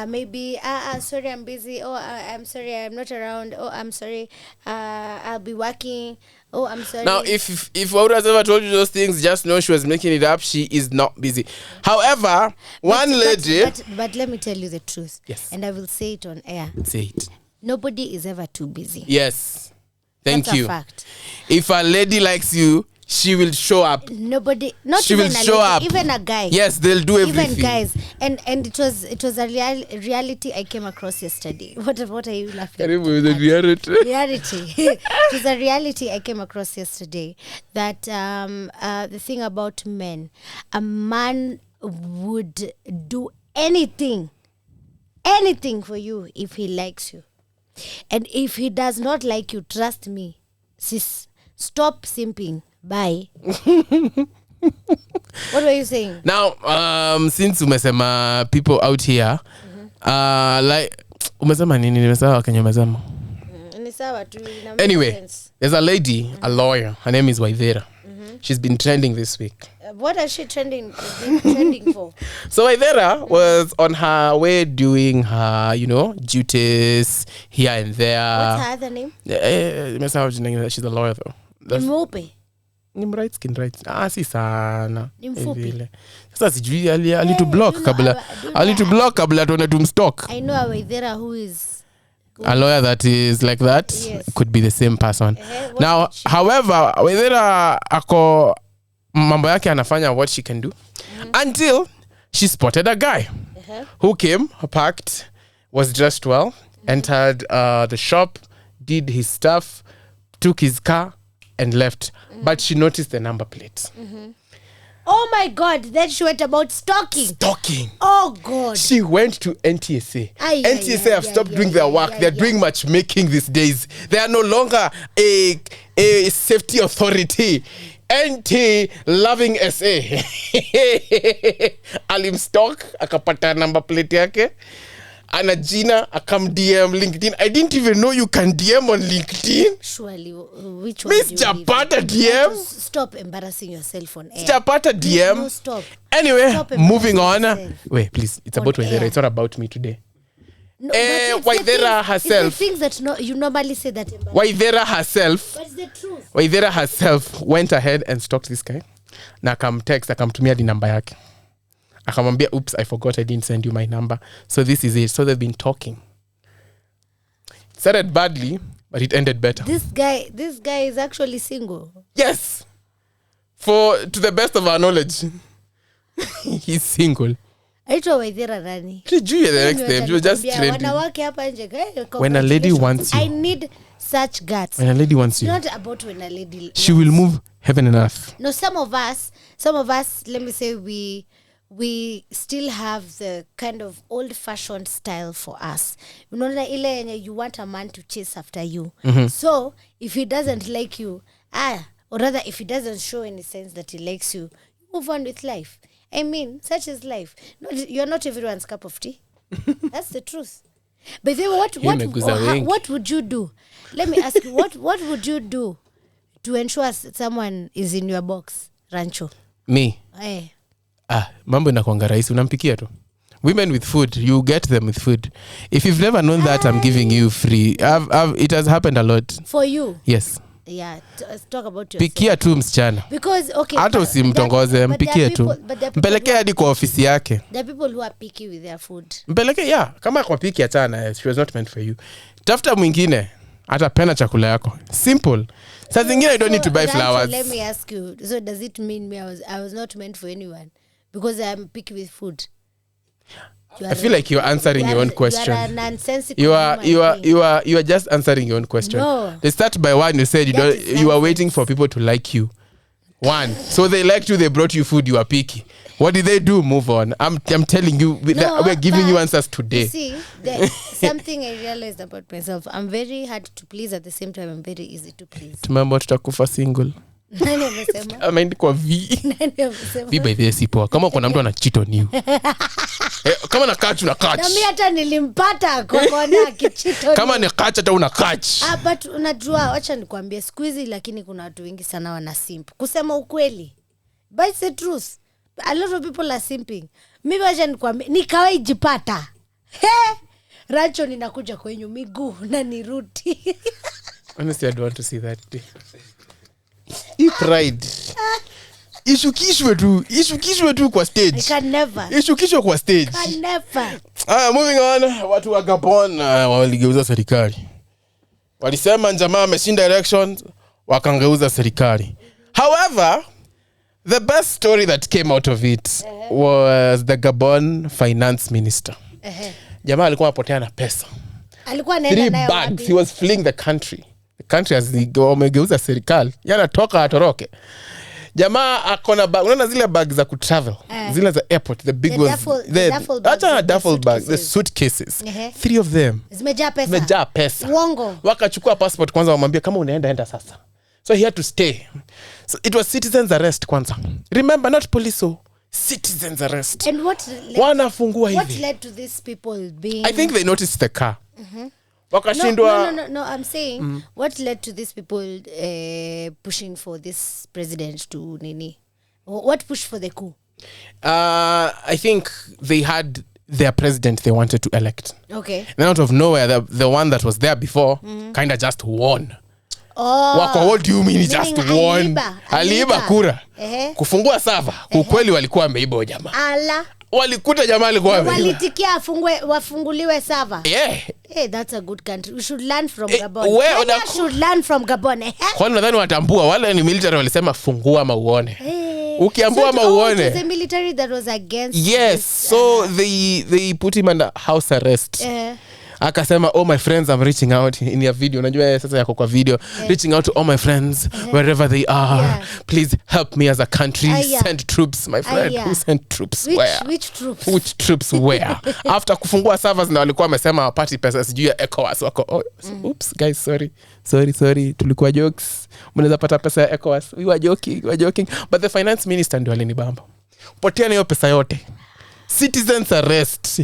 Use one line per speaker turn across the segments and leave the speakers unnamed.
maybe sorry, I'm busy. Oh, I'm sorry, I'm not around. Oh, I'm sorry, I'll be working. Oh, I'm sorry.
Now, if Waura has ever told you those things, just know she was making it up. She is not busy. However, one lady...
But let me tell you the truth.
Yes.
And I will say it on air.
Say it.
Nobody is ever too busy.
Yes. Thank
That's
you.
a fact.
If a lady likes you, she will show up.
Nobody, not
she
even
will show up.
Even a guy.
Yes, they'll do everything.
Even guys, and it was a reality I came across yesterday. What are you laughing?
The reality.
Reality. It was a reality I came across yesterday. That the thing about men, a man would do anything for you if he likes you, and if he does not like you, trust me, sis, stop simping. Bye. What were you saying?
Now, since umesema people out here, like umesema nini? Nimesema Kenya umesema. Anyway, there's a lady, a lawyer. Her name is Waithera. She's been trending this week.
What is she trending for?
So Waithera was on her way doing her, duties here and there.
What's her other name?
She's a lawyer though.
Mwope.
Ni right skin right. Si sana.
Ni mfupi.
Sasa sijui alitublock kabla tuone tumstock.
I know a Waithera who is
a lawyer that is like that.
Yes.
Could be the same person. Now, however, Waithera ako mambo yake anafanya what she can do until she spotted a guy who came, packed, was dressed well, entered the shop, did his stuff, took his car and left. But she noticed the number plate.
Oh my God, then she went about stalking. Oh God.
She went to NTSA. NTSA have stopped doing their work. They're doing matchmaking these days. They are no longer a safety authority. NT loving SA. Alimstock akapata number plate yake. Ana jina akam DM LinkedIn. I didn't even know you can DM on LinkedIn.
Surely, which one?
Miss Japata DM.
Stop embarrassing yourself on air.
Japata DM.
No, stop.
Anyway,
Stop
moving on.
Yourself.
Wait, please. It's about Waithera. It's not about me today.
No,
Waithera herself.
It's the things that you normally say that.
Waithera herself.
But it's the truth.
Waithera herself went ahead and stalked this guy. Na akamtumia di namba yake. Akamwambia, oops, I forgot I didn't send you my number. So this is it. So they've been talking. It started badly, but it ended better.
This guy is actually single.
Yes. To the best of our knowledge, he's single.
Aitwa Waithera nani?
Sijui the next time. She was just trending.
Wanawake hapa nje.
When a lady wants you.
I need such guts.
When a lady wants you.
It's not about when a lady
she will move heaven and earth.
No, some of us, let me say we still have the kind of old-fashioned style for us. You know, you want a man to chase after you. So, if he doesn't like you, or rather, if he doesn't show any sense that he likes you, move on with life. I mean, such is life. You're not everyone's cup of tea. That's the truth. But then what would you do? Let me ask you, what would you do to ensure someone is in your box, Rancho?
Me? Mambo inakuanga rahisi, unampikia tu. Women with food, you get them with food. If you've never known that, I'm giving you free. It has happened a lot.
For you?
Yes.
Yeah, talk about yourself.
Pikia tu msichana.
Because, okay.
Hata usimtongoze, mpikie tu. Mpelekea hadi kwa ofisi yake.
There are people who are picky with their food.
Mpelekea, yeah. Kama kwa picky achana, she was not meant for you. Tafuta mwingine, atapenda chakula yako. Simple. Saa zingine you don't need to buy flowers.
Let me ask you, so does it mean I was not meant for anyone? Because I'm picky with food.
I feel like you're answering your own question.
You are a nonsensical
you are just answering your own question.
No.
They start by one. You said you are waiting for people to like you. One. So they liked you. They brought you food. You are picky. What did they do? Move on. I'm telling you. We're giving you answers today.
You see, something I realized about myself. I'm very hard to please. At the same time, I'm very easy to please.
Tumemba tutakufa single.
Nani amesema?
Ameandikwa V.
Nani amesema?
V by the sipoa. Kama kuna mtu ana cheat on you. Kama na catch una catch.
Na mimi hata nilimpata kwa kona kicheat on.
Kama ni catch hata una catch.
But unajua, acha nikwambie siku hizi lakini kuna watu wengi sana wana simp. Kusema ukweli. But it's the truth. A lot of people are simping. Mimi acha nikwambie nikawahi jipata. Rancho ninakuja kwenyu miguu na nirudi.
Honestly, I don't want to see that day. Pride. Ishukishwe tu kwa stage.
I can never.
Ishukishwe kwa stage.
Can never.
Moving on. Watu wa Gabon waligeuza serikali. Walisema jamaa ameshinda elections, wakangeuza serikali. However, the best story that came out of it was the Gabon finance minister. Jamaa alikuwa apotea na pesa.
Alikuwa anaenda nayo wapi?
He was fleeing the country. The country has wamegeuza serikali. Yana toka atoroke. Jamaa akona bag, unaona zile bag za kutravel, zile za airport, the big ones, the duffel bags, the suitcases. 3 of them zimejaa pesa.
Uongo.
Wakachukua passport kwanza, wamwambia kama unaenda sasa. So he had to stay. So it was citizens arrest kwanza. Remember, not police, so citizens arrest.
And what led to these people being,
I think they noticed the car.
Wakashindwa. No, I'm saying what led to these people pushing for this president to nini? What pushed for the coup?
I think they had their president they wanted to elect.
Okay.
Then out of nowhere, the one that was there before kind of just won. Wako, what do you mean he just won? Aliiba kura. Kufungua sava. Ukweli walikuwa wameiba jamaa.
Ala.
Walikuta jamaa alikuwa ameiba.
Walitikia wafunguliwe sava. Hey, that's a good country. We should learn from Gabon. We should learn from Gabon.
Kwa nadhani watambua wale ni military walisema fungua ama uone. Ukiambua ama uone.
It was the military that was against.
Yes, this, so they put him under house arrest. Akasema, oh my friends, I'm reaching out in your video. Unajua sasa yako kwa video. Reaching out to all my friends wherever they are. Please help me as a country. Send troops, my friend. Who sent troops? Where?
Which troops?
Which troops where? After kufungua servers na walikuwa wamesema wapati pesa sijui ya ECOWAS. Wako, oops, guys, sorry. Tulikuwa jokes. Mnaweza pata pesa ya ECOWAS. We were joking. But the finance minister ndio alinibamba. Potea na hiyo pesa yote. Citizens arrest.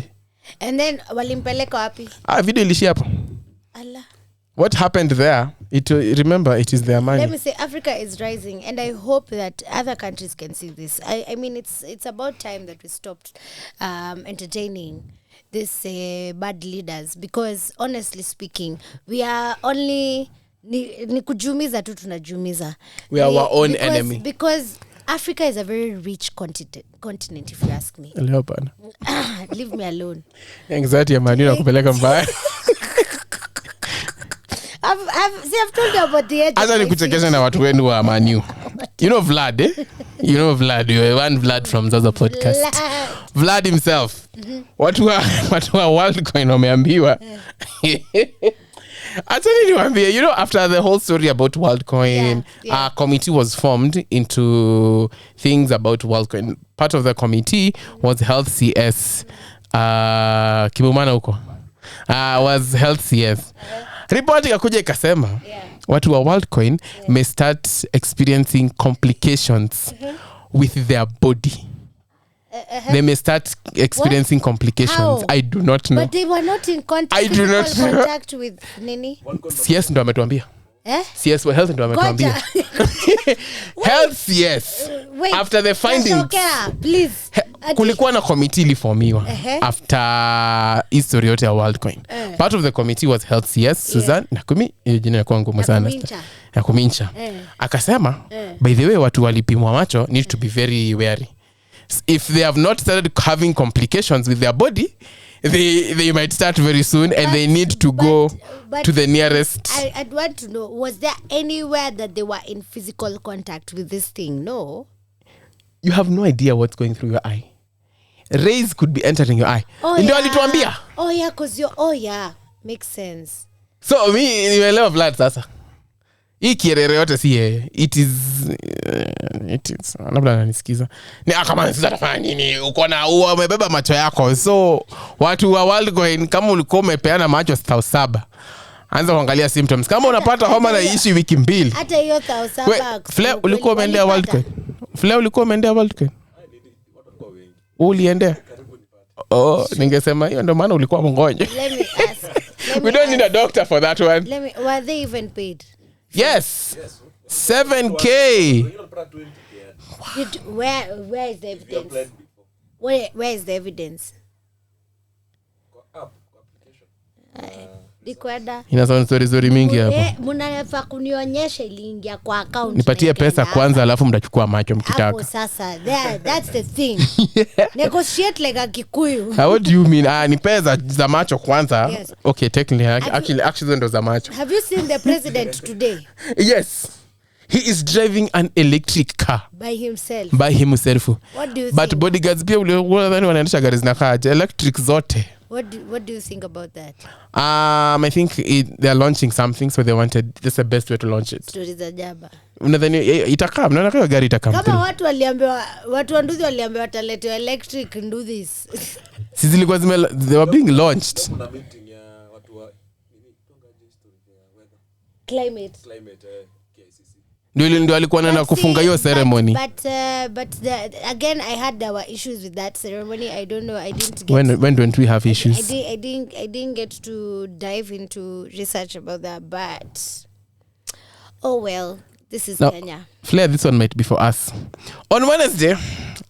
And then walimpeleka wapi?
Video ilishia hapo.
Allah.
What happened there? Remember, it is their money.
Let me say, Africa is rising, and I hope that other countries can see this. I mean, it's about time that we stopped entertaining these bad leaders, because honestly speaking, we are only ni kujumiza tu tunajumiza.
We are our own enemy.
Because Africa is a very rich continent, if you ask me. Leave me alone.
Anxiety ya maneno kupeleka mbaya.
I've told you about the edge.
Hata nikuchekesha na watu wenu wa Manu. You know Vlad, eh? You know Vlad. You one Vlad from Zaza podcast. Vlad himself. Watu wa Worldcoin wameambiwa. You know, after the whole story about Worldcoin, a committee was formed into things about Worldcoin. Part of the committee was Health CS. Kibumana huko. Was Health CS. Report ikakuja ikasema watu wa Worldcoin may start experiencing complications with their body. They may start experiencing complications. How? I do not know.
But they were not in contact.
I do not
contact with nini?
CS ndo ametuambia. CS wa health ndo ametuambia. Health, yes. After the findings.
Please.
Kulikuwa na committee iliformiwa after history yote ya Worldcoin. Part of the committee was health CS, Susan Nakumi, hiyo jina yako ngumu sana. Nakumincha. Akasema, by the way, watu walipimwa macho need to be very wary. If they have not started having complications with their body, they might start very soon, and they need to go to the nearest.
I'd want to know, was there anywhere that they were in physical contact with this thing? No.
You have no idea what's going through your eye. Rays could be entering your eye. Ndio alituambia.
Makes sense.
So nimeelewa Vlad sasa. Hii kierere yote si yeye. It is labda ananisikiza. Ni kama sasa tafanya nini? Uko na umebeba macho yako. So watu wa Worldcoin, kama ulikuwa umepeana macho 7,000, anza kuangalia symptoms. Kama unapata homa na ishi wiki 2.
Hata hiyo 7,000.
Flea ulikuwa umeendea Worldcoin. Flea ulikuwa umeendea Worldcoin. Uliendea? Ningesema hiyo ndio maana ulikuwa mgonjwa.
Let me ask.
We don't need a doctor for that one.
Were they even paid?
Yes. 7K.
Where is the evidence? Where is the evidence? likwenda
ina sound story mingi hapa.
Mnafaa kunionyesha iliingia kwa account.
Nipatie pesa kwanza alafu mtachukua macho mkitaka.
Hapo sasa that's the thing. Negotiate like a Kikuyu.
What do you mean? Ni pesa za macho kwanza.
Yes.
Okay, technically actually ndo za macho.
Have you seen the president today?
Yes. He is driving an electric car
by himself. What do you
but
think?
bodyguards pia wanaendesha gari zinakaa electric zote.
What do you think about that?
I think they are launching something, so they wanted, that's the best way to launch it.
Stories za jaba.
Unadhani itakaa? Mnaona kama gari itakaa?
Kama watu wa nduthi waliambiwa wataletewa electric nduthis.
Sisi zilikuwa they were being launched.
Kuna meeting ya watu wa
Climate.
Ndio alikuwa anaenda kufunga hiyo ceremony.
But again I had our issues with that ceremony. I don't know, I didn't get
when don't we have issues?
I didn't get to dive into research about that, but oh well, this is Kenya.
Flair, this one might be for us. On Wednesday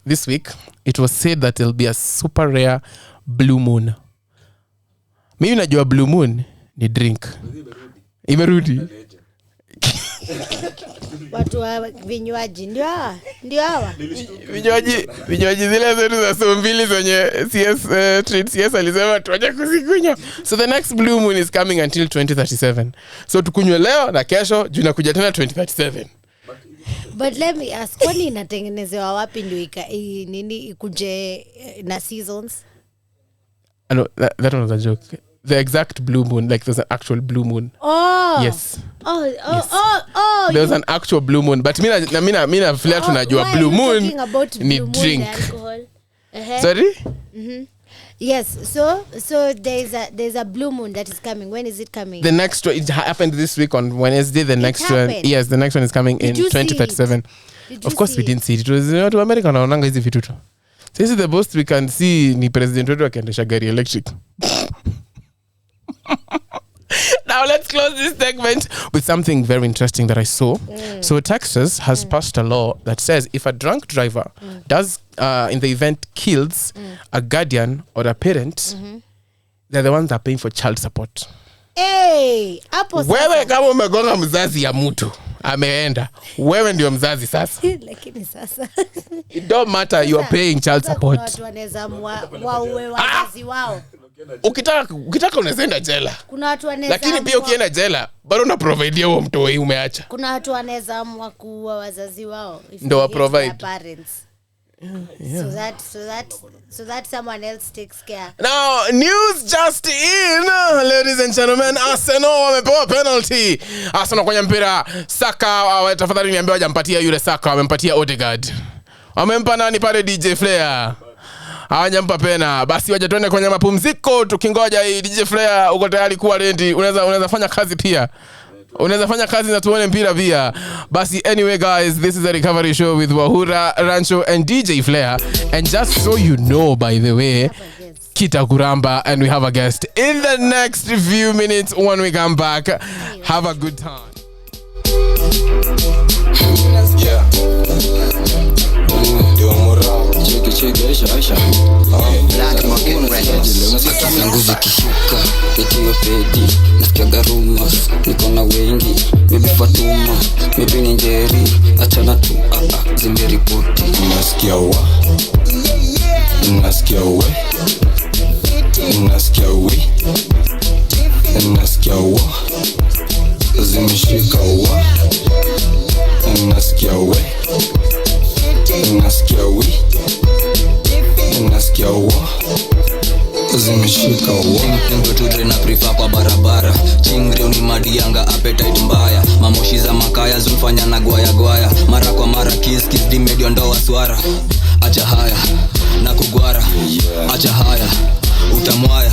this week, it was said that there'll be a super rare blue moon. Mimi najua blue moon ni drink. Imerudi.
Watu wa vinywaji ndio hawa
vinywaji zile zetu za saa mbili zenye CS alisema tuache kuzikunywa. So the next blue moon is coming until 2037. So tukunywe leo na kesho juu nakuja tena 2037.
But let me ask, kwani inatengenezewa wapi ndio nini ikuje na seasons?
I know that one was a joke. The exact blue moon, like there's an actual blue moon.
Oh.
Yes.
Oh.
There's an actual blue moon, but mina Flair tunajua blue moon ni drink. Sorry?
Mm-hmm. Yes, so there's a blue moon that is coming. When is it coming?
The next one, it happened this week on Wednesday. The next one, yes, the next one is coming in 2037. Of course we didn't see it. It was not America wanaonanga hizi vitu tu. So this is the most we can see ni president wetu akiendesha gari electric. Now let's close this segment with something very interesting that I saw. So Texas has passed a law that says if a drunk driver does in the event kills a guardian or a parent, they're the ones that are paying for child support.
Hey, hapo sasa.
Wewe kama umegonga mzazi ya mtu ameenda, wewe ndio mzazi sasa.
Lakini sasa
it don't matter, you are paying child support.
Watu wanaweza waue wazazi wao.
Ukitaka unaenda jela.
Kuna watu wanaweza,
lakini pia ukienda jela bado una provide huo mtoi umeacha.
Kuna watu wanaweza amua kuua wazazi wao
ndio wa provide
parents. Yeah. So that someone else takes care.
Now, news just in, ladies and gentlemen, Arsenal wamepewa penalty. Arsenal kwenye mpira, Saka tafadhali niambie hajampatia yule Saka, wamempatia Odegaard. Wamempa nani pale DJ Flair? Hawajampa pena. Basi waje tuende kwenye mapumziko tukingoja hii. DJ Flair uko tayari kuwa ready? Unaweza fanya kazi pia. Unaweza fanya kazi na tuone mpira pia. Basi anyway guys, this is a recovery show with Wahura, Rancho and DJ Flair. And just so you know, by the way, Kita Kuramba, and we have a guest in the next few minutes when we come back. Have a good time.
Yeah.
Zangu zikishuka etiyo pedi nasikiaga rumors niko na wengi maybe Fatuma maybe ni Njeri achana tu zimeripoti
Nasikia we Nasikia we zimeshika wa Nasikia we zimeshika
Ndio tudre na prefer kwa barabara Chingri unimadi yanga appetite mbaya Mamoshi za makaya zunfanya na gwaya Mara kwa mara kiss di medio ndo waswara Acha haya na kugwara Acha haya utamwaya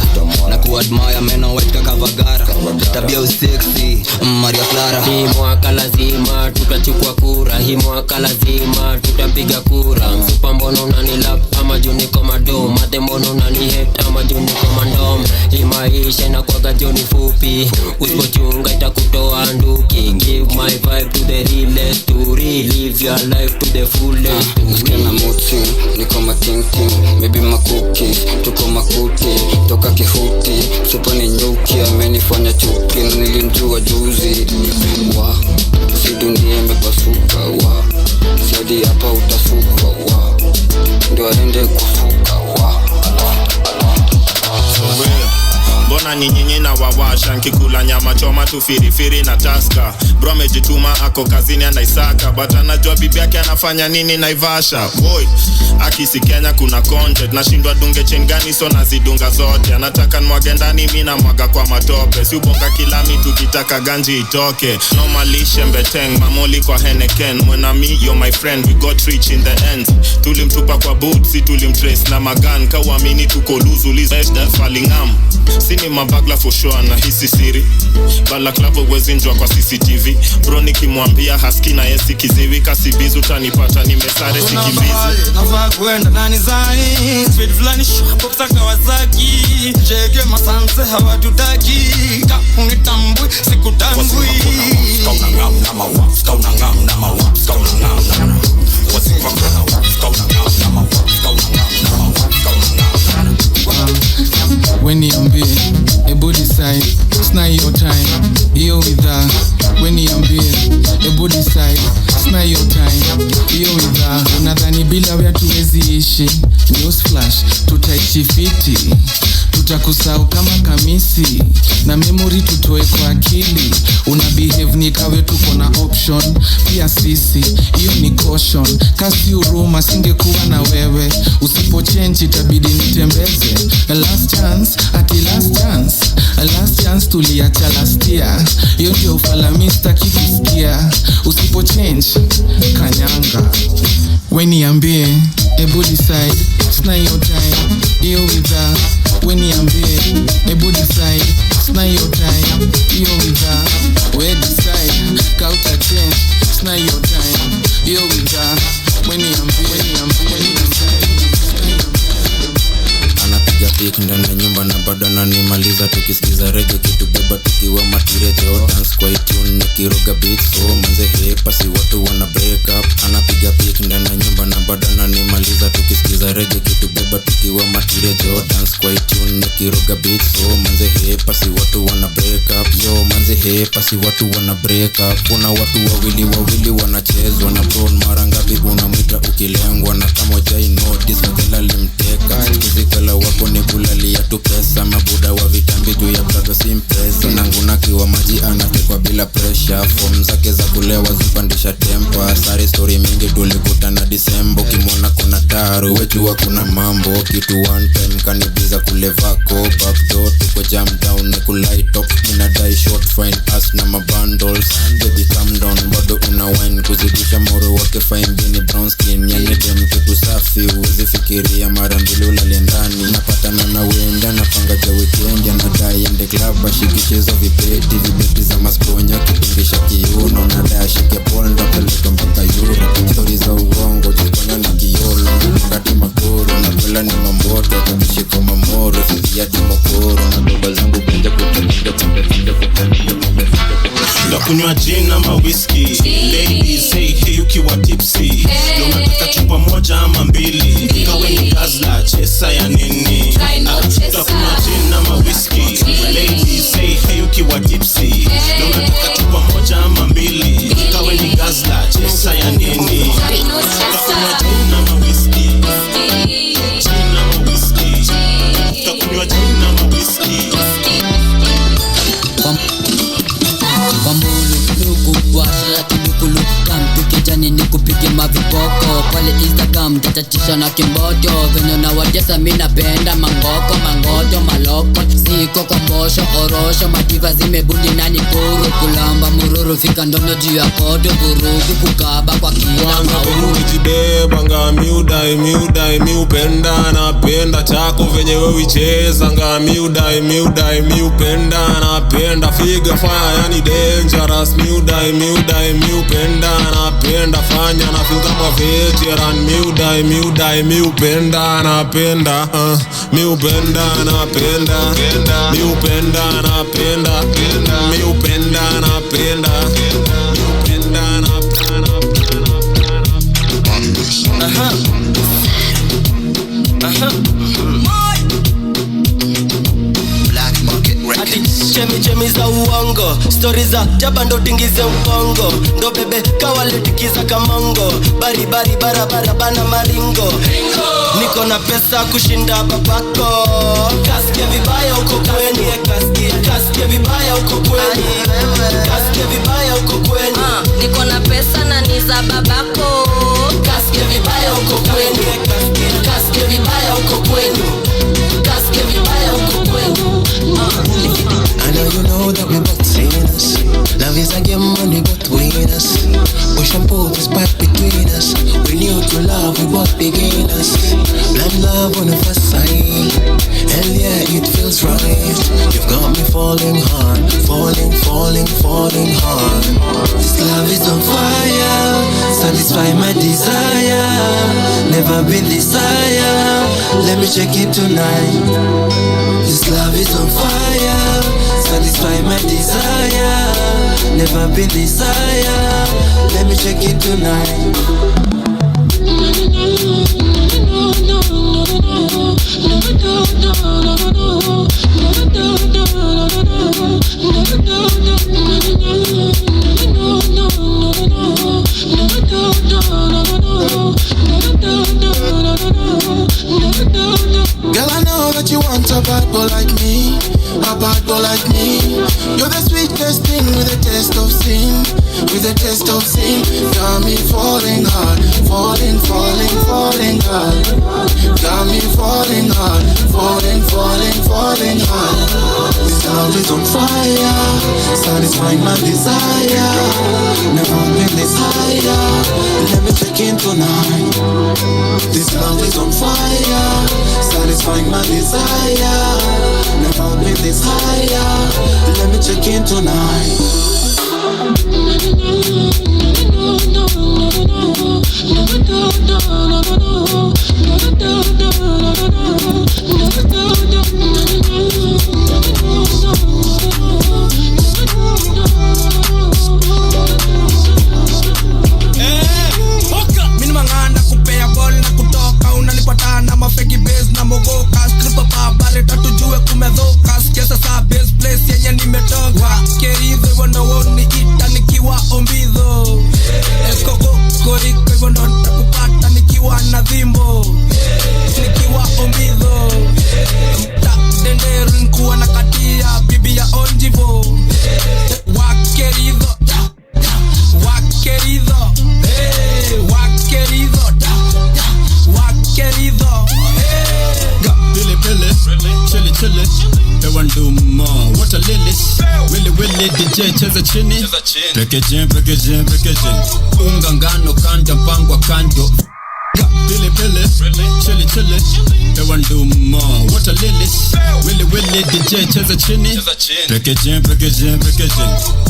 na kuadmire meno wet kakavagara tabia usexy Maria Clara.
Hii mwaka lazima tutachukua kura, hii mwaka lazima tutapiga kura. Msupa mbono unanilap ama juni komando, mate mbono unanihate ama juni komando. Hii maisha inakuwaga joni fupi, usipochunga itakutoa nduki. Give my vibe to the realest, to live your life to the fullest.
Nasikia moti, niko matinting, maybe makuki, tuko makuti, toka kihuti, supa ni nyuki, ameni nifanya chuki na nilimjua juzi. Wa si dunia imepasuka. Wa si hadi hapa utasuka. Wa ndio aende kufuka. Wa
mbona nyinyi na wawasha nkikula nyama choma tu firifiri na taska. Bro amejituma ako kazini anaisaka, but anajua bibi yake anafanya nini Naivasha. Boy akisi Kenya kuna content, nashindwa dunge chengani so nazidunga zote. Anataka nwage ndani mimi na mwaga kwa matope, si ubonga kila mitu kitaka ganji itoke. Normally shembeteng mamoli kwa Henneken. When I'm me you're my friend, we got rich in the end. Tulimtupa kwa boot si tulimtrace na magan. Kawamini tuko luzu list falling arm. Sini mabagla for sure na hisi siri. Bala club wezinjwa kwa CCTV. Bro nikimwambia haski na yesi kiziwi. Kasibizu tanipata nimesare sikimbizi.
Nafaa kuenda nani zai speed flani shapo kutaka Kawasaki. Jege masanse hawatutaki. Unitambui sikutambui.
Skauna ngam nama wa, skauna ngam nama wa, skauna ngam nama. Wasipa kuna wa, skauna ngam nama wa, skauna ngam nama wa, skauna ngam nama.
When niambie, ebo decide, sna your time, hiyo witha. When niambie, ebo decide, sna your time, hiyo witha. Unadhani bila wewe tuwezi ishi? News flash, tutaishi fiti. Tutakusahau kama kamisi, na memory tutoe kwa akili. Una behave ni kawe tuko na option, pia sisi, hiyo ni caution. Kasi uruma singekuwa na wewe, usipo change itabidi nitembeze. Last chance, ati last chance, last chance tuliacha last year. Hiyo ndio ufalamista kikusikia, usipo change, kanyanga. When niambie, ebo decide, sna your time, hiyo witha. When niambie, ebo decide, sna your time, hiyo witha. We decide, kauta change, sna your time, hiyo witha. When niambie,
anapiga pick ndani ya nyumba na bado ananimaliza. Tukisikiza reggae kitubeba tukiwa matirejo. Dance kwa tune nikiroga beats. So manze hepa si watu wana break up. Anapiga pick ndani ya nyumba na bado ananimaliza. Tukisikiza reggae kitubeba tukiwa matirejo. Dance kwa tune nikiroga beats. So manze hepa si watu wana break up. Yo manze hepa si watu wana break up. Kuna watu wawili wanachezwa na bron. Mara ngapi unamwita ukilengwa na kama jai notice mtela limteka. Sikizikala wako ni kulalia tu pesa. Mabuda wa vitambi juu ya brado simpresa. Nanguna kiwa maji anatekwa bila pressure. Form zake za kulewa zipandisha tempa. Sari story mingi tulikutana Disembo. Kimona kuna taru wejua kuna mambo. Kitu one time kanibiza kule vako. Backdoor tuko jam down ni kulight up. Minadai short fine ass na mabundles. Baby calm down bado una wine. Kuzidisha moro wake fine bini brown skin. Yani dem kitu safi uwezi fikiria mara mbili ulale ndani. Napatana na wenda napanga ja weekend. Anadai ende club ashikichezo vibeti za masponya. Kitungisha kiuno nadai ashike ball ndapeleka mpaka Euro. Stories za uongo jikonya na kiolo. Ngati makoro na kwela ni mamboto. Kakishiko mamoro sikia di mokoro. Na doba zangu kunja
Ndakunywa gin ama whiskey. Ladies say hey ukiwa tipsy. Leo nataka chupa moja ama mbili. Kawe ni gazla chesa ya nini? Ndakunywa gin ama whiskey. Ladies say hey ukiwa tipsy. Leo nataka chupa moja ama mbili. Kawe ni gazla chesa ya nini? Ndakunywa gin ama whiskey. Gin ama whiskey. Ndakunywa gin ama whiskey.
Bambulu, luku, washa, tilukulu Kampi kijani ni kupige mavipoko Pale Instagram, tatatisha na kimboto Venyo na watesa mina penda mangoko Mangoto, maloko, siko kwa mbosho Orosho, mativa zimebundi na nikuru Kulamba mururu, fika ndono juu ya kodo Vurugu kukaba kwa kila mauru
Ujibeba nga miudai miupenda Napenda chako venye wewe cheza Nga miudai miupenda Napenda figure fire yani dangerous Miudai miupenda Napenda fanya na feel kama veteran Miudai miupenda Napenda miupenda Napenda miupenda Napenda miupenda Napenda miupenda Napenda
Black Market Records. chemi za uongo, stories za jaba ndo tingize ubongo, ndo bebe kawaletikiza kamongo, bari barabara bana maringo. Niko na pesa kushinda babako, kasikia vibaya uko kweni, kasikia vibaya uko kweni, kasikia vibaya uko kweni.
Niko na pesa na ni za babako,
kasikia vibaya uko kweni, kasikia vibaya uko kweni, kasikia vibaya uko kweni.
I know you know that we both seen us. Love is a game money both with us. Push and pull is back between us. We knew to love, we both beginners. Blind love on the first sight. Hell yeah, it feels right. You've got me falling hard, falling hard. This love is on fire, satisfy my desire. Never been this higher. Let me check it tonight. This love is on fire, satisfy my desire. Never been this higher. Let me check it tonight.
Girl, I know that you want a bad boy like me, a bad boy like me. You're the sweetest thing with a taste of sin, with a taste of sin. Got me falling hard, falling hard. Got me falling hard, falling hard. This love is on fire, satisfying my desire. Never been this higher. Let me check in tonight. This love is on fire, satisfying my desire. Never been this higher. Let me check in tonight.
Mimi manganda kupea ball na kutoka, unanipata na mafegi base na mogoka, stripper babare tatujue kumedhoka, sikiasa saa base place yenye nimetoka, kerizo hivyo ndo woni ita nikiwa ombidho, eskoko koriko hivyo ndo nitakupata nikiwa na dhimbo, nikiwa ombidho, dendero nikuwa na katia bibi ya onjivo, wakerizo wakerizo chili they want do more what a lilies willy DJ cheza chini packaging unga ngano kanda mpangwa kando Billy chili they want do more what a lilies willy DJ cheza chini packaging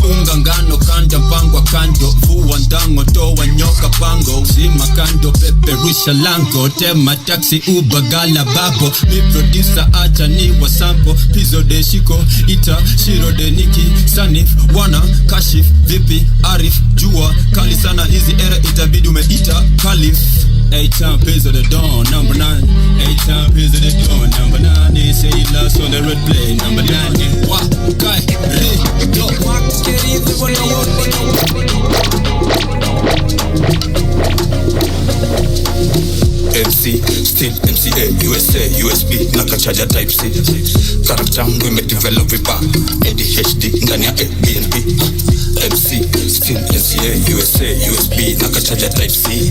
unga ngano kanda mpangwa kando fuwa ndango toa nyoka pango zima kando peperusha lango tema taxi uber gala babo mi producer acha ni wasampo pizo de shiko ita shiro de niki sanif wana kashif vipi arif jua kali sana hizi era itabidi umeita kalif 8 time pizo the dawn number 9 8 time pizo the dawn number 9 they say you lost on the red play number 9 wa kai re yo wa kerizi wana
MC, still MCA, USA, USB, nakachaja type C. Character we me develop vipa, ADHD, ndani ya ABNB. MC, still MCA, USA, USB, nakachaja type C.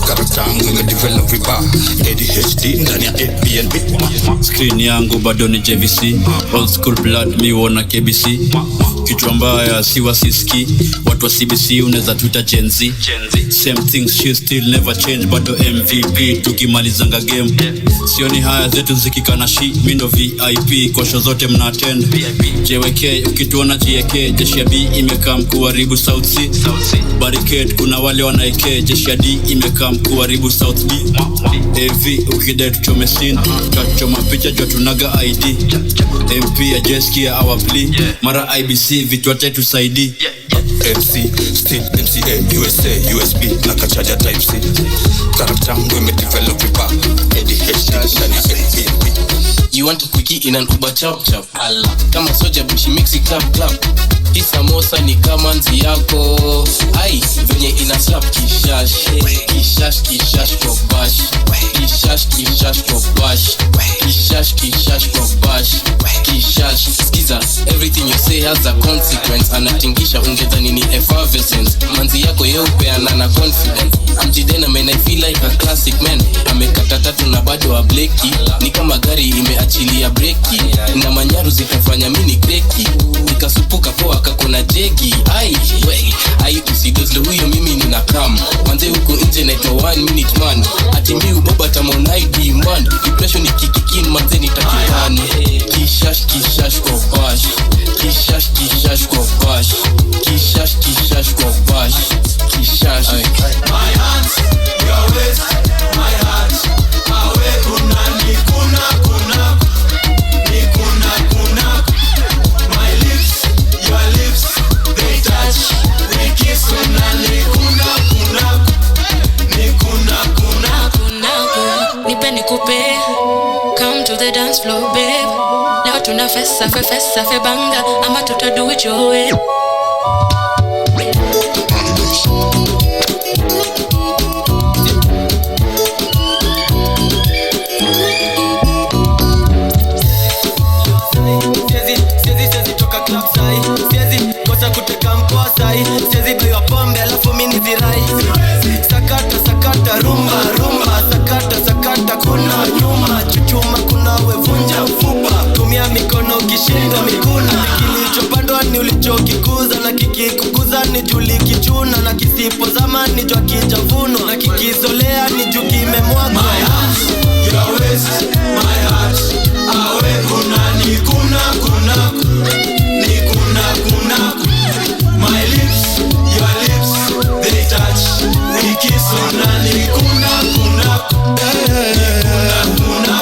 Character we me develop vipa, ADHD, ndani ya ABNB.
Screen yangu bado ni JVC, old school blood mi wona KBC. Kichwa mbaya siwa siski, watu wa CBC unaweza tuita Gen Z. Same things she still never change, bado MVP tukimalizanga game. Sioni haya zetu zikikana shi, mindo VIP kwa show zote mna attend. JWK ukituona JK, jeshi ya B imekaa mkuharibu South C. Barricade kuna wale wanaike, jeshi ya D imekaa mkuharibu South B. AV ukidai tuchome scene, tutachoma picha jua tunaga ID. MP ya Jesky ya our plea, mara IBC vitu ate tusaidi.
MC, still MCA, USA, USB, nakachaja type C. Character yangu imedevelop vibaya, ADHD ndani ya Airbnb.
You want a quickie in an Uber chop chop. Kama soja bushi mixi clap clap. Hii samosa ni kama nzi yako. Ai, venye ina slap kishash. Kishash kishash kwa bash. Kishash kishash kwa bash. Kishash kishash kwa bash. Kishash. Skiza, everything you say has a consequence. Anatingisha ungedhani ni effervescence. Manzi yako yeupeana na confidence. Amjidena man, I feel like a classic man. Amekata tatu na bado wa bleki. Ni kama gari imeachilia breki. Na manyaru zikafanya mini kreki. Nikasupuka poa kakona jegi. Ai usidozle huyo mimi nina kam. Manze huko nje naitwa 1 minute man. Ati mi uboba tamon ID man. Depression ikikikin manze nitakipane. Kishash kishash kwa bash. Kishash kishash kwa bash. Kishash kishash kwa bash. Kishash.
My hands, your waist, my heart. Awe unani kuna kuna. Ni kuna kuna. My lips, your lips, they touch. We kiss unani kuna kuna. Ni kuna kuna.
Nipe nikupe. Come to the dance floor, babe. Leo tuna fesa fe banga. Ama tuta do it your way.
Siezi toka club sai. Siezi kosa kuteka mpoa sai. Siezi bewa pombe alafu mini zirai. Sakata rumba sakata kuna nyuma. Chuchuma kuna wevunja mfupa. Tumia mikono kishinda mikuna. Kilichopandwa ni ulichokikuza. Na kikikukuza ni juli kichuna. Na kisipo zama ni jua kijavuno. Na kikizolea ni juu kimemwagwa.
My hands, your waist, my heart. Awe unani kuna kuna. Ni kuna kuna. My lips, your lips, they touch. We kiss unani kuna kuna. Ni kuna kuna.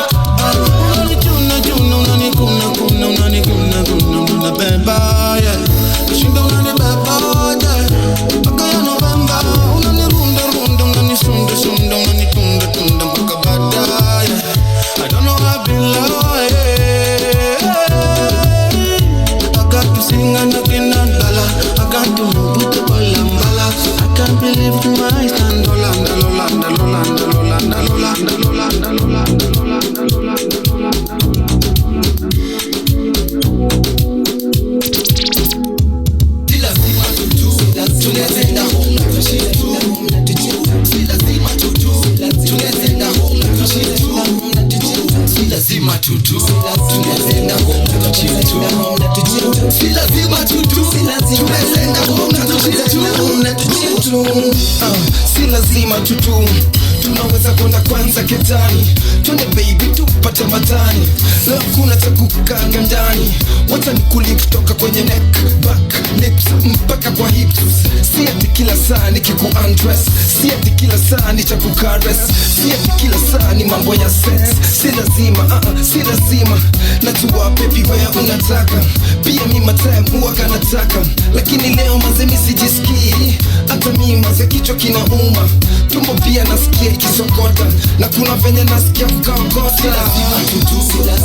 Unani kuna beba, yeah. Shinda unani beba, yeah. Akaya November, unani runda, unani sunda, unani tunda, mpaka baadaye, yeah. I don't know how I've been lying. I got to sing and again and dollar. I got to put the ball and bala. I can't believe to my stand. Lolanda.
Lazima tutu tunazenda home na tuchitu. Si lazima tutu tunazenda home na tuchitu. Si lazima tutu tunaweza kwenda kwanza ketani. Twende baby tupate matani. Leo kuna cha kukanga ndani. Wacha nikuli kutoka kwenye neck, back, lips mpaka kwa hips. Si ati kila saa ni kiku undress. Si ati kila saa ni cha kukaress. Si ati kila saa ni mambo ya sex. Si lazima najua baby wewe unataka. Pia mimi time huwa kanataka. Lakini leo mazemi sijisikii. Hata mimi maze kichwa kinauma. Tumbo pia nasikia ikisokota. Na kuna venye nasikia kukaokota. Si lazima tutu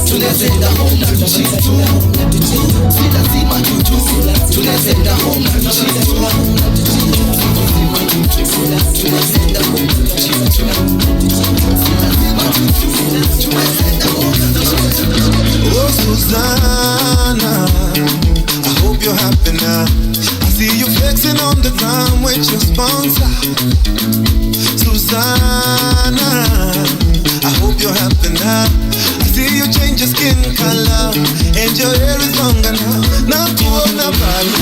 tunazenda home na tuchitu. Si lazima tutu tunazenda home na tuchitu. Tunazenda home na tuchitu.
Oh Susanna, I hope you're happy now. I see you flexing on the ground with your sponsor. Susanna, I hope you're happy now. I see you change your skin color and your hair is longer now. Na kuona pale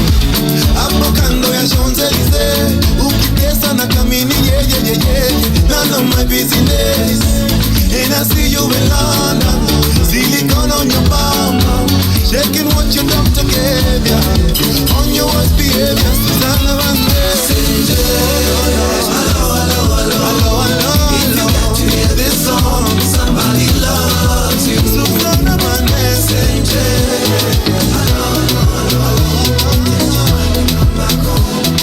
hapo kando ya Champs-Elysees, ukitesa na kamini yeah. None of my business. And I see you in London, silicone on your bum, shaking what your doctor gave ya. On your worst behavior, Susanna Van Messenger. Hello. If you got to hear this song, somebody loves you. Susanna Van Messenger. Hello. Come back home.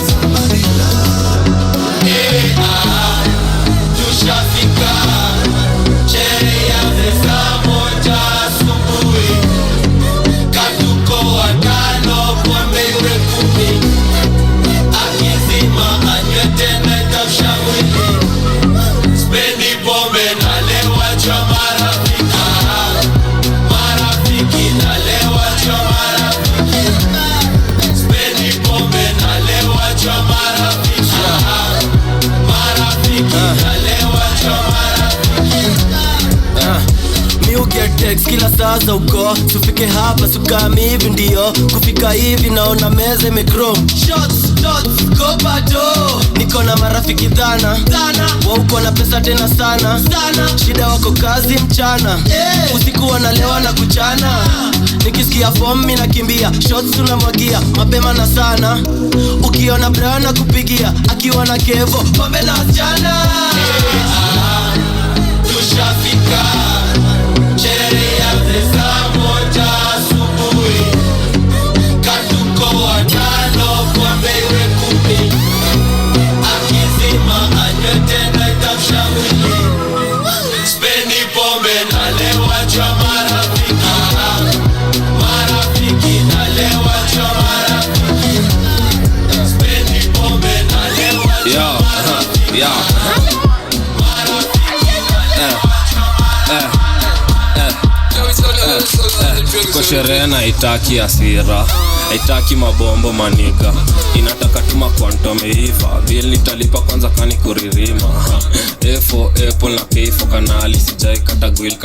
masaa za uko tufike hapa sukami hivi ndio kufika hivi naona meza imegrom shots go bado niko na marafiki dhana wao uko na pesa tena sana shida wako kazi mchana usiku wanalewa na kuchana nikisikia form mimi nakimbia shots tunamwagia mapema na sana ukiona brana kupigia akiwa na kevo pombe na jana tushafika sherehe ya saa moja asubuhi katuko watano kwa mbele 10 akizima anywe tena itamshauri spendi pombe na lewa cha marafiki nalewa cha marafiki spendi pombe na lewa cha marafiki
Kwa sherehe na itaki asira haitaki mabombo maniga inataka tuma quantum iva bill nitalipa kwanza kani kuririma efo apple na kifo kanali sijai katagwil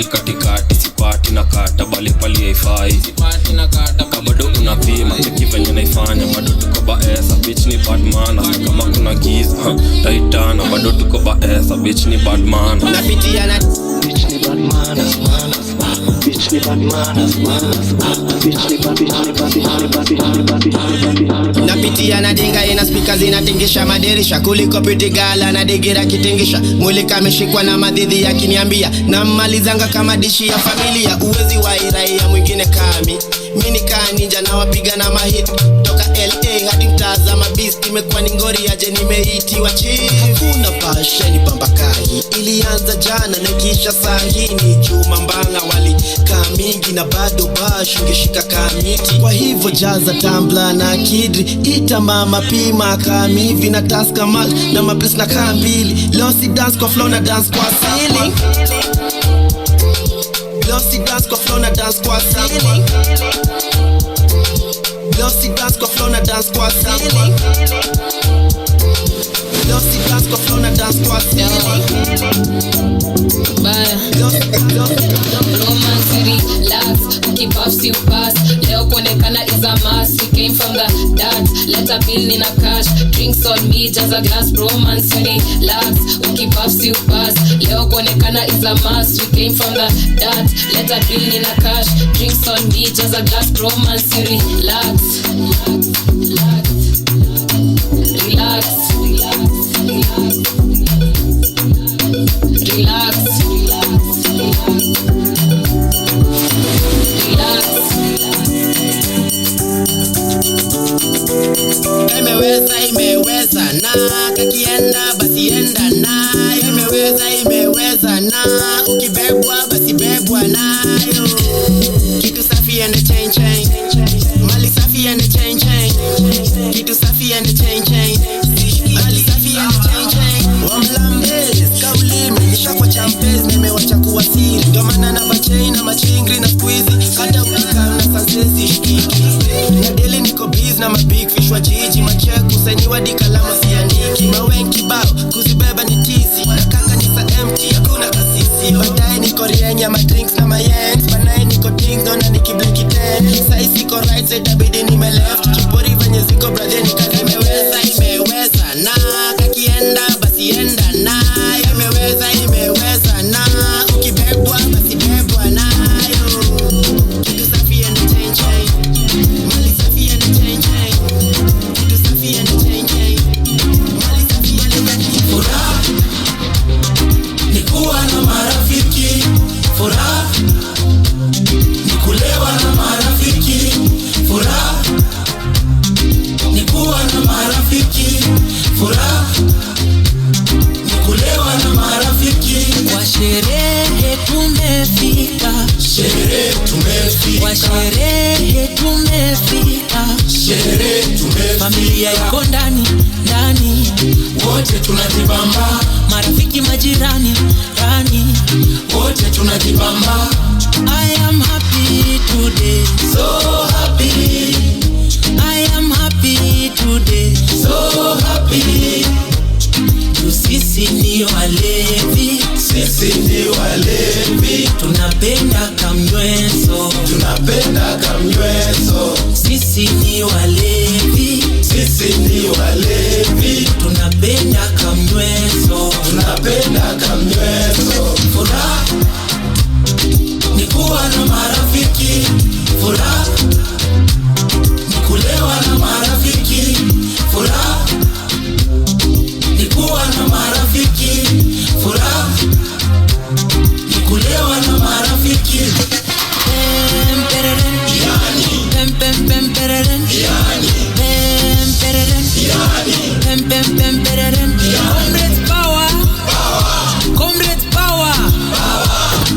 katikati sipati na kata bali pali haifai sipati na kata bado unapima cheki venye naifanya bado tuko baesa bitch ni bad man kama kuna giza taitana bado tuko baesa bitch ni bad man
napitia na
bitch ni bad man bitch ni bad man
napitia na dinga ina speakers zinatingisha madirisha kuliko piti gala na digira kitingisha mwili kameshikwa na madhidhi yakiniambia na malizanga kama dishi ya familia uwezi wa iraia mwingine kami mini kaa ninja na wapiga na mahit toka LA hadi mtazama beast imekuwa ni ngori aje nimeitiwa chief hakuna pasha ni pambakai ilianza jana na kisha saa hii ni chuma mbanga wali kaa mingi na bado bash ungeshika kamiti kwa hivyo jaza tambla na kidri ita mama pima kamivi na taska mal na maples na kambili losi dance kwa flow na dance kwa ceiling losi dance kwa flow na dance kwa ceiling losi dance kwa flow na dance kwa ceiling losi dance kwa flow na dance kwa ceiling
Roman city lads keep up still pass leo kuonekana is a must we came from the dot let a bill in a cash drinks on me just a glass Roman city lads keep up still pass leo kuonekana is a must we came from the dot let a bill in a cash drinks on me just a glass Roman city lads relax
imeweza na kakienda basi enda nayo imeweza na ukibebwa basi bebwa nayo kitu safi and chain mali safi and chain kitu safi and chain mali safi and chain wamlambe kauli imeisha kwa champes nimewacha kuwa siri ndio maana na chain na machingri na squeeze hata ukika na success shikiki na daily niko busy na mabig fish wa jiji macheku sainiwa dikalama siandiki mawenki bao kuzibeba ni tizi na kaka ni sa empty hakuna kasisi baadaye niko rienya ma drinks na mayens banaye niko dings na nikibleki ten sai siko right side itabidi nime left kipori venye ziko brother nikazi imeweza na kakienda basi enda nayo imeweza na ukibebwa basi bebwa nayo kitu safi and chain mali safi and chain kitu safi and chain mali safi and
furaha ni kuwa na marafiki furaha ni kulewa na marafiki furaha ni kuwa na marafiki furaha ni kulewa na marafiki
kwa sherehe tumefika
kwa
sherehe tumefika familia iko ndani
wote tunajibamba
marafiki majirani ndani
wote tunajibamba
I am happy today
so happy
I am happy today
so happy
sisi ni walevi
tunapenda kamnywe
pereren. Pem pereren. Pem pem pem pereren. Comrades power. Comrades power.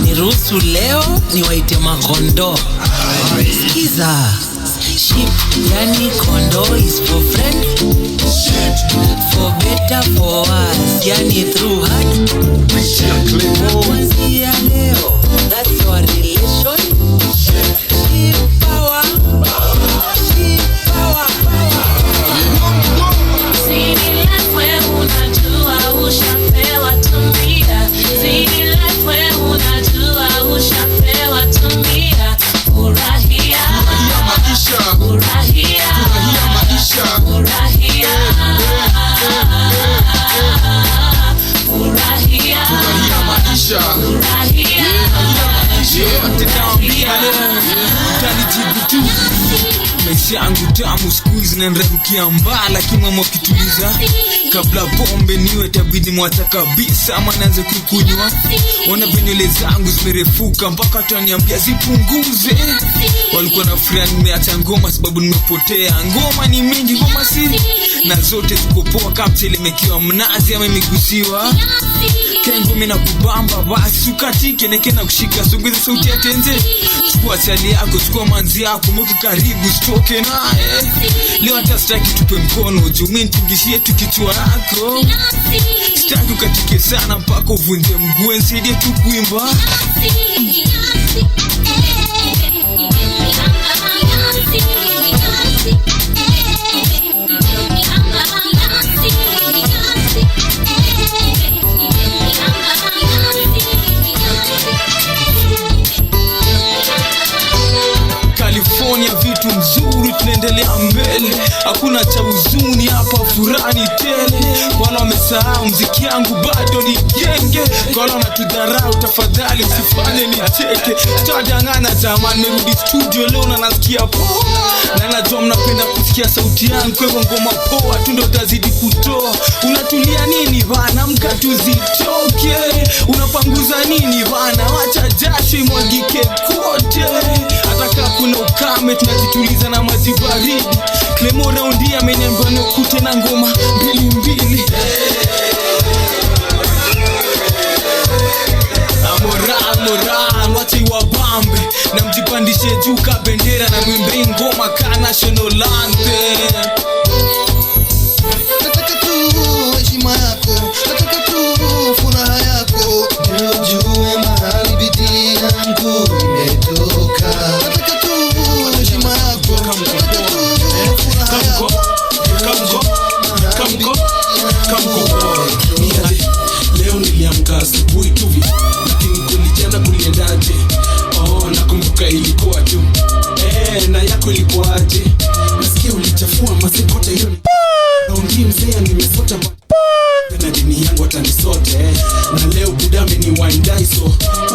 Niruhusu leo niwaite makondo. Sikiza. Sheep, yani kondo is for friend. For better, for us, yani through hard. Kuanzia leo, that's our relation. Sheep power. Sheep power.
Zini life where unajua ushapewa tumia. Zini life where unajua ushapewa tumia. Furahia maisha. Furahia maisha. Furahia maisha. Furahia
Utanijibu tu maisha yangu tamu squeeze na nrerukia mbala kimamo kituliza kabla pombe niwe tabidi mwata kabisa ama naanze kukunywa. Ona venywele zangu zimerefuka mpaka tutaniambia zipunguze. Walikuwa na friend nimeacha ngoma sababu nimepotea. Ngoma ni mingi, ngoma si na zote ziko poa kaptele mekiwa mnazi ama imegusiwa. Kengo mimi nakubamba basi ukatike nekena kushika songeza sauti ya tenze. Chukua chali yako, chukua manzi yako, mweke karibu stoke naye. Leo hata sitaki tupe mkono juu mimi nitungishie tu kichwa yako. Sitaki ukatike sana mpaka uvunje mguu, nisaidie tu kuimba. California vitu mzuri tunaendelea mbele. Hakuna cha huzuni hapa, furani tele. Wala wamesahau mziki yangu bado ni genge. Wala wanatudharau tafadhali usifanye nicheke. Tutadangana jamani, merudi studio leo na nasikia poa. Na najua mnapenda kusikia sauti yangu, kwa hivyo ngoma poa tu ndo tazidi kutoa. Unatulia nini bana, mka tuzitoke. Unapanguza nini bana, wacha jasho imwagike kote. Ataka kuna ukame tunajituliza na maji baridi. Clemo raundi ameniambia nikute na ngoma mbili. Moral wacha iwabambe na mjipandishe juu ka bendera na mwimbe ngoma ka national anthem.
Nataka tu heshima yako, nataka tu furaha yako, ndio ujue mahali bidii yangu imetoka. Nataka tu heshima yako, nataka tu furaha yako.
Leo niliamka asubuhi tu hivi, lakini kulijana kuliendaje? Oh, nakumbuka ilikuwa tu na yako ilikuwaje? Nasikia ulichafua masikota hiyo. Raundi mzee nimefuata na dini yangu atanisote. Na leo budame ni wine so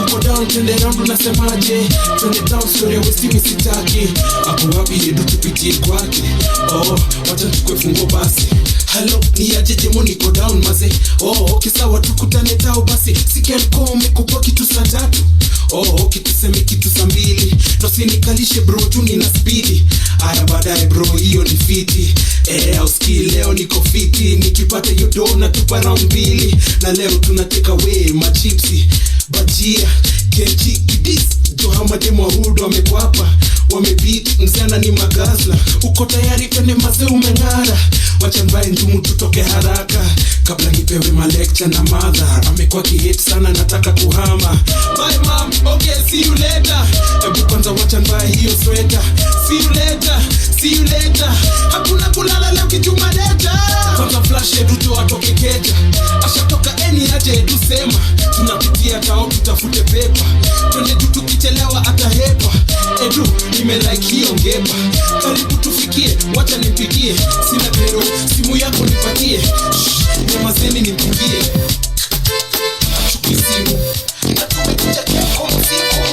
uko down tende round unasemaje? Twende down story ya westimi sitaki. Hapo wapi yedu tupitie kwake? Oh, wacha tukue fungo basi. Hello, ni ajeje mo niko down maze. Oh, okay sawa tukutane tao basi. Sikia kome kupa kitu saa 3. Oh, okay tuseme kitu saa 2. Tusinikalishe bro tu nina speed. Aya baadaye bro hiyo ni fiti. Auski leo niko fiti. Nikipata hiyo dona tupa round 2. Na leo tunateka away machipsi. Bajia, kenchi, kidis. Joha mademo hudo wamekwapa. Wamebit, mzana ni magazla. Uko tayari pende maze umengara. Wacha mbae njumu tutoke haraka. Kabla nipewe malecture na mother. Amekuwa kihit sana nataka kuhama. Bye mom, okay see you later. Ebu kwanza wacha mbae hiyo sweater. See you later, see you later. Hakuna kulala leo kijuma leta. Kwanza flash edu to atoke keja. Ashatoka eni aje edu sema. Tunapitia tao tutafute pepa. Twende tu tukichelewa atahepa. Edu nimelike hiyo ngepa. Karibu tufikie, wacha nimpigie. Sina kero, simu yako nipatie. Nyamazeni nimpigie. Chukui simu. Na tumekuja kwa mziko.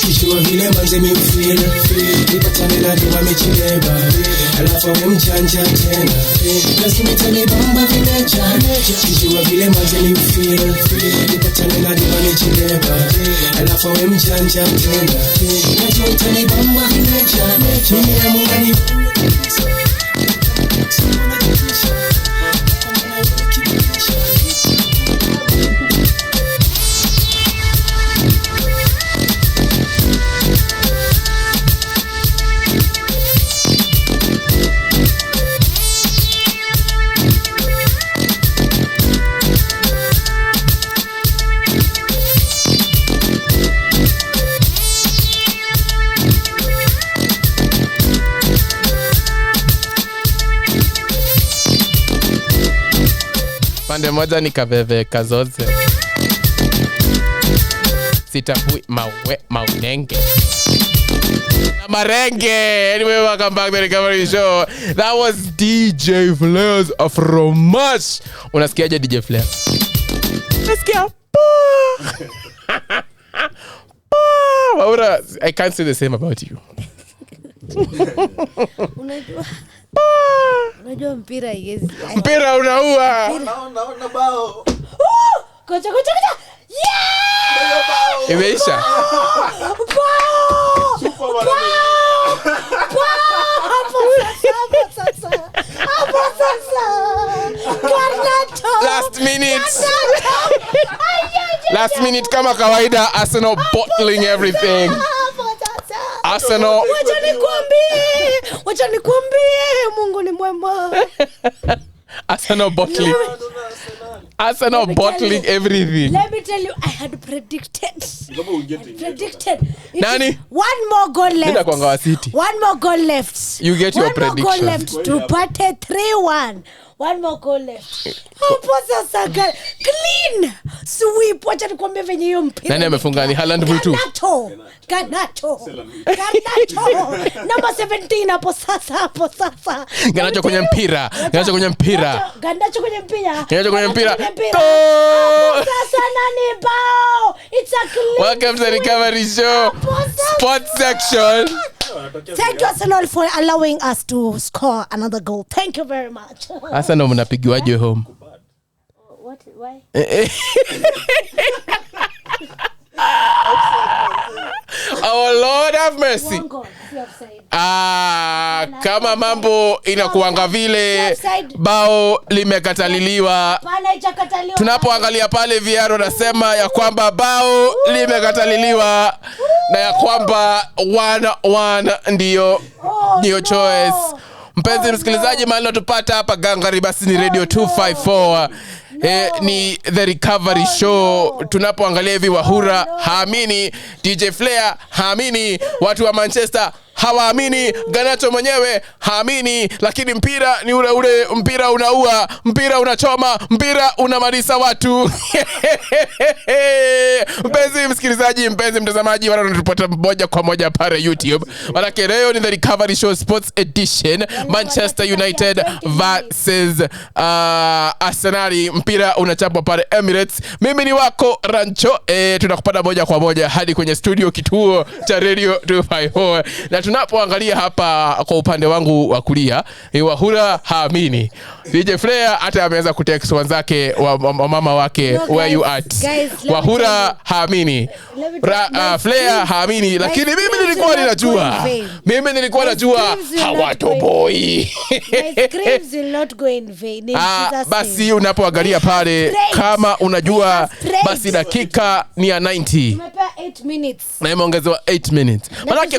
Kijua vile maisha manze mi feel nipatane na diwa mechileba alafu we mjanja tena lazima itanibamba vile jana kijua vile manze mi feel nipatane na diwa mechileba alafu we mjanja tena najua itanibamba vile jana nimeamua ni
pande moja nikaveveka zote sitapui maunenge na marenge. Anyway, welcome back to the Recovery Show. That was DJ Flair's from Much. Unasikiaje DJ Flair? Unasikia Maura, I can't say the same about you.
Unajua mpira yezi.
Mpira unaua.
Naona bao.
Kocha. Yeah!
Imeisha. Last minute kama kawaida, Arsenal bottling everything. Arsenal.
Wacha nikwambie Mungu ni mwema.
Arsenal bottling everything.
Let me tell you, I had predicted.
Nani?
One more goal left.
Nenda kwa City.
One more goal left.
You get your prediction.
One more goal left to pate 3-1. One more goal left. Hapo sasa clean sweep. Wacha nikwambie venye hiyo mpira.
Nani amefunga ni Haaland mtu?
Ganacho. Number 17 hapo sasa.
Ganacho kwenye mpira.
Ganacho kwenye mpira. Sasa nani bao? It's a clean.
Welcome to the Recovery Show. Sports section.
Thank you Arsenal for allowing us to score another goal. Thank you very much.
Arsenal mnapigiwaje home?
What? Why?
Our Lord have mercy. Kama mambo inakuanga vile bao limekataliliwa. Tunapoangalia pale VAR nasema ya kwamba bao limekataliliwa na ya kwamba 1-1 ndio choice. Mpenzi msikilizaji, mahali tupata hapa gangari basi ni Radio 254. Ni The Recovery Show. Tunapoangalia hivi Wahura haamini, DJ Flair haamini, watu wa Manchester hawaamini, Ganacho mwenyewe haamini, lakini mpira ni ule mpira unaua, mpira unachoma, mpira unamaliza watu. Mpenzi msikilizaji, mpenzi mtazamaji, wanatupata moja kwa moja pale YouTube. Manake leo ni The Recovery Show Sports Edition, Manchester United versus Arsenal. Mpira unachapwa pale Emirates. Mimi ni wako Rancho. Tunakupata moja kwa moja hadi kwenye studio kituo cha Radio 254. Na tunapoangalia hapa kwa upande wangu wa kulia, Wahura haamini. DJ Flair hata ameweza kutext wenzake wa mama wake, no, where you at? Wahura haamini. Flair haamini, lakini mimi nilikuwa najua hawatoboi.
Screams will not go in vain.
Basi unapoangalia pale kama unajua basi dakika ni ya 90.
Tumepewa 8 minutes.
Na imeongezewa 8 minutes. Manake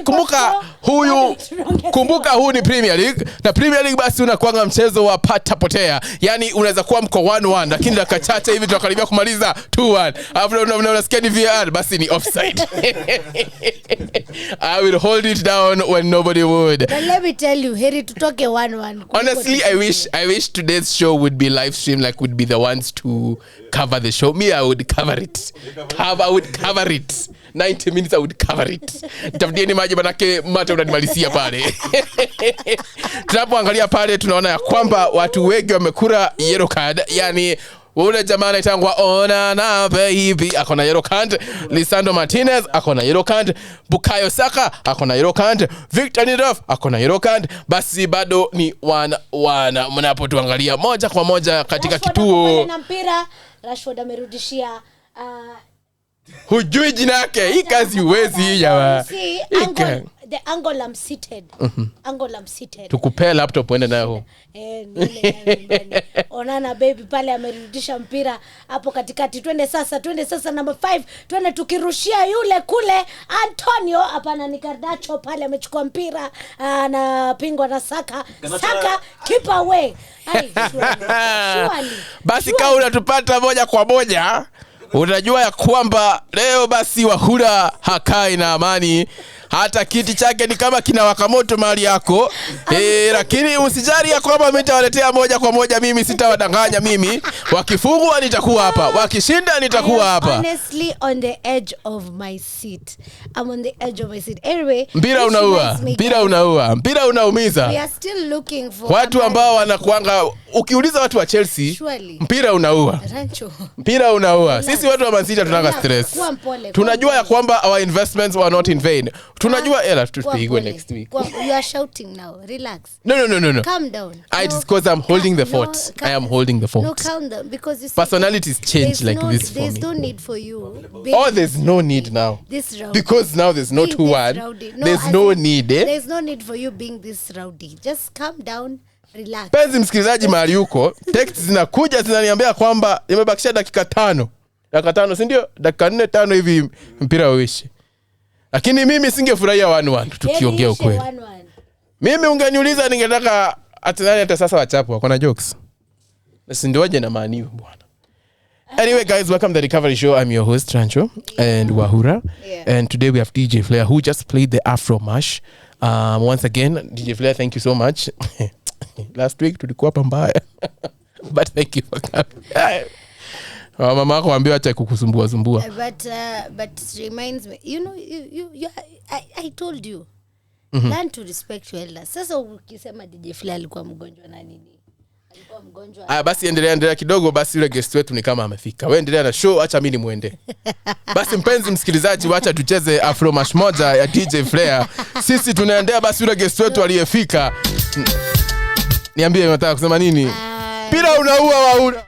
kumbuka huu ni Premier League, na Premier League basi unakuanga mchezo wa pata potea. Yani unaweza kuwa mko 1-1 lakini dakika chache hivi tunakaribia kumaliza 2-1. After unasikia ni VAR basi ni offside. I will hold it down when nobody would.
But let me tell you, heri tutoke 1-1.
Honestly, I wish today's show would be live stream, like would be the ones to cover the show. Me, I would cover it. I would cover it. 90 minutes I would cover it. Tafutieni maji manake mate unanimalizia pale. Tunapoangalia pale tunaona ya kwamba watu wengi wamekura yellow card, yani ule jamaa anaitangwa Ona na Baby akona yellow card, Lisandro Martinez akona yellow card, Bukayo Saka akona yellow card, Victor Lindelof akona yellow card. Basi bado ni wana mnapotuangalia moja kwa moja katika kituo
na mpira. Rashford amerudishia
hujui jina yake. Hii kazi huwezi jamaa.
The angle I'm seated. Angle I'm seated.
Tukupea laptop uende nayo.
Nile Onana Baby pale amerudisha mpira hapo katikati. Twende sasa number 5. Twende tukirushia yule kule Antonio. Hapana, ni Garnacho pale amechukua mpira anapingwa na Saka. Saka keep away. Surely.
Basi kama unatupata moja kwa moja, unajua ya kwamba leo basi Wahura hakai na amani. Hata kiti chake ni kama kinawaka moto mahali yako. Lakini usijali ya kwamba mimi nitawaletea moja kwa moja, mimi sitawadanganya mimi. Wakifungwa nitakuwa hapa, wakishinda nitakuwa hapa.
Honestly on the edge of my seat. I'm on the edge of my seat. Anyway,
mpira unaumiza.
We are still looking for
watu ambao wanakuanga, ukiuliza watu wa Chelsea, mpira unaua. Mpira unaua. Sisi watu wa Man City tunanga stress. Tunajua ya kwamba our investments were not in vain. Tunajua tutapigwa next week.
You are shouting now. Relax.
No.
Calm down.
It's because I'm holding the fort. I am holding the fort.
No, calm down, because you see,
personalities change like this for me.
There's no need for you.
There's no need now.
This rowdy.
Because now there's no 2-1. There's no need.
There's no need for you being this rowdy. Just calm down. Relax.
Penzi msikilizaji mahali yuko, text zinakuja zinaniambia kwamba imebakisha dakika 5. Dakika 5, si ndio? Dakika 4-5 hivi mpira uishe. Lakini mimi singefurahia 1-1 tukiongea ukweli. Mimi ungeniuliza ningetaka hata sasa wachapo wako na jokes. Basi ndio waje na maanivu bwana. Anyway guys, welcome to the Recovery Show. I'm your host Rancho and Wahura. And today we have DJ Flair who just played the Afro Mash. Once again, DJ Flair, thank you so much. Last week tulikuwa pambaya. But thank you for coming. Mama yako ambiwa acha kukusumbua zumbua.
But it reminds me, you know, I told you. Learn to respect your elders. Sasa ukisema DJ Flair alikuwa mgonjwa na nini? Alikuwa mgonjwa.
Basi endelea kidogo, basi yule guest wetu ni kama amefika. Wewe endelea na show, acha mimi muende. Basi mpenzi msikilizaji, acha tucheze Afro Mash moja ya DJ Flair. Sisi tunaendea basi yule guest wetu aliyefika. Niambie unataka kusema nini? Pira unaua Wahura.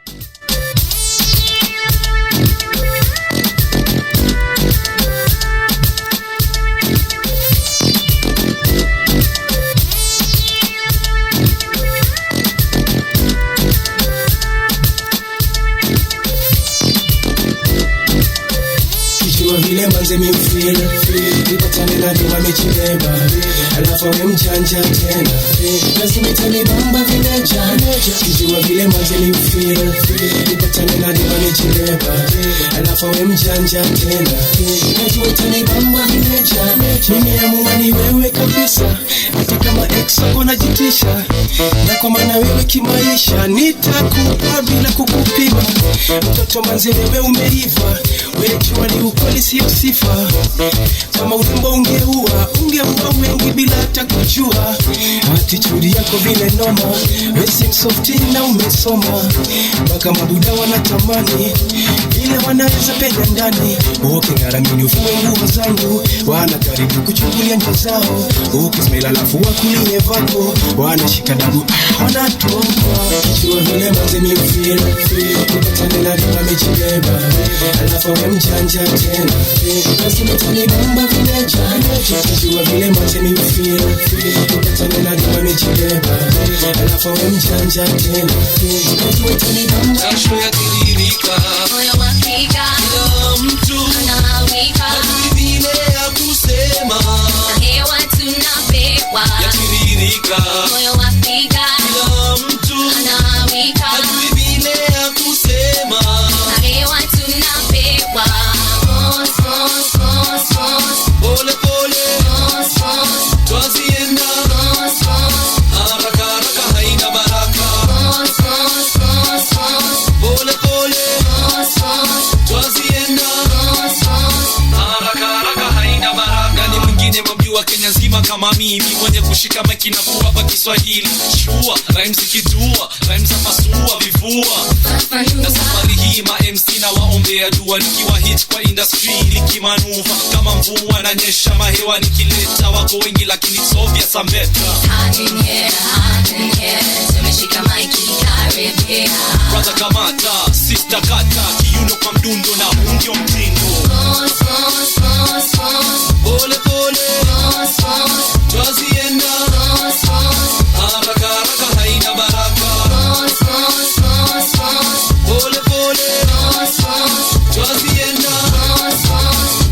Vile manze mi feel nipatane na dima mechileba alafu we mchanja tena lazima itani bamba vile jana kijua vile manze mi feel nipatane na dima mechileba alafu we mchanja tena lazima itani bamba vile jana mimi amua ni wewe kabisa hata kama ex wako najitisha na kwa maana wewe kimaisha nitakupa bila kukupima mtoto manze wewe umeiva wewe chua ni ukweli sio sifa kama urembo ungeua wengi bila hata kujua attitude yako vile noma wewe si softy na umesoma mpaka mabuda wanatamani ile wanaweza penda ndani ukingara mimi ufue nguo zangu wana karibu kuchungulia njia zao ukismaila alafu wakulie vako wanashika damu wanatoka kichwa vile manze mi feel kupatana na dama mechibeba alafu we mjanja tena lazima tani bamba vile jana kichwa vile manze mi feel kupatana na dama mechibeba alafu we mjanja tena lazima tani bamba
jasho ya tiririka moyo wakiga kila mtu anawika vile ya kusema hewa tunapewa ya tiririka moyo wakiga kila mtu anawika vile ya kusema hewa tunapewa pole pole twazienda haraka haraka haina baraka pole pole twazienda haraka haraka haina baraka. Nani mwingine mwambiwa wa Kenya nzima kama mimi mwenye kushika mic na kuwapa Kiswahili shua rhymes ikitua rhymes za pasua vivua na safari hii ma MC na waombea dua nikiwa hit kwa industry nikimanuva kama mvua na nyesha mahewa nikileta wako wengi lakini it's obvious I'm better hand in here tumeshika mic karibia brother kamata sister kata kiuno kwa mdundo na undio mtindo pole pole twazienda haraka haraka haina baraka pole pole twazienda haraka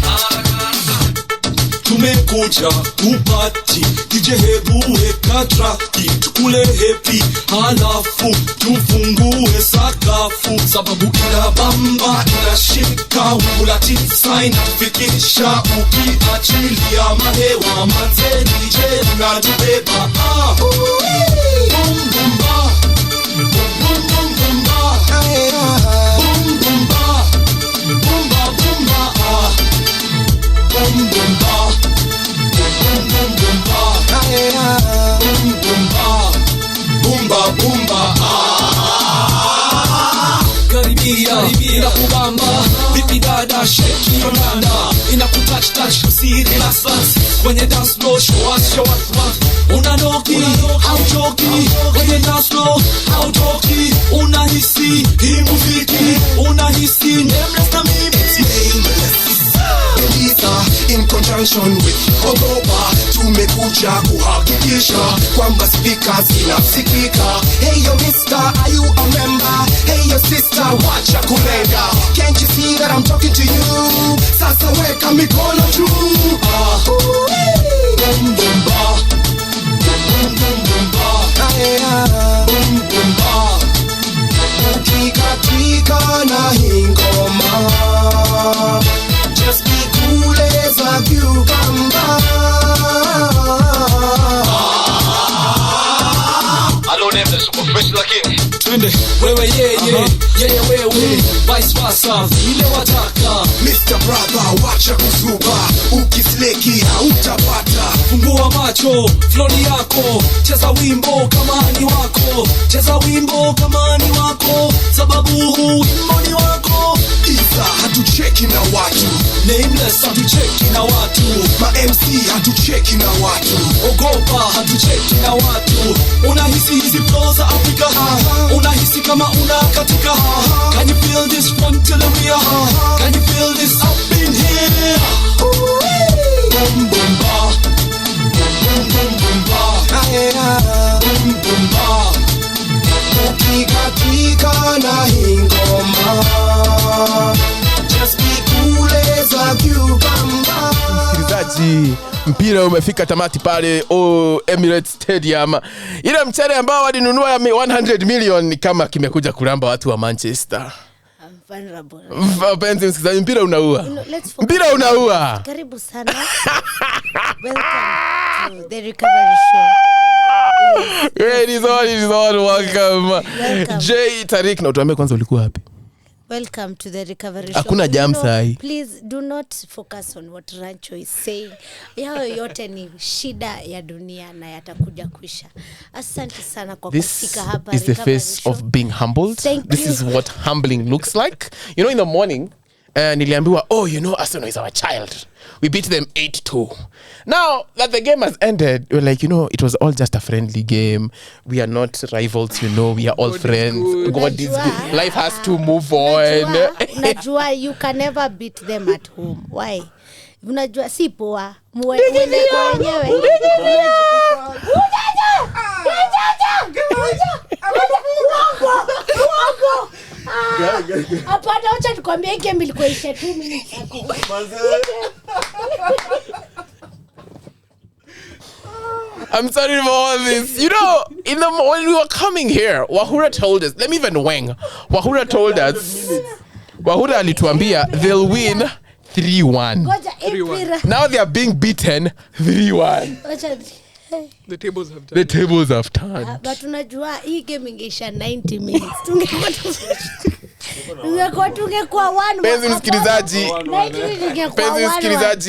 haraka tumekuja kupati DJ hebu weka traki tukule happy halafu tufungue sakafu sababu kila bamba inashika ulati sign tufikisha ukiachilia mahewa manze DJ unatubeba bum bum ba bum bum bum ba bum bum ba bum ba bum ba bum bum ba bumba bumba karibia inakubamba vipi dada shake your dada inakutouch touch usiri na sas kwenye dance floor show us unanoki hauchoki kwenye dance floor hautoki unahisi hii muziki unahisi nameless na mimi
Elisa in conjunction with Ogopa tumekuja kuhakikisha kwamba speakers zinasikika. Hey yo mister, are you a member? Hey yo sister, wacha kulenga. Can't you see that I'm talking to you? Sasa weka mikono juu. Bum bum ba, bum bum bum ba, bum bum ba. Ukikatika na hingoma. Just be cool as a cucumber.
I don't have the super fresh lakini twende wewe yeye wewe vice versa vile wataka
Mr. Brother wacha kuzuba ukisleki hautapata
fungua macho floni yako cheza wimbo kama ni wako cheza wimbo kama ni wako sababu wimbo ni wako
Isa hatucheki na watu
nameless hatucheki na watu
ma MC hatucheki na watu
Ogopa hatucheki na watu unahisi hizi flows za Afrika unahisi kama una katika can you feel this from till the rear can you feel this up in here
bum bum ba bum bum bum ba bum bum ba ukikatika na hingoma just be cool as a cucumber.
Msikilizaji, mpira umefika tamati pale Emirates Stadium. Ile mchele ambao walinunua 100 million kama kimekuja kulamba watu wa Manchester. Wapenzi msikilizaji, mpira unaua. Mpira unaua.
Karibu sana. Welcome to the recovery show.
It is all welcome. Jay Tarrique, na utuambie kwanza ulikuwa wapi?
Welcome to the recovery show.
Hakuna jam sahi.
Please do not focus on what Rancho is saying. Yao yote ni shida ya dunia na yatakuja kuisha. Asante sana kwa kufika hapa.
This is the face of being humbled. This is what humbling looks like. You know, in the morning, niliambiwa, Arsenal is our child. We beat them 8-2. Now that the game has ended, we're like, it was all just a friendly game. We are not rivals, we are all friends. God is good. Life has to move on.
Unajua, you can never beat them at home. Why? Unajua, si poa. Mwende kwa wenyewe. Hapana, acha tukwambie game ilikuwa isha 2 minutes ago.
I'm sorry for all this. When we were coming here, Wahura told us, let me even wang. Wahura told us, Wahura alituambia they'll win 3-1. Now they are being beaten 3-1.
The tables have turned.
The tables have turned.
But unajua hii game ingeisha 90 minutes. Tungekuwa Tungekuwa one.
Penzi msikilizaji,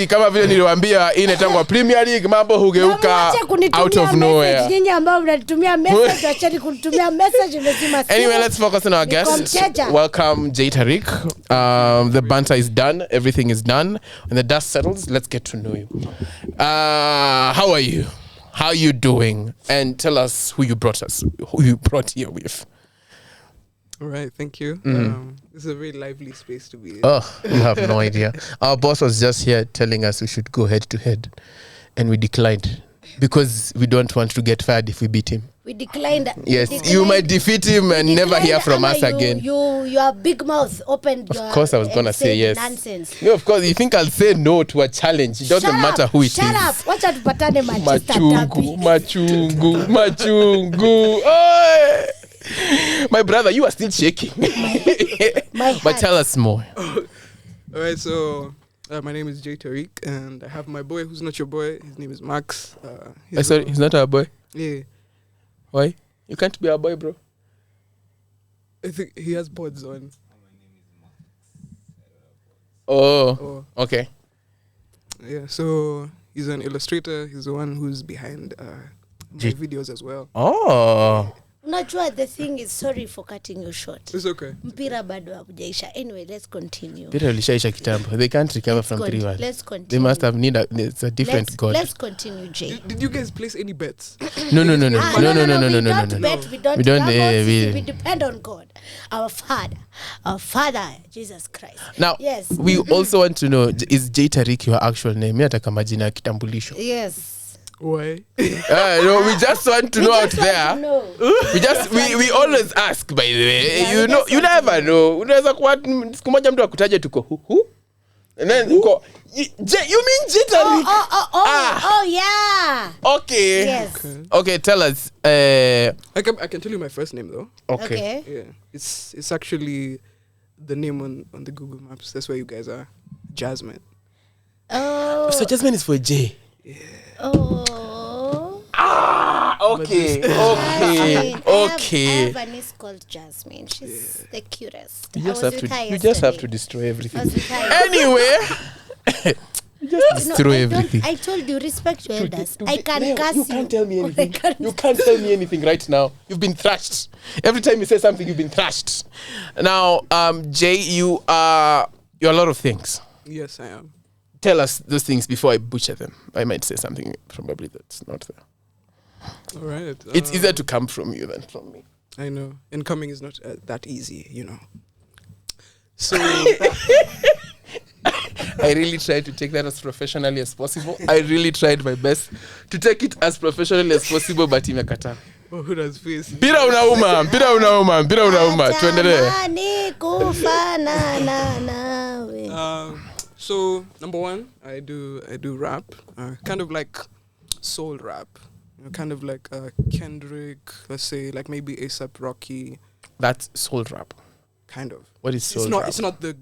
kama vile niliwaambia inatangwa Premier League, mambo hugeuka out of nowhere.
Nyinyi ambao mnatumia message, acheni kutumia message imezima.
Anyway, let's focus on our guest. Welcome Jay Tarrique. The banter is done, everything is done. When the dust settles, let's get to know you. How are you? How are you doing? And tell us who you brought here with.
All right, thank you. This is a very lively space to be in.
Oh, you have no idea. Our boss was just here telling us we should go head to head, and we declined because we don't want to get fired if we beat him.
We declined.
Yes, you might defeat him and never hear from us again.
Your big mouth opened.
Of course, I was gonna say yes.
Nonsense.
No, of course, you think I'll say no to a challenge? It doesn't matter who it is.
Shut up. Watch out, patane Manchester.
Machungu. Oh! My brother, you are still shaking. But tell us more.
All right, so my name is Jay Tarrique, and I have my boy who's not your boy. His name is Max.
Sorry, he's not our boy?
Yeah.
Why? You can't be our boy, bro.
I think he has pods on.
Oh, okay.
Yeah, so he's an illustrator. He's the one who's behind my videos as well.
Oh.
Unajua, the thing is, sorry for cutting you short.
It's okay.
Mpira bado hajaisha. Anyway, let's continue.
Mpira ulishaisha kitambo. They can't recover from 3-1.
Let's continue.
They must have it's a different god.
Let's continue, Jay.
Did you guys place any bets?
No.
We don't bet. We don't. We depend on God, our Father, Jesus Christ.
Now,
yes.
We also want to know, is Jay Tarrique your actual name? Mimi nataka majina ya kitambulisho.
Yes.
Why?
No, we just want to know out there. We always ask, by the way. Yeah, you never know. Unaweza kuwa siku moja mtu akutaje tuko who? And then uko you mean Jay Tarrique?
Oh yeah.
Okay.
Yes.
Okay, tell us.
I can tell you my first name though.
Okay.
Yeah. It's actually the name on the Google Maps. That's where you guys are. Jasmine.
Oh.
So Jasmine is for Jay.
Yeah.
Oh.
Okay.
I have a niece called Jasmine. She's the cutest.
You just have to destroy everything.
Anyway.
Destroy everything.
I told you, respect your elders. I can curse
you. Can't tell me anything. You can't tell me anything right now. You've been thrashed. Every time you say something, you've been thrashed. Now, Jay, you are a lot of things.
Yes, I am.
Tell us those things before I butcher them. I might say something probably that's not there.
All right.
It's easier to come from you than from me.
I know. And coming is not that easy, you know. So
I really tried to take that as professionally as possible. I really tried my best to take it as professionally as possible, but imekata.
Who does face?
Mpira unauma. Tuendelee.
So number one, I do rap, kind of like soul rap, kind of like Kendrick, let's say like maybe A$AP Rocky.
That's soul rap.
Kind of.
What is soul rap?
It's not the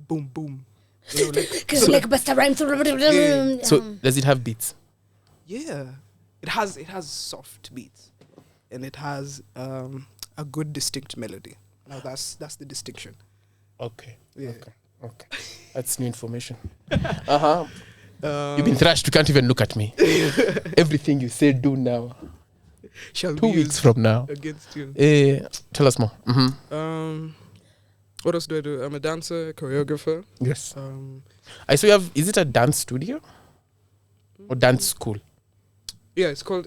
boom boom. You know,
like Busta Rhymes.
Yeah.
So does it have beats?
Yeah, it has soft beats, and it has a good distinct melody. Now that's the distinction.
Okay.
Yeah.
Okay. That's new information. You've been thrashed. You can't even look at me. Everything you say, do now.
Shall
2 weeks from now.
Against you.
Tell us more.
What else do I do? I'm a dancer, choreographer.
Yes. I saw you have. Is it a dance studio or dance school?
Yeah, it's called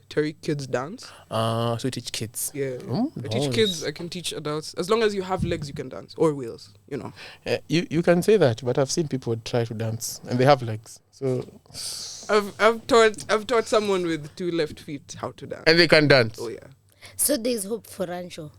Tarrique Kids Dance.
So you teach kids.
Yeah.
Oh,
I teach kids. I can teach adults. As long as you have legs, you can dance, or wheels. You know.
You can say that, but I've seen people try to dance and they have legs. So
I've taught someone with 2 left feet how to dance,
and they can dance.
Oh yeah.
So there's hope for Rancho.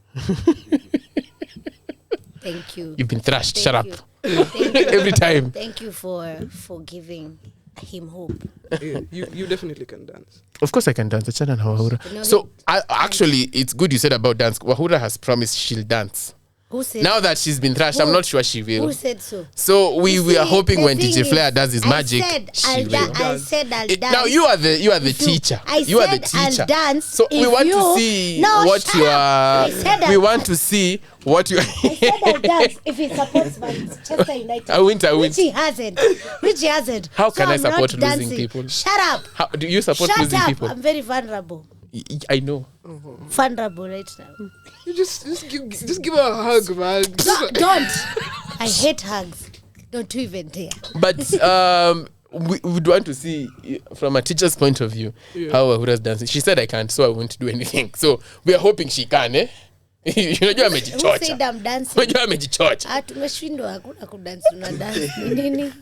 Thank you.
You've been thrashed. Shut up.
Thank you.
Every time.
Thank you for giving him hope.
Yeah, you definitely can dance.
Of course I can dance. Achana na Wahura. So actually, it's good you said about dance. Wahura has promised she'll dance.
Who said
Now that she's been thrashed, I'm not sure she will.
Who said so?
So we
You
are
see,
hoping
the
when
thing
DJ
is,
Flair does his magic, she will.
I said I'll dance.
Now you are the teacher. You are the teacher.
I'll dance.
So we want to see what you are. We want to see what you.
I said I'll dance if he supports Manchester United.
I win.
Which he hasn't.
How can I
I'm not
support losing
dancing.
people?
Shut up.
How do you support
Shut
losing
up.
people?
I'm very vulnerable.
I know.
Vulnerable right now.
You just give her a hug, man.
Don't. I hate hugs. Don't even dare.
But we would want to see from a teacher's point of view how Ahura's dancing. She said I can't, so I won't do anything. So we are hoping she can, eh? Unajua amejichocha.
Who said I'm dancing?
Unajua amejichocha.
Tumeshindwa hakuna kudance na dance. Nini?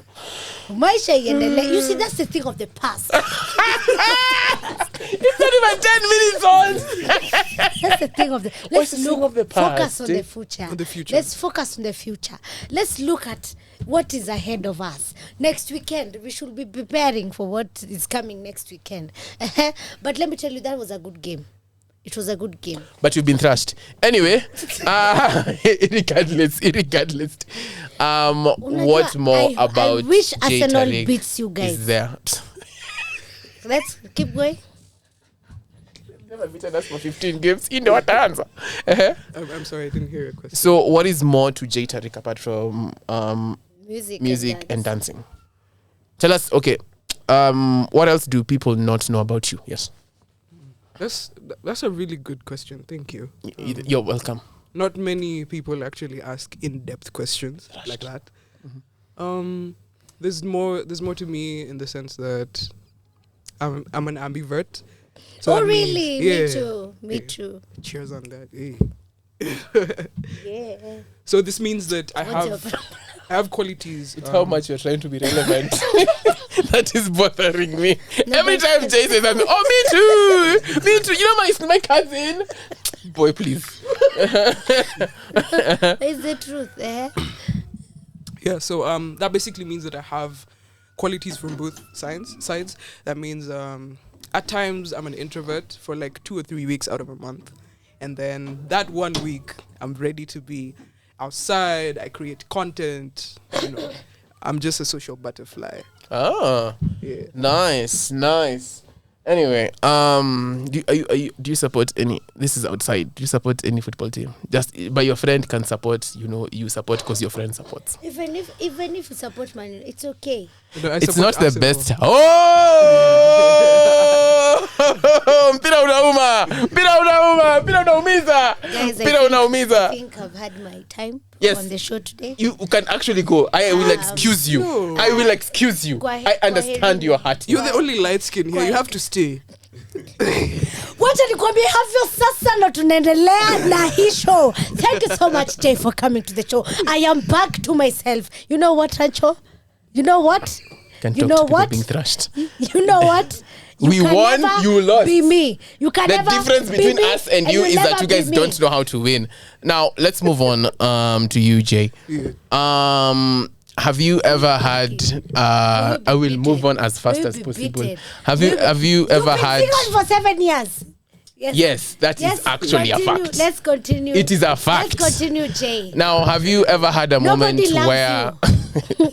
Maisha iendelee. You see, that's the thing of the past.
It's not even 10 minutes on.
That's the thing of the. Let's look
of the past,
focus on the future. Let's focus on the future. Let's look at what is ahead of us. Next weekend, we should be preparing for what is coming next weekend. But let me tell you, that was a good game. It was a good game.
But you've been thrashed. Anyway, regardless. What more about
I wish
Jay
Arsenal
Tarrique
beats you guys.
is there?
Let's keep going.
Never beaten us for 15 games. You know what the answer.
I'm sorry, I didn't hear your question.
So, what is more to Jay Tarrique apart from
music
and dancing? Tell us. Okay. What else do people not know about you? Yes.
That's a really good question. Thank you.
You're welcome.
Not many people actually ask in-depth questions like that. There's more to me in the sense that I'm an ambivert. So that means-
Really? Me too.
Cheers on that. Hey.
Yeah.
So this means that I
What's your
have qualities.
It's how much you're trying to be relevant. That is bothering me. Every time Jay says something, oh, me too. You know my cousin. Boy, please.
It's the truth, eh?
Yeah, so that basically means that I have qualities from both sides. That means at times I'm an introvert for like 2 or 3 weeks out of a month. And then that 1 week, I'm ready to be outside. I create content. I'm just a social butterfly.
Ah,
yeah.
Nice. Anyway, do you support any? This is outside. Do you support any football team? Just but your friend can support. You support because your friend supports.
Even if you support Man United, it's okay.
It's not the best. Oh, mpira unaumiza.
Guys,
unaumiza.
I think I've had my time on the show today.
You can actually go. I will excuse you.
No.
I will excuse you. I understand your heart.
You're the only light skin here. You have to stay.
Wacha nikwambie havyo sasa ndo tunaendelea na hii show. Thank you so much, Jay, for coming to the show. I am back to myself. You know what, Rancho? You know what?
Can
you
talk
know
to people
what?
being thrashed.
You know what?
We won, you lost.
Be me. You can
the
never
difference
be
between
me,
us and you is that
never
you guys
be me.
don't know how to win. Now let's move on to you, Jay.
Yeah.
Have you ever had? I will move on as fast as possible. Have you ever had?
You've been single for 7 years.
Yes, that is actually a fact.
Let's continue.
It is a fact.
Let's continue, Jay.
Now, have you ever had a moment
loves
where?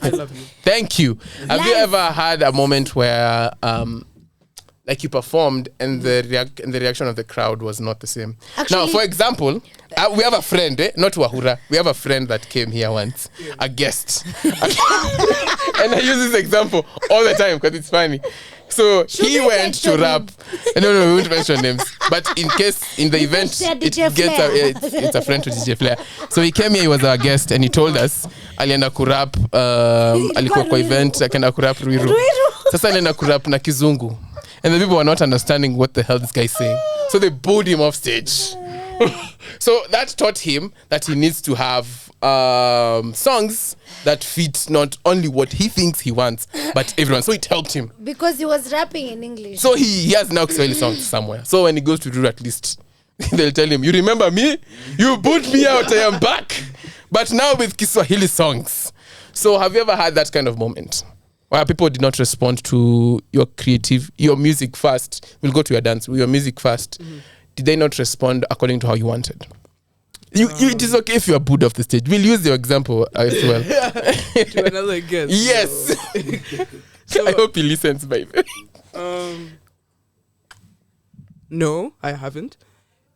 I love you.
Thank you. Have you ever had a moment where, like you performed and the reaction of the crowd was not the same?
Actually,
now, for example, we have a friend, not Wahura. We have a friend that came here once, a guest, and I use this example all the time because it's funny. So he went to rap. No, we won't mention names. But in the event, it's a friend to DJ Flair. So he came here, he was our guest, and he told us, alienda kurap, alikuwa kwa event, akaenda kurap Ruiru. Sasa alienda kurap na Kizungu. And the people were not understanding what the hell this guy is saying. So they booed him off stage. So that taught him that he needs to have songs that fit not only what he thinks he wants, but everyone. So it helped him.
Because he was rapping in English.
So he has now Kiswahili songs somewhere. So when he goes to Ruru, at least, they'll tell him, you remember me? You booed me out, I am back. But now with Kiswahili songs. So have you ever had that kind of moment? Where people did not respond to your music first? We'll go to your dance. Your music first. Mm-hmm. Did they not respond according to how you wanted? It is okay if you are booed off the stage. We'll use your example as well.
To another guest.
Yes.
So,
I hope he listens, by the way.
No, I haven't.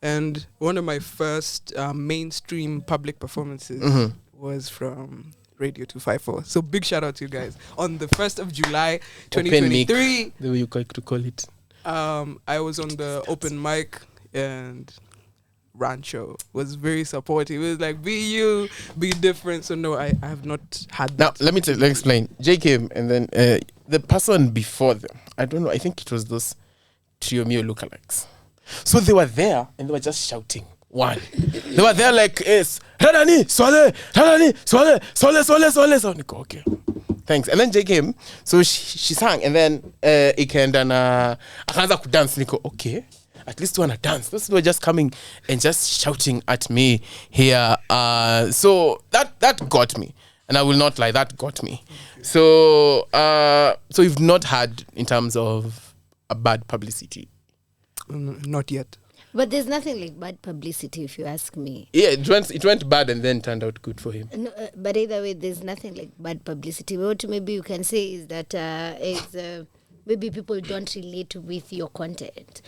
And one of my first mainstream public performances was from Radio 254. So big shout out to you guys. On the 1st of July, 2023.
The way you like to call it.
I was on the open mic and Rancho was very supportive. It was like, be you, be different. So no, I have not had that.
Now, let me explain. Jay came and then the person before them, I don't know, I think it was those Trio Mio lookalikes. So they were there and they were just shouting. One. They were there like, yes, Radani, Swale. Okay. Thanks. And then Jay came. So she sang and then Ikenda akaanza kudance. Niko, okay. At least wanna dance. Those were just coming and just shouting at me here. So that got me. And I will not lie, that got me. So you've not had in terms of a bad publicity?
Not yet.
But there's nothing like bad publicity, if you ask me.
Yeah, it went bad and then turned out good for him.
No, but either way, there's nothing like bad publicity. What maybe you can say is that maybe people don't relate with your content.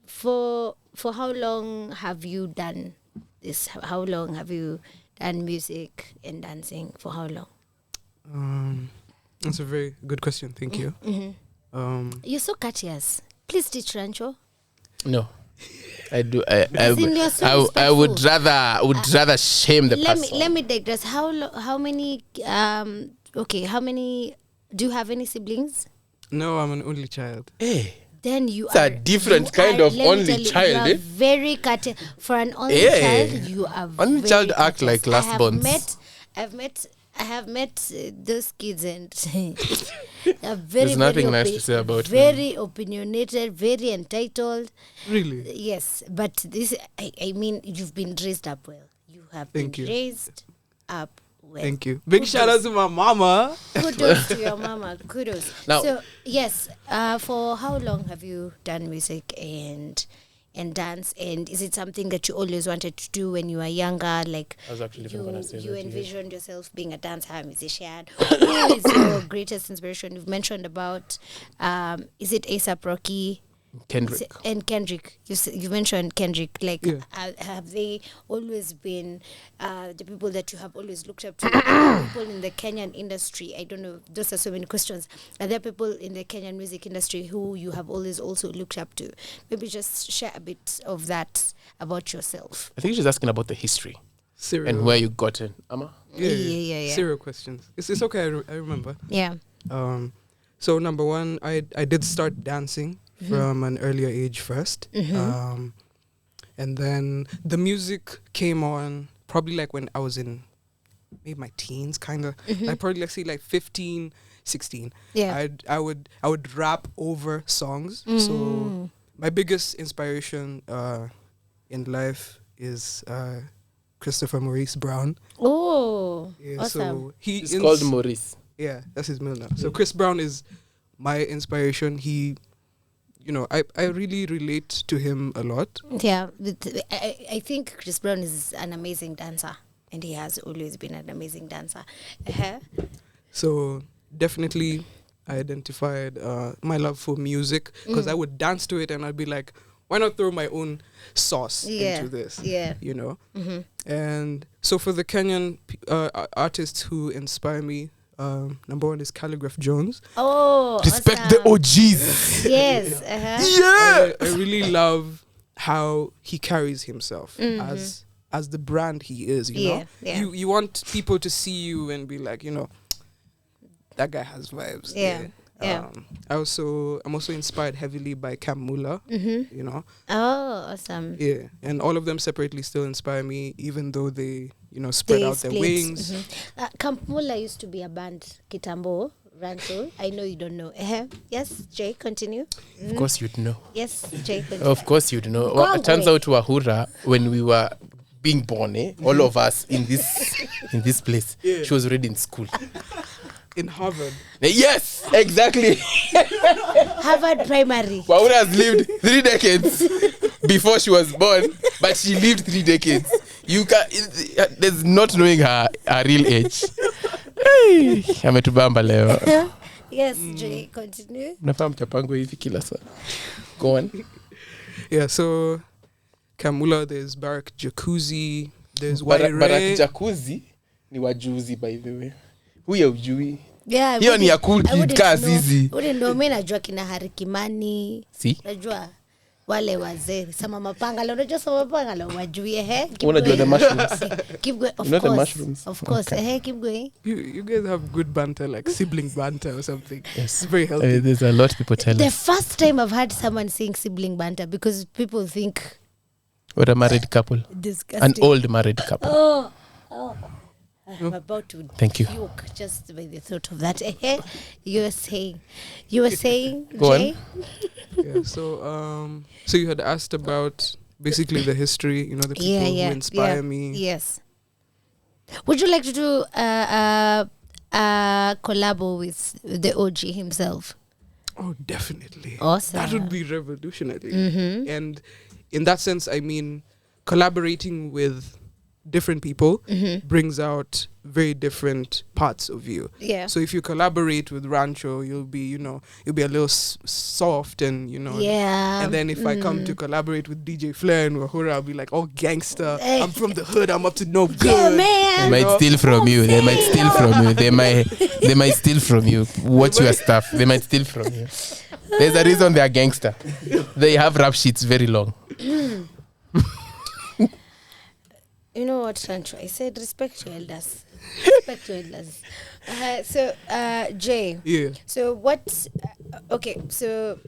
For how long have you done this? How long have you done music and dancing? For how long?
That's a very good question. Thank you.
Mm-hmm. You're so courteous. Please teach Rancho.
No, I do. I would rather shame the person.
Let me digress. How many? How many? Do you have any siblings?
No, I'm an only child.
Hey.
Then you
it's
are
a different kind of only child.
You are very courteous. For an only child, you are
only
very
child act
courteous.
like last bonds.
I have met those kids and they're
There's nothing nice to say about
very opinionated, very entitled.
Really?
Yes, but this I mean you've been raised up well. You have raised up well.
Thank you. Big shout out to my mama.
Kudos to your mama. Kudos.
Now,
so yes, for how long have you done music and dance, and is it something that you always wanted to do when you were younger? Like
I was actually
you envisioned yourself being a dancer, a musician. Who is your greatest inspiration? You've mentioned about is it A$AP Rocky?
Kendrick.
And Kendrick, you mentioned Kendrick. Like, have they always been the people that you have always looked up to? People in the Kenyan industry, I don't know, those are so many questions. Are there people in the Kenyan music industry who you have always also looked up to? Maybe just share a bit of that about yourself.
I think she's asking about the history. And where you got it. Amma?
Yeah. Serial questions. It's okay, I remember.
Yeah.
So number one, I did start dancing from an earlier age first. And then the music came on probably like when I was in maybe my teens, kind of. I probably like 15, 16.
Yeah.
I would rap over songs. So my biggest inspiration in life is Christopher Maurice Brown.
Oh,
yeah,
awesome.
So
he's called Maurice.
Yeah, that's his middle name. So Chris Brown is my inspiration. He, I really relate to him a lot.
Yeah, I think Chris Brown is an amazing dancer, and he has always been an amazing dancer.
So definitely I identified my love for music because I would dance to it and I'd be like, why not throw my own sauce into this?
Yeah.
And so for the Kenyan artists who inspire me, number one is Calligraph Jones.
Oh,
respect
awesome.
the OGs.
Yes.
Yeah. I really love how he carries himself as the brand he is. You know, you want people to see you and be like, that guy has vibes.
Yeah.
I'm also inspired heavily by Cam Muller.
Oh, awesome.
Yeah, and all of them separately still inspire me, even though they spread out their wings.
Cam Muller used to be a band, Kitambo Rancho. I know you don't know. Yes, Jay, continue.
Of course you'd know.
Yes, Jay, continue.
Of course you'd know. Well, it turns out Wahura, when we were being born, all of us in this place, she was already in school.
In Harvard.
Yes, exactly.
Harvard Primary.
Wahura has lived 3 decades before she was born, but she lived 3 decades You can. There's not knowing her real age. Hey, ametubamba leo.
Yes, Jay, continue.
Nafaa mchapango hivi kila saa. Go on.
Yeah, so Kamula, there's Barak Jacuzzi, there's Waire.
Barak Jacuzzi ni wajuzi by the way. Huyo ujui.
Yeah,
hiyo ni ya kukaa zizi.
Ule ndio mimi najua kina Harikimani.
Si?
Najua wale wazee sama mapanga leo unajua sama mapanga leo wajui
unajua the mushrooms.
Keep going.
Of course. The mushrooms.
Of course.
Okay.
Keep going.
You guys have good banter, like sibling banter or something.
Yes.
It's very healthy.
There's a lot people tell
The
us.
first time I've heard someone saying sibling banter because people think
we're a married couple.
Disgusting.
An old married couple.
Oh. I'm about to
Thank you.
puke just by the thought of that. You were saying,
Go
Jay?
on.
Yeah, so you had asked about basically the history, you know, the people who inspire me.
Yes. Would you like to do a collabo with the OG himself?
Oh, definitely.
Awesome.
That would be revolutionary.
Mm-hmm.
And in that sense, I mean, collaborating with different people brings out very different parts of you.
Yeah.
So if you collaborate with Rancho, you'll be a little soft and,
Yeah.
And then if I come to collaborate with DJ Flair and Wahura, I'll be like, oh, gangster. I'm from the hood. I'm up to no good.
Yeah, man.
They might steal from you. They might steal from you. They might steal from you. Watch your stuff. They might steal from you. There's a reason they are gangster. They have rap sheets very long.
You know what, Sancho? I said respect your elders. Respect your elders. So, Jay.
Yeah.
So what? Okay. So,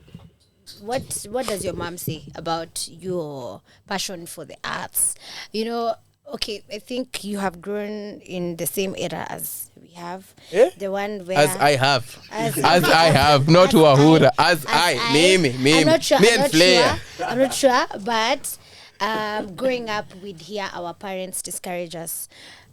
what does your mom say about your passion for the arts? You know. Okay, I think you have grown in the same era as we have.
Eh?
The one where
As I have. As I have. Not Wahura. As I. Me.
I'm not sure.
Me and Flair.
I'm not sure, but growing up, we'd hear our parents discourage us.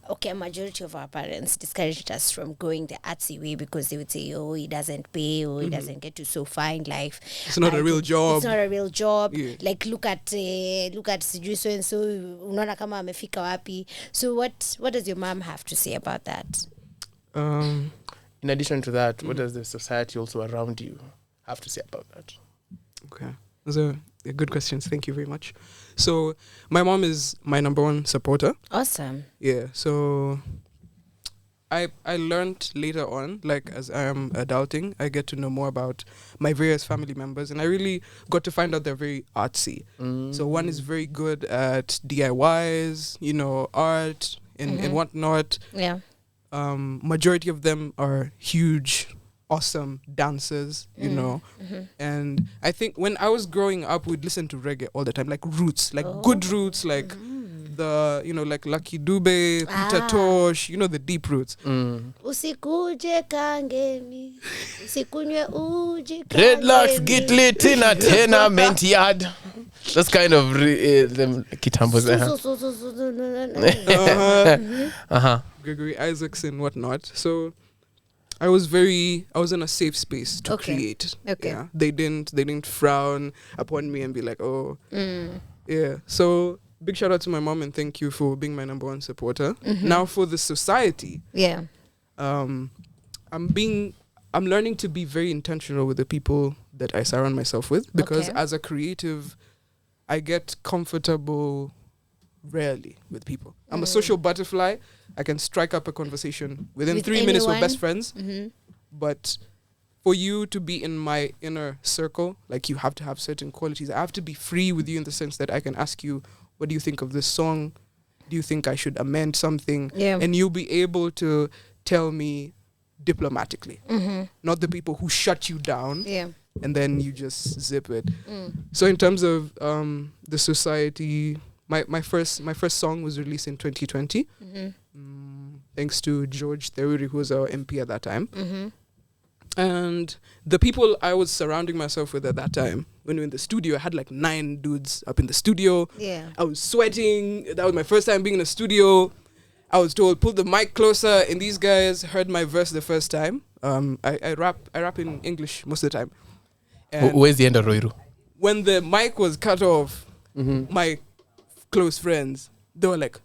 Okay, a majority of our parents discouraged us from going the artsy way because they would say, oh, it doesn't pay, or it doesn't get to so fine life.
It's not a real job.
It's not a real job.
Yeah.
Like, look at sijui so and so, unaona kama amefika wapi. So what does your mom have to say about that?
In addition to that, what does the society also around you have to say about that?
Okay. Those are good questions. Thank you very much. So my mom is my number one supporter.
Awesome.
Yeah. So I learned later on, like as I am adulting, I get to know more about my various family members, and I really got to find out they're very artsy. So one is very good at DIYs, art and whatnot.
Yeah.
Majority of them are huge, awesome dancers, and I think when I was growing up, we'd listen to reggae all the time, like roots, like good roots, like the like Lucky Dube, Peter Tosh, the deep roots.
Usikuje kangemi, usikunywe uji kangemi.
Dreadlocks get lit in a tenement yard. That's kind of them kitambos.
Gregory Isaacs and whatnot. So I was in a safe space to create.
Okay.
Yeah. They didn't frown upon me and be like, oh, yeah. So big shout out to my mom and thank you for being my number one supporter. Now for the society.
Yeah.
I'm learning to be very intentional with the people that I surround myself with, because as a creative, I get comfortable rarely with people. I'm a social butterfly. I can strike up a conversation within
With
3 minutes. We're
anyone?
best friends. But for you to be in my inner circle, like, you have to have certain qualities. I have to be free with you in the sense that I can ask you, what do you think of this song? Do you think I should amend something?
Yeah.
And you'll be able to tell me diplomatically. Not the people who shut you down.
Yeah.
And then you just zip it. So in terms of the society, my first song was released in 2020. Thanks to George Tarrique, who was our MP at that time. And the people I was surrounding myself with at that time, when we were in the studio, I had like 9 dudes up in the studio.
Yeah.
I was sweating. That was my first time being in a studio. I was told, pull the mic closer, and these guys heard my verse the first time. I rap in English most of the time. And
Where's the end of Roiru?
when the mic was cut off, my close friends, they were like,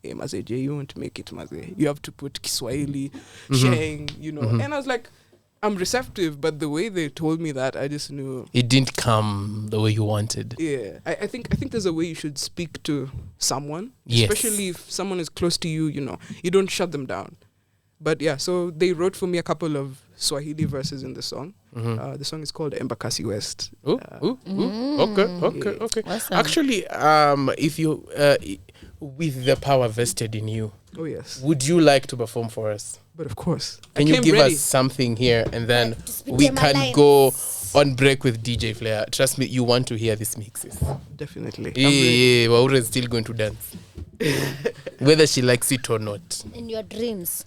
hey, Maze J, you won't make it, Maze. You have to put Kiswahili, Sheng, you know. And I was like, I'm receptive, but the way they told me that, I just knew
it didn't come the way you wanted.
Yeah, I think there's a way you should speak to someone,
Yes.
especially if someone is close to you. You know, you don't shut them down. But yeah, so they wrote for me a couple of Swahili verses in the song. The song is called Embakasi West.
Okay.
Awesome.
Actually, if you with the power vested in you,
Oh yes,
would you like to perform for us?
but of course,
Can
I
you
came
give
ready.
us something here, and then
spit
we
them a
can
line.
go on break with DJ Flair? Trust me, you want to hear these mixes.
Definitely.
Yeah, Waura is still going to dance, whether she likes it or not.
In your dreams.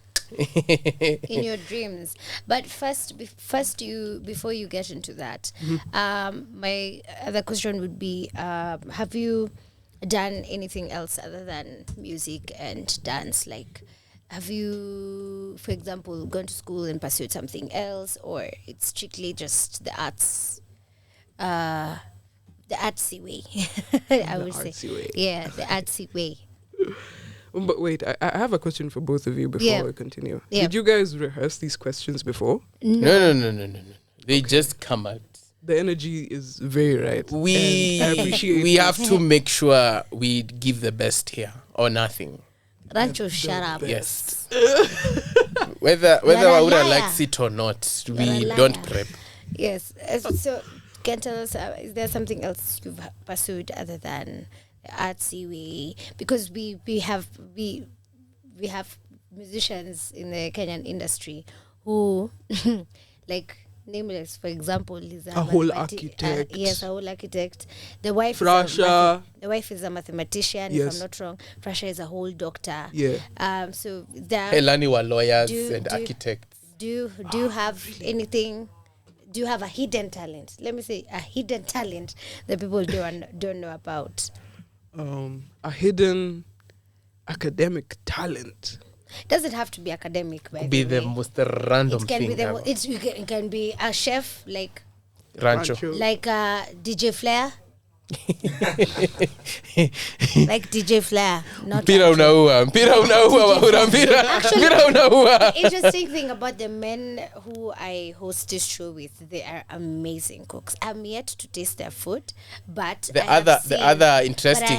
In your dreams. But before you get into that, my other question would be, have you done anything else other than music and dance? Like, have you, for example, gone to school and pursued something else, or it's strictly just the arts, the artsy way? I would say,
artsy way.
yeah, the artsy way.
But wait, I have a question for both of you before we continue.
Yeah.
Did you guys rehearse these questions before?
No. They just come out.
The energy is very right.
We
And I appreciate
we
it.
have to make sure we give the best here or nothing.
Rancho, shut up.
Yes. whether
You're a
Waura
liar.
likes it or not,
You're
we
a
don't
liar.
prep.
Yes. So, can tell us, is there something else you've pursued other than the artsy way? Because we have musicians in the Kenyan industry who, like, nameless, for example, is
A whole architect.
Yes, a whole architect. The wife
Frasha.
is a mathematician, if
Yes.
I'm not wrong. Frasha is a whole doctor.
Yeah.
So there.
Elani were lawyers
Do-
and
do-
architects.
Do you have anything? Do you have a hidden talent? Let me say a hidden talent that people don't know about.
A hidden academic talent.
Doesn't have to be academic, by
Could be
the
the
way.
most random
It can
thing
be
ever.
it can be a chef like
Rancho.
DJ Flair. Like DJ Flair, not
Mpira unaua Waura, mpira unaua.
The interesting thing about the men who I host this show with, they are amazing cooks. I'm yet to taste their food, but
The other interesting.
But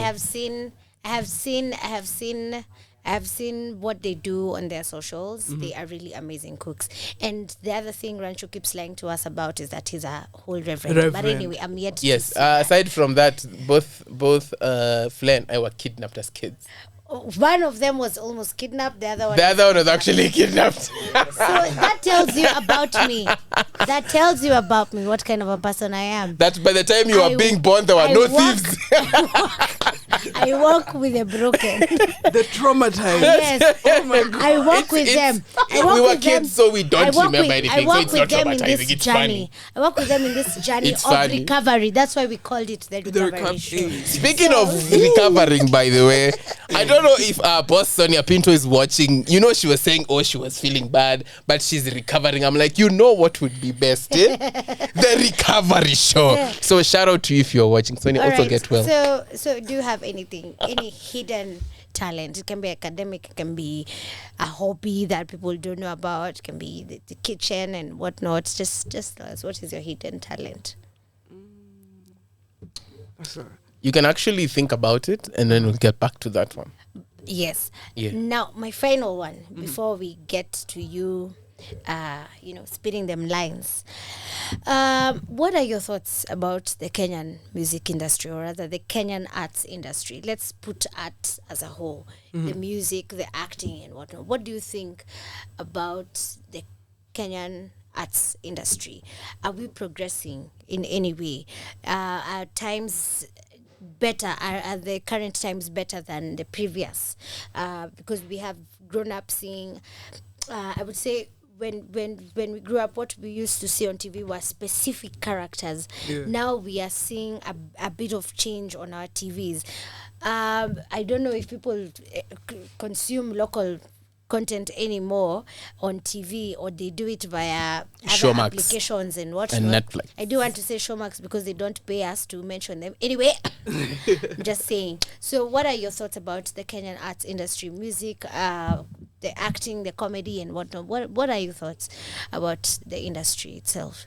I have seen what they do on their socials. They are really amazing cooks. And the other thing Rancho keeps lying to us about is that he's a whole reverend. But anyway, I'm yet to
Yes.
see that.
Aside from that, both Flair and I were kidnapped as kids.
One of them was almost kidnapped. The other one.
The other one was actually kidnapped.
So that tells you about me. That tells you about me, what kind of a person I am.
That by the time you were being born, there were
I
no
walk-
thieves.
I walk with the broken.
The traumatized.
Yes.
Oh my God.
I walk with them. I walk
we were
with them.
kids, so we don't
I walk
remember
with-
anything.
I
So
walk
it's
with
not
them in
traumatizing.
this
It's
journey.
funny.
I walk with them in this journey
It's
of
funny.
recovery. That's why we called it the recovery show.
Speaking of recovering, by the way, I don't know if our boss Sonia Pinto is watching. You know, she was saying, oh, she was feeling bad, but she's recovering. I'm like, you know what would be best? Eh? The recovery show.
Yeah.
So shout out to you if you're watching. Sonia,
All
also
right.
get well.
So do you have any hidden talent? It can be academic, it can be a hobby that people don't know about, it can be the kitchen and whatnot. Just tell us, what is your hidden talent?
You can actually think about it, and then we'll get back to that one.
Yes.
Yeah.
Now, my final one, before we get to you, spitting them lines. What are your thoughts about the Kenyan music industry, or rather the Kenyan arts industry? Let's put art as a whole, the music, the acting, and whatnot. What do you think about the Kenyan arts industry? Are we progressing in any way? Are times better? Are the current times better than the previous? Because we have grown up seeing, I would say, when we grew up, what we used to see on TV were specific characters.
Yeah.
Now we are seeing a bit of change on our TVs. I don't know if people consume local content anymore on TV, or they do it via other
Showmax
applications and whatnot.
and Netflix.
I do want to say Showmax because they don't pay us to mention them. Anyway, I'm just saying. So what are your thoughts about the Kenyan arts industry, music, the acting, the comedy and whatnot? What are your thoughts about the industry itself?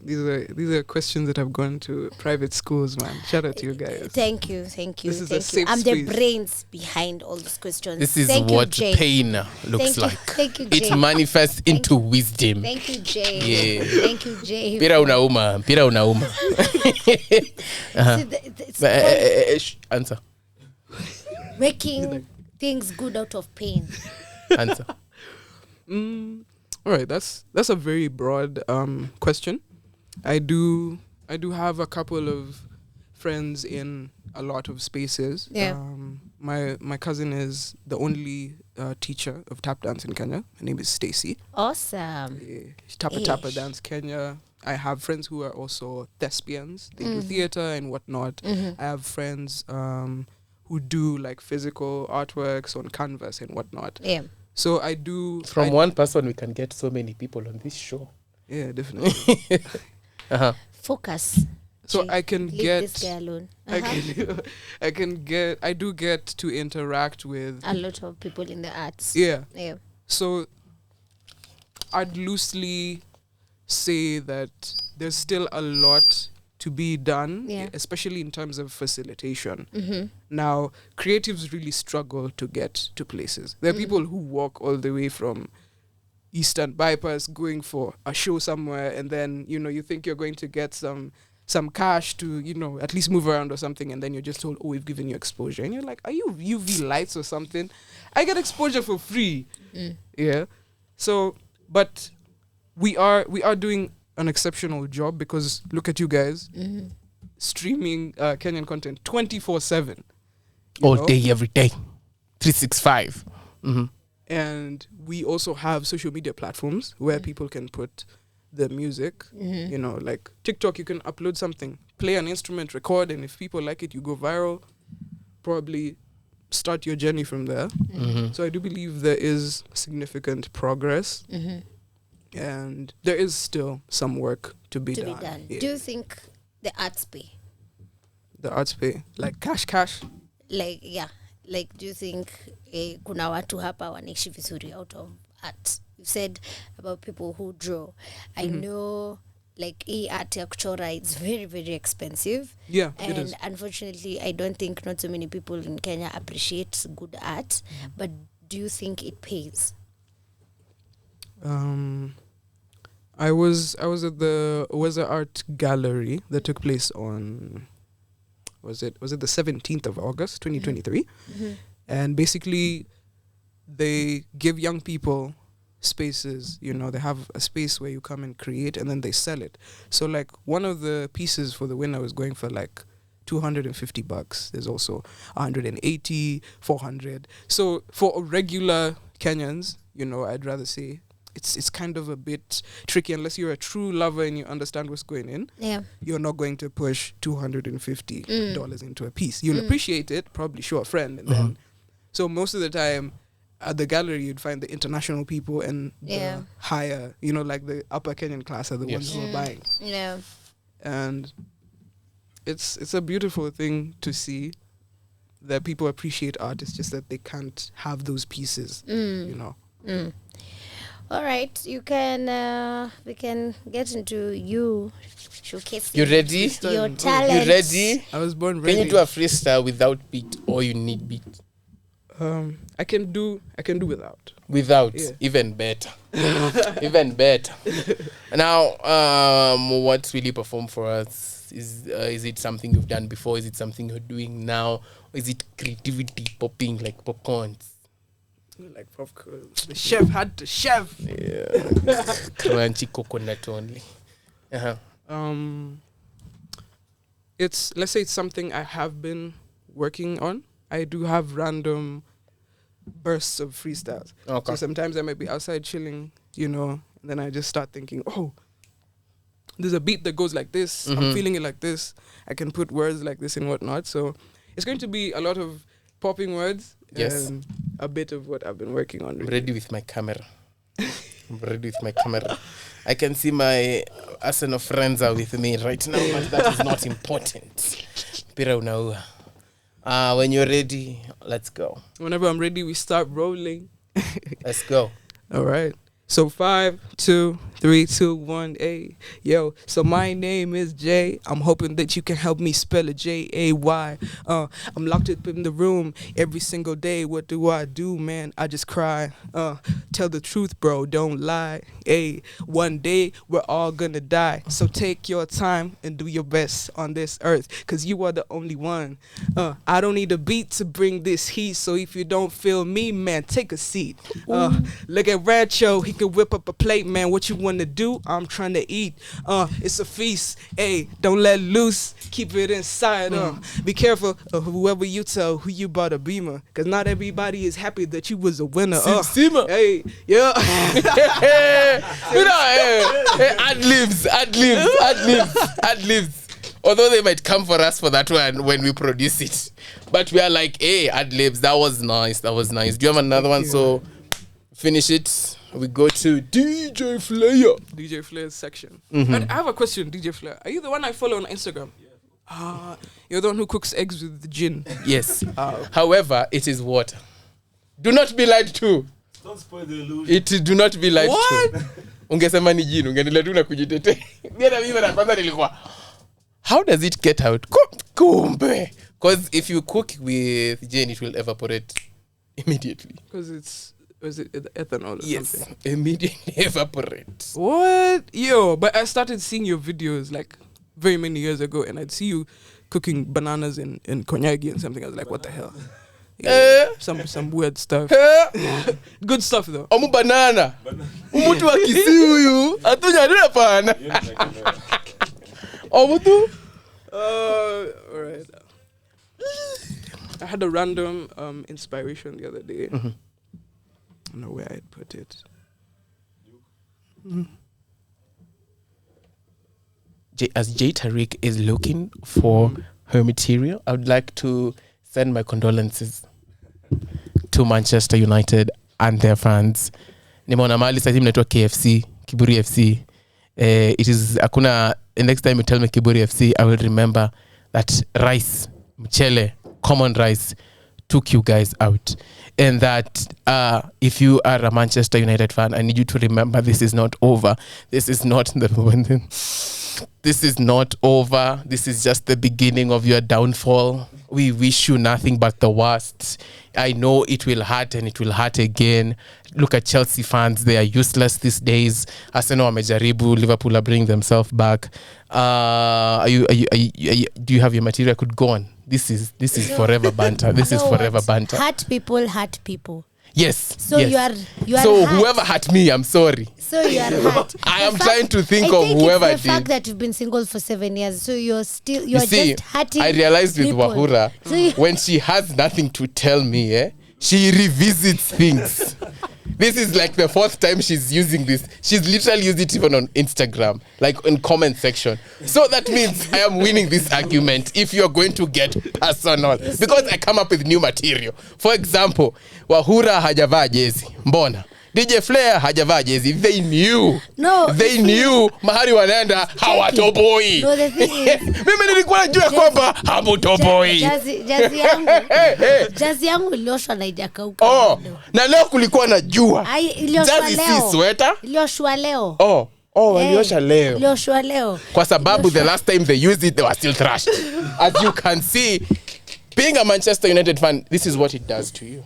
These are questions that have gone to private schools, man. Shout out to you guys.
Thank you.
This is
thank
a
you.
safe
I'm the
space.
brains behind all these questions.
This is
Thank you,
what
Jay.
pain looks
Thank you.
like.
Thank you, Jay.
It manifests into wisdom.
Thank you, Jay.
Yeah.
Thank you, Jay.
Mpira unauma. Answer.
Making things good out of pain.
Answer.
All right, that's a very broad question. I do have a couple of friends in a lot of spaces.
Yeah.
My cousin is the only teacher of tap dance in Kenya. Her name is Stacy.
Awesome.
Tapa Dance Kenya. I have friends who are also thespians. They do theater and whatnot. I have friends who do like physical artworks on canvas and whatnot.
Yeah.
So I do.
From one person, we can get so many people on this show.
Yeah, definitely.
Focus.
So
Jay,
I can
leave
get.
this guy alone.
I do get to interact with
a lot of people in the arts.
Yeah.
Yeah.
So I'd loosely say that there's still a lot to be done, especially in terms of facilitation. Now, creatives really struggle to get to places. There are people who walk all the way from Eastern Bypass going for a show somewhere, and then, you think you're going to get some cash to, at least move around or something, and then you're just told, oh, we've given you exposure. And you're like, are you UV lights or something? I get exposure for free. Yeah. So, but we are doing an exceptional job because look at you guys streaming Kenyan content 24/7
all day, every day, 365.
And we also have social media platforms where people can put the music. Like TikTok, you can upload something, play an instrument, record, and if people like it, you go viral. Probably start your journey from there. So I do believe there is significant progress. And there is still some work to be done. Yeah.
Do you think the arts pay?
The arts pay? Like cash?
Like, yeah. Like, do you think kuna watu hapa wanaishi vizuri out of art? You said about people who draw. I know, like, art ya kuchora, it's very, very expensive.
Yeah,
and
it is.
Unfortunately, I don't think not so many people in Kenya appreciate good art. But do you think it pays?
I was at the Weza Art Gallery that took place on was it the 17th of August 2023, and basically they give young people spaces. They have a space where you come and create, and then they sell it. So like one of the pieces for the winner was going for like $250. There's also 180, 400. So for regular Kenyans, I'd rather say it's kind of a bit tricky unless you're a true lover and you understand what's going in.
Yeah.
You're not going to push $250 into a piece. You'll appreciate it, probably show a friend, and then. So most of the time, at the gallery, you'd find the international people and the higher, like the upper Kenyan class are the ones who are buying.
Yeah.
And it's a beautiful thing to see that people appreciate art. It's just that they can't have those pieces,
All right, you can. We can get into you showcasing.
You ready?
Your talent.
You ready?
I was born ready.
Can you do a freestyle without beat, or you need beat?
I can do without.
Without,
Yeah.
even better. Even better. Now, what will you perform for us? Is it something you've done before? Is it something you're doing now? Or is it creativity popping like popcorns?
Like popcorn. The chef had to chef.
Yeah. Crunchy coconut only.
Let's say it's something I have been working on. I do have random bursts of freestyles.
Okay.
So sometimes I might be outside chilling, and then I just start thinking, oh, there's a beat that goes like this. I'm feeling it like this. I can put words like this and whatnot. So it's going to be a lot of popping words.
Yes.
And a bit of what I've been working on.
I'm ready with my camera. I can see my Arsenal friends are with me right now, but that is not important. Pira unaua. When you're ready, let's go.
Whenever I'm ready, we start rolling.
Let's go.
All right. So 5, 2, 3, 2, 1, A. Yo, so my name is Jay. I'm hoping that you can help me spell it Jay. I'm locked up in the room every single day. What do I do, man? I just cry. Tell the truth, bro. Don't lie. Hey, one day we're all gonna die. So take your time and do your best on this earth, cause you are the only one. I don't need a beat to bring this heat. So if you don't feel me, man, take a seat. Look at Rancho. He can whip up a plate, man. What you wanna do? I'm trying to eat. It's a feast. Hey, don't let loose. Keep it inside. Be careful of whoever you tell who you bought a Beamer, cause not everybody is happy that you was a winner. Hey, yeah.
Ad-libs. Although they might come for us for that one when we produce it, but we are like, hey, ad-libs. That was nice. Do you have another one? So finish it. We go to DJ Flair.
DJ Flair's section.
Mm-hmm.
And I have a question, DJ Flair. Are you the one I follow on Instagram? You're the one who cooks eggs with the gin.
Yes. However, it is water. Do not be lied to.
Don't spoil the illusion.
It do not be lied to. Ungesema ni jin, ungeendelea tu na kujitetea. Mimi mimi na kwanza nilikuwa, how does it get out? Kumbe. Because if you cook with gin, it will evaporate immediately.
Because is it ethanol or something?
Immediately evaporate.
What? Yo, but I started seeing your videos like very many years ago, and I'd see you cooking bananas in konyagi and something. I was like, what the hell? Yeah, some weird stuff. Good stuff though.
Omu banana. Umutu wa Kisii huyu. Atunyadira pana. Omutu?
Alright. I had a random inspiration the other day.
Mm-hmm.
I don't know where I'd put it.
As Jay Tarrique is looking for her material, I would like to send my condolences to Manchester United and their fans. Nimeona mali sasa mnaitwa KFC, Kiburi FC. It is akuna, next time you tell me Kiburi FC, I will remember that rice, mchele, common rice took you guys out. And that if you are a Manchester United fan, I need you to remember this is not over. This is not over. This is just the beginning of your downfall. We wish you nothing but the worst. I know it will hurt and it will hurt again. Look at Chelsea fans. They are useless these days. Arsenal wamejaribu. Liverpool are bringing themselves back. Do you have your material? Could go on. This is forever banter. This is forever banter.
Hurt people.
Yes.
So
yes.
you are
so
hurt.
Whoever hurt me, I'm sorry.
So you are hurt.
I am trying to think of whoever
it's the
did.
fact that you've been single for 7 years. So you're just hurting.
I realized with
people.
Wahura, when she has nothing to tell me, she revisits things. This is like the 4th time she's using this. She's literally used it even on Instagram, like in comment section. So that means I am winning this argument if you're going to get personal. Because I come up with new material. For example, Wahura hajavaa jezi. Mbona? DJ Flair hajavaa jezi. They knew mahali wanaenda hawatoboi.
No, the thing is,
mimi nilikuwa najua kwamba hamutoboi.
Jazi yangu ilioshwa na ijakauka.
Na leo kulikuwa na jua.
Jazi
si sweater.
Ilioshwa leo.
Waliosha leo.
Ilioshwa leo.
Kwa sababu the last time they used it, they were still trashed. As you can see, being a Manchester United fan, this is what it does to you.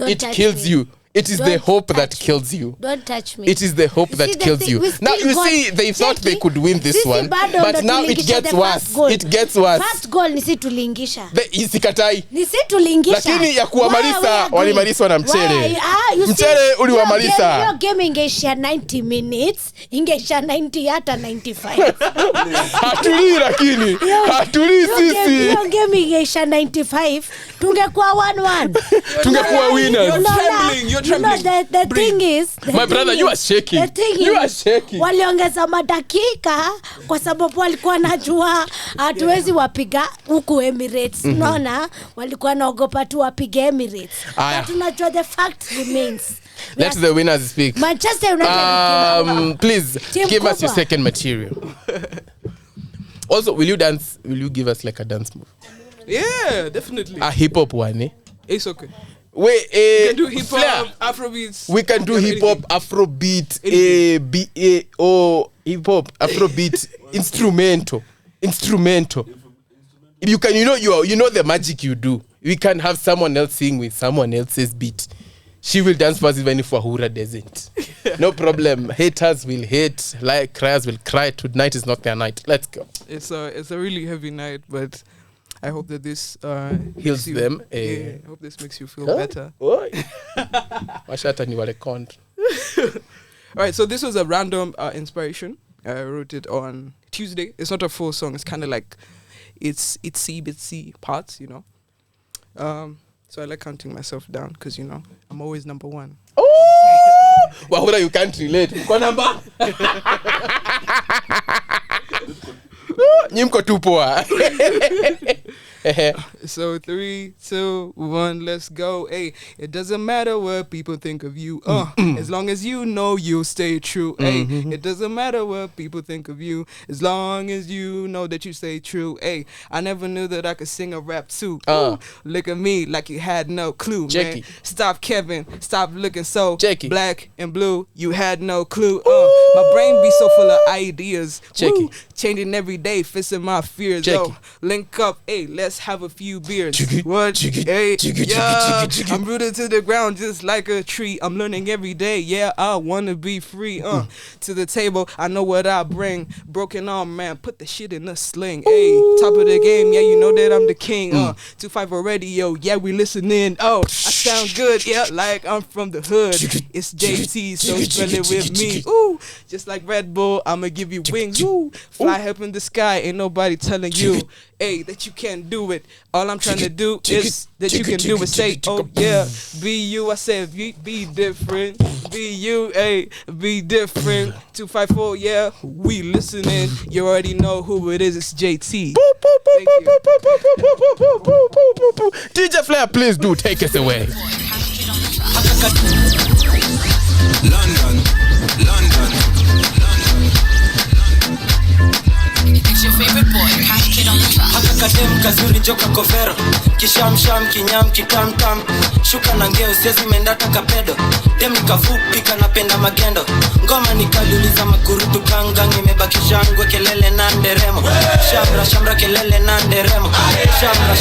It kills you. It is the hope that kills you.
Don't touch me.
It is the hope that kills you. Now you see, they thought they could win this one, but now it gets worse. It gets worse.
First goal ni si tuliingisha.
Isikatai.
Ni si tuliingisha.
Lakini ya kuwamalisa walimaliswa na mchele. Mchele uliwamalisa.
Hiyo game ingeisha 90 minutes, ingeisha 90 hata 95.
Hatuli lakini. Hatuli sisi.
Hiyo game ingeisha 95, tungekuwa 1-1.
Tungekuwa winners.
you're
You know,
trembling.
the thing is,
My brother, you are shaking.
The thing
You
is,
are shaking.
waliongeza madakika kwa sababu walikuwa najua hatuwezi wapiga huku Emirates. Unaona, walikuwa naogopa tu wapige Emirates.
Aya.
But tunajua the fact remains.
Let the winners speak.
Manchester United.
Please
Team
give us your
Cobra.
second material. Also, will you dance? Will you give us like a dance move?
Yeah, definitely.
A hip hop one, eh?
It's okay.
Wait,
We can do hip
Flair.
hop, Afrobeats.
We can do hip hop, Afrobeat, hip hop, Afrobeat, instrumental. If you can, you know the magic you do. We can have someone else sing with someone else's beat. She will dance fast even if Wahura doesn't. No problem. Haters will hate, like criers will cry. Tonight is not their night. Let's go.
It's a really heavy night, but I hope that this
Heals them.
I hope this makes you feel better.
Washata ni wale kont.
All right, so this was a random inspiration. I wrote it on Tuesday. It's not a full song. It's kind of like it's bitsy parts, you know. So I like counting myself down because, you know, I'm always number one.
Oh! Wahura, you can't relate. Kwa namba? Nyimko tu poa.
So 3, 2, 1, let's go. Hey, it doesn't matter what people think of you. As long as you know you'll stay true. Hey, it doesn't matter what people think of you. As long as you know that you stay true. Hey, I never knew that I could sing a rap too. Look at me like you had no clue, man. Stop, Kevin. Stop looking so black and blue. You had no clue. My brain be so full of ideas. Woo, changing every day, fixing my fears. Yo, link up. Hey, let's have a few beers. What? Hey, yeah. I'm rooted to the ground just like a tree. I'm learning every day. Yeah, I wanna be free. To the table, I know what I bring. Broken arm, man, put the shit in a sling. Hey, top of the game. Yeah, you know that I'm the king. 2-5 already, yo. Yeah, we listening. Oh, I sound good. Yeah, like I'm from the hood. It's JT, so spell it with me. Ooh, just like Red Bull, I'ma give you wings. Ooh, fly up in the sky. Ain't nobody telling you, hey, that you can't do it. All I'm trying to do is that you can do it. Say, oh yeah, be you. I said, be different. Be you, hey, be different. 254, yeah, we listening. You already know who it is. It's JT.
DJ Flair, please do take us away.
London.
It's your favorite boy, Cash Kid on the track.
Hakakadem kazuri joka kovero kishamsham kinyam kitamtam shuka na ngeo sezi mendata kapedo dem nikafupi kanapenda magendo ngoma nikaliuliza makurutu kangang imebakisha ngwe kelele na nderemo shamra kelele na nderemo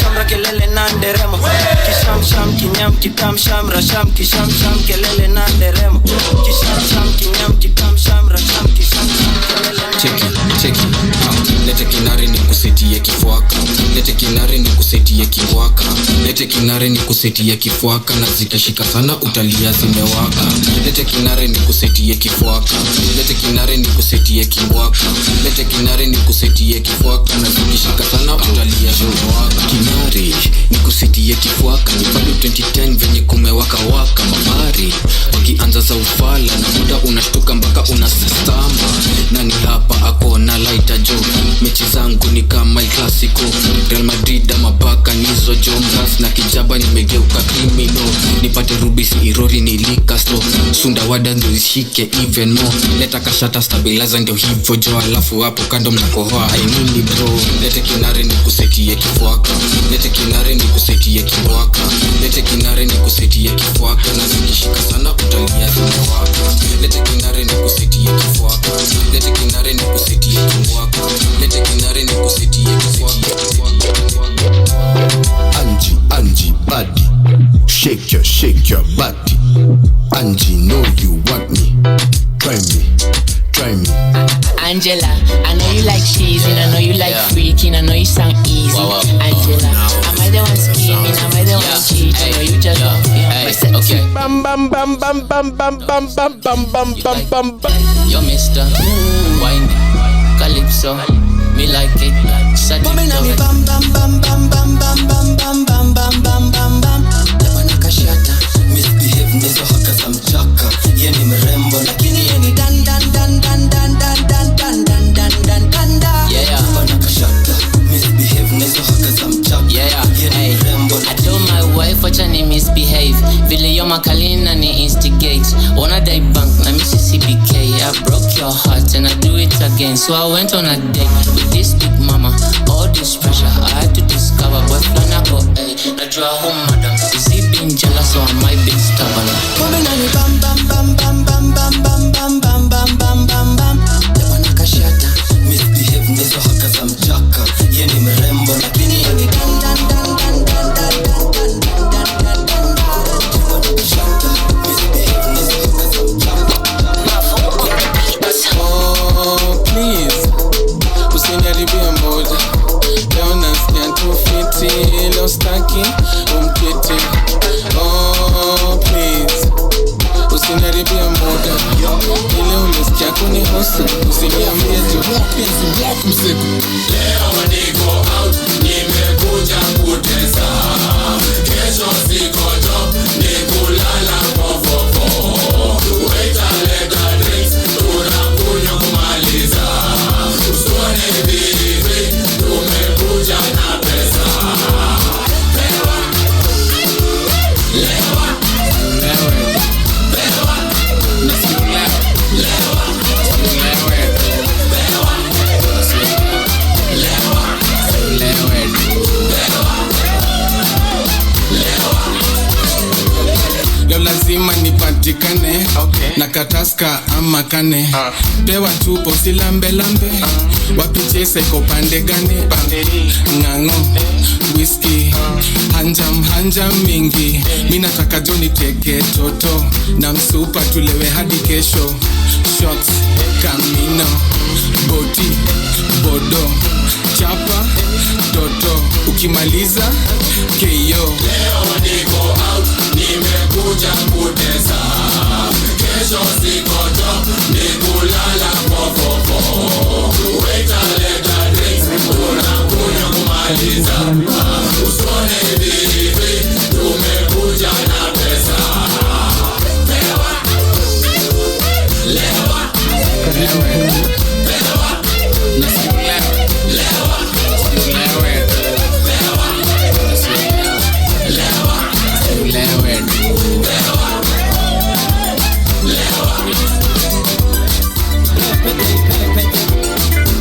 shamra kelele na nderemo kishamsham kinyam kitam shamra kisham kelele na nderemo kishamsham kinyam kitam shamra kisham kelele na
cheki lete kinare ni kusetie kifuaka lete kinare ni kusetie kifuaka lete kinare ni kusetie kifuaka na zikishika sana utalia zimewaka lete kinare ni kusetie kifuaka lete kinare ni kusetie kifuaka lete kinare ni kusetie kifuaka na zikishika sana utalia zimewaka kinare ni kusetie kifuaka ni bado 2010 venye kumewaka waka mabari wakianza za ufala na muda unashtuka mpaka unasestama nani hapa ako na lighter jo mechi zangu ni kama El Clasico Real Madrid ama baka nizo Jonas na kijaba nimegeuka criminal nipate rubisi irori nilika slow sunda wada ndo ishike even more leta kashata stabilizer ndio hivyo jo alafu hapo kando mnakohoa I need bro lete kinare ni kusetie kifuaka lete kinare ni kusetie kifuaka lete kinare ni kusetie kifuaka na zikishika sana utalia zimewaka lete kinare ni kusetie kifuaka lete kinare ni kusetie kifuaka lete kinare ni kusetie kifuaka
Angie body shake your body Angie know you want me try me
Angela, I know you like cheesing, I know you like freaking, I know you sound easy. Angela, am I the one scheming? Am I the one cheating? Or you just
okay.
Bam bam bam bam bam bam bam bam bam bam bam bam bam.
Yo, Mister, wine, calypso, me like it.
Bam bam bam bam bam bam bam bam bam bam bam bam bam. Lebanaka shata, misbehave, nizo haka mchaka ye ni mrembo lakini ye ni dan dan dan dan dan dan dan dan dan dan dan kanda yeah bana kashata misbehave nezo haka za mchaka
yeah hey I told my wife wacha ni misbehave vile yo makalina ni instigate wanna die bank na Mississippi K I broke your heart and I do it again so I went on a date with this big mama all this pressure I had to discover boyfriend I go hey najua home madam is he being jealous or am I being stubborn
come na ni bam bam bam bam bam bam bam bam bam bam bam bam bam bana kashata misbehave nezo haka za mchaka ye ni mrembo lakini ye ni dan dan dan dan dan dan
usiniharibia moja leo nasikia tu fiti leo staki umkiti please usiniharibia moja ile umesikia kunihosi usiniambie tu block msiku
leo niko out nimekuja kutesa kesho siko job nikulala fofofo waita leta drinks tunakunywa kumaliza usone bibi tumekuja na pesa lewa lewa lewa lewa nasikia lewa
leo lazima nipatikane na kataska ama kane pewa tupo si lambe wapi chese iko pande gane ng'ang'o whisky hanjam mingi mi nataka jo niteke toto na msupa tulewe hadi kesho shots kamino boti bodo chapa toto ukimaliza keyo
leo niko out nimekuja kutesa kesho siko job nikulala fofofo waita leta drinks tunakunywa kumaliza usone bibi tumekuja na pesa lewa lewa lewa nasikia lewa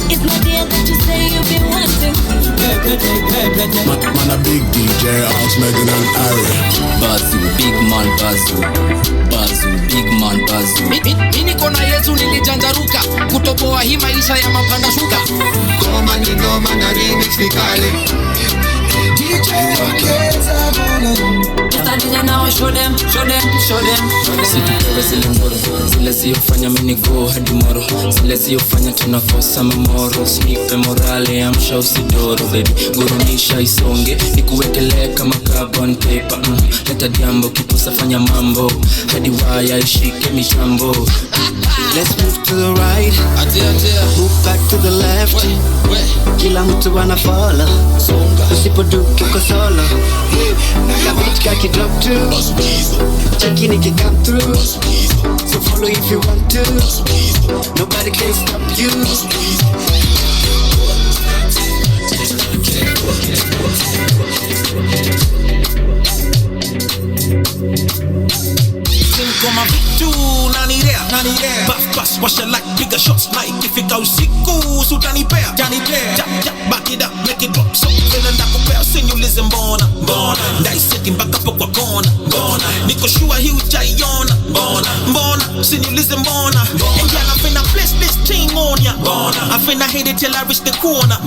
It's not the end that you say you've been wanting.
Man a big DJ, House Megan and Ari.
Bazu, big man Bazu. Bazu, big man Bazu.
Mimi kona Yesu nilijanjaruka kutoboa hii maisha ya mapanda shuka.
Goma ni goma na remix ni kali. DJ Wakeza bana.
Just now show them.
Sikupewe zile moro zile ziyofanya mini go hadi moro zile ziyofanya tunakosa mamoro snipe morale amsha usidoro baby gurunisha isonge nikuwekelee kama carbon paper leta diambo kipusa fanya mambo hadi waya ishike mishambo.
Let's move to the right, move back to the left. Kila mtu ana follow, usipoduke uko solo. Kabit kaki drop to, cheki niki come through. So follow if you want to, nobody can stop you.
Koma vitu nanidea Buff, washa like bigger shots like ifika usiku sutanipea back it up, make it drop so vile ndakupea usinyulize mbona ndaiseti mpaka po kwa kona niko sure hii ujaiona mbona usinyulize mbona and girl I'm finna place this thing on ya I'm finna hit it till I reach the corner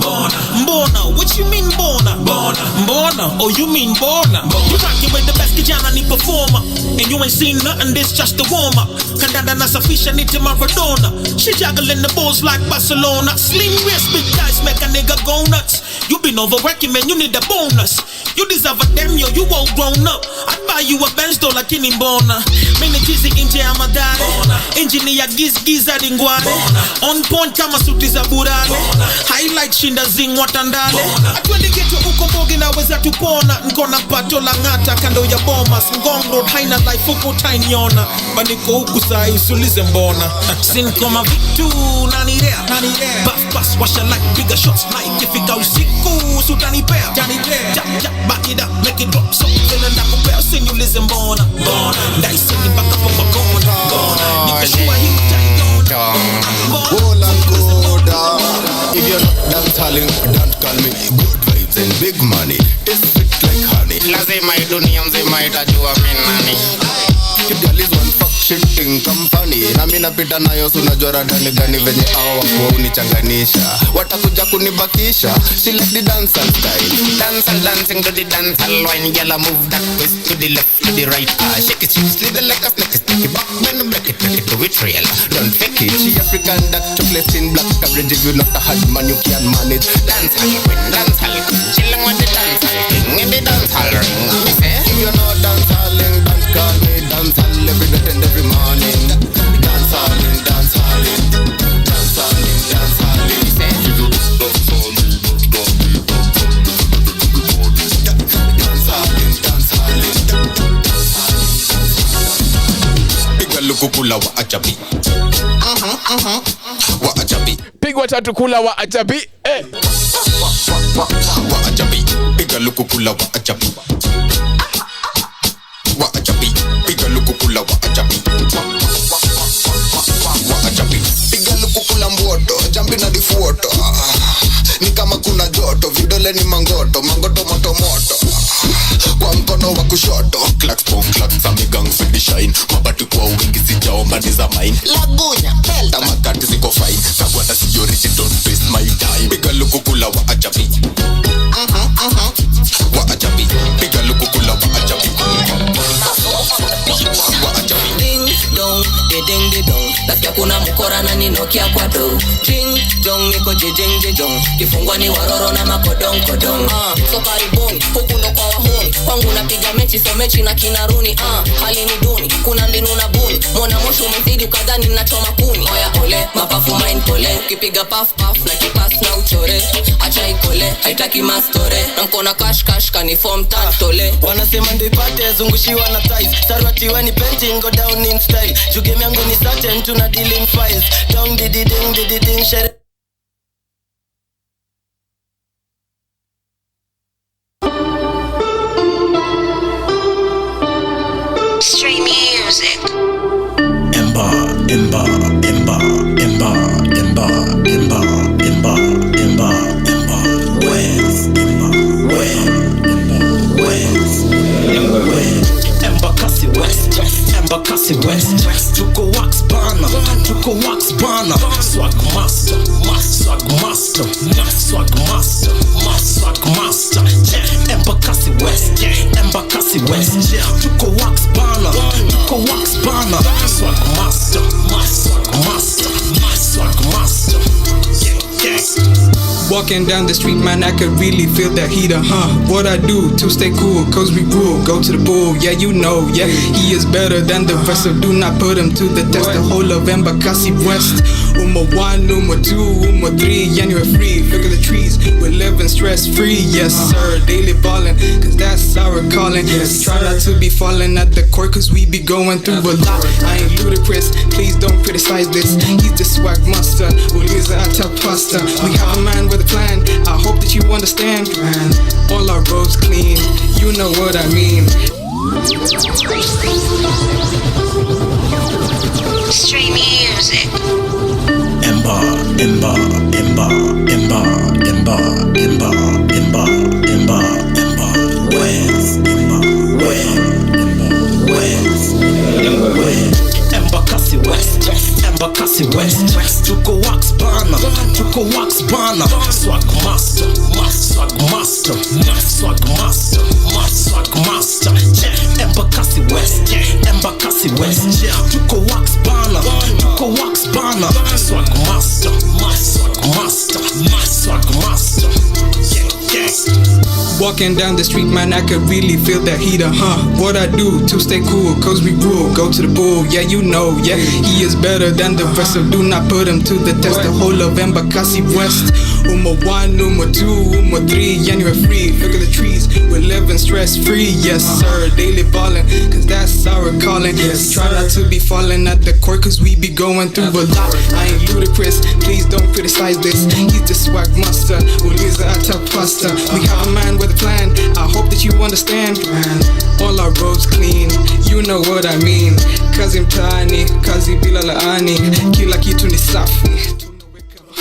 mbona what you mean mbona oh you mean mbona you rockin' with the best kijana ni performer and you ain't seen nothing, this just the warm up. Kandanda nasafisha niti Maradona. She juggling the balls like Barcelona. Slim wrist, big guys make a nigga go nuts. You been overworking, man, you need a bonus. You deserve a damn yo, you all grown up. I'd buy you a Benz though lakini mbona. Mini chizi inje ya madare. Engineer giz hadi ngware. On point kama suti za burale. Highlight shinda zing watandale. Atwendi geto uko mbogi na weza tupona. Nkona pato la ngata kando ya bomas. Ngong road haina life uko tainiona. Maniko huku sai usulize mbona. Sin koma vitu nanirea. Buff washa like bigger shots like ifika usiku sutanipea. Back it up, make it drop. So feeling nakupea sinyulize mbona. Ndaisi ni baka popa kona. Nikashua hii taiona.
Hold and go down. If you're not dance-halling, don't call me. Good vibes and big money. It's sweet like honey.
Lazima hii dunia mzima itajua mimi nani.
Girl is one fuck shit thing company. Na mimi napita nayo unajua radani gani venye hao wako unichanganisha. Watakuja kunibakisha. She like the dance and style.
Dancing to the dance hall wine. Girl move that twist to the left to the right. Shake it, slither like a snake. Stick it back, then break it, do it real.
Don't fake it. She African that chocolate in black coverage. If you not a hard man you can't manage.
Dance hall queen, dance hall queen. Chilling with the dance hall king in the dance hall ring.
If you're not dance halling, don't call me. Dance hall every night and every morning. Dance halling, dance halling. Dance halling, dance halling. Piga lukukula wa ajabi. Wa ajabi.
Pigwa tatu kula wa ajabi.
Wa ajabi. Piga lukukula wa ajabi. Wa ajabi. Piga lukukula wa ajabi. Wa ajabi. Piga lukukula mboto. Jambi na difuoto. Ni kama kuna joto. Vidole ni mangoto. Mangoto moto moto. Kwa mkono wa kushoto. Clacks pong clacks amigang fidi shine. Mabati kwa wingi sijaomba ni za mine.
Lagunya, Delta
Tamakati ziko fine. Sagwata siyoriti don't waste my time. Piga lukukula wa ajabi. Wa ajabi. Piga lukukula wa ajabi. Wa ajabi.
Ding dong, ding ding dong. Nasikia kuna mkora na ninokia kwa do. Ding dong, niko jejong. Kifungwa ni waroro na makodong kodong. So karibuni, huku ndo kwa wahuni. Kwangu napiga mechi, so mechi na kinaruni. Hali ni duni, kuna mbinu na buni. Mwana moshi umezidi ukadhani nachoma kuni. Oya ole, mapafu mind pole. Ukipiga puff na kipas na uchore. Acha ikole, haitaki mastore. Na mkona cash kaniform tantole.
Wanasema ndo ipate zungushiwa na ties. Sarwati weni painting go down in style. Jugeme yangu ni certain tuna deal in files. Down ding shere.
Stream music.
Emba.
Embakasi West. Tuko wax bana. Swag master. Embakasi West. Tuko wax bana. Swag master.
Walking down the street, man, I could really feel that heater, What I do to stay cool, cause we rule. Go to the bull, yeah, you know, yeah. He is better than the rest, so do not put him to the test. The whole of Embakasi West. Uma 1, Uma 2, Uma 3, and you're free. Look at the trees, we're living stress-free, yes sir. Daily ballin', cause that's our calling. Yes, try not to be falling at the court, cause we be going through a lot. I ain't ludicrous, please don't criticize this. He's the swag master, Uliza Ata Pasta. We have a man with a plan, I hope that you understand. All our roads clean, you know what I mean.
Stream music.
Emba.
Embakasi West. Tuko wax bana. Swag master. Embakasi West. Tuko wax bana. Swag master.
Walking down the street, man, I could really feel that heater, What I do to stay cool, cause we rule. Go to the bull, yeah, you know, yeah. He is better than the rest, so do not put him to the test. The whole of Embakasi West. Uma 1, Uma 2, Uma 3, yeah, you're free. Look at the trees, we're living stress-free, yes, sir. Daily ballin', cause that's our calling. Yes, try not to be falling at the court, cause we be going through a lot. I ain't ludicrous, please don't criticize this. He's the swag master, Uliza Atapasta. We have a man with a plan, I hope that you understand. All our roads clean, you know what I mean. Kazi mtaani, kazi bila laani, kila kitu ni safi.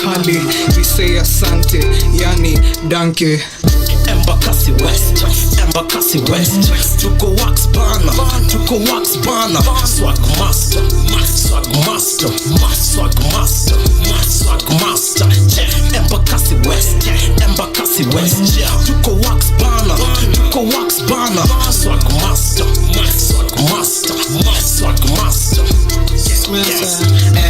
Hali, we say asante, yani danke.
Embakasi West, Embakasi West. Tuko wax bana, tuko wax bana. Swag master, swag master, swag master, swag master. Embakasi West, Embakasi West. Tuko wax bana, tuko wax bana. Swag master, swag master, swag master.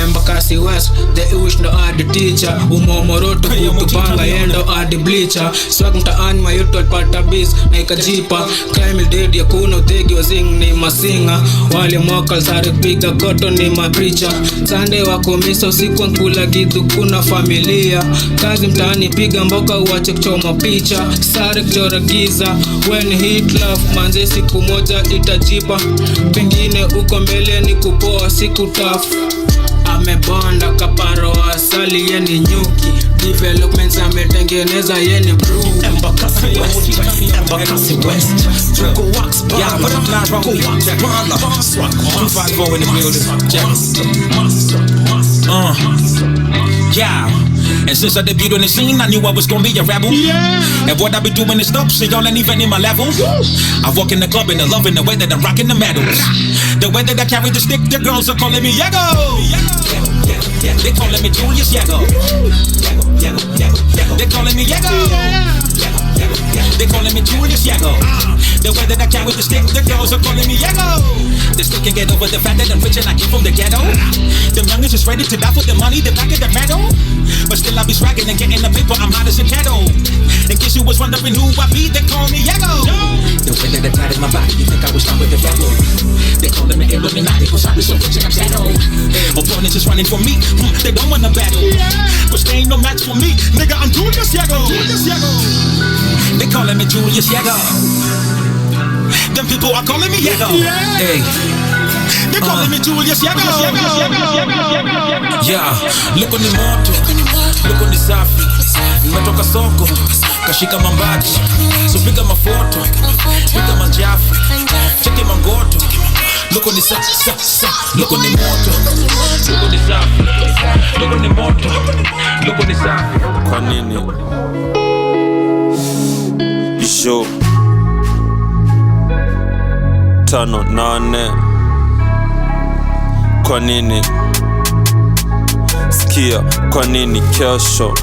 Embakasi West, the Iwish ndo adi teacher. Umomoroto kutupanga yendo adi bleacher. Swag mtaani mayuto alipata biz na ikajipa. Crime dead ya kuna utegi wa zing ni masinga. Wale mwaka sare piga koto ni mapricha. Sunday wako misa usiku nkula gitu kuna familia. Kazi mtaani piga mboka uwache kuchoma picha. Sare kuchora giza. When hit love manze siku moja itajipa. Pengine uko mbele ni kupoa siku tafu. Amebonda kaparo asali yeni nyuki. Developments ametengeneza yeni brew.
Embakasi West, Embakasi West. Tuko wax bana, tuko wax bana. Swag master, in the building. Yeah. And since I debuted on the scene, I knew I was gonna be a rebel. And what I be doing is dope, so y'all ain't even in my level. I walk in the club and I love in the way that I'm rocking the medals. The way that I carry the stick, the girls are calling me Yago. They calling me Julius Yago. They calling me Yago. They calling me Julius Yago. The way that I carry the stick, the girls are calling me Yago. They still can't get over the fact that I'm rich and I came from the ghetto. Them youngers is ready to die for the money, the back of the medal. But still I be swagging and getting the paper, I'm hot as a kettle. In case you was wondering who I be, they call me Yago. The way that I tied my body, you think I was done with the devil. They calling me Illuminati, cause I be so rich and I'm settled. Opponents is running for me, they don't wanna battle. Cause they ain't no match for me, nigga, I'm Julius Yago. They calling me Julius Yago. Them people are calling me Yago. Hey. They calling me Julius Yago. Yeah, look on the moto, look on the safi. Nimetoka soko, kashika mambaji. So piga mafoto, piga manjafi. Cheki mangoto. Look on the look on the moto. Look on the safi. Look on the moto. Look on the safi.
Kwa nini? Isho 5-8. Kwa nini? Sikia, kwa nini kesho?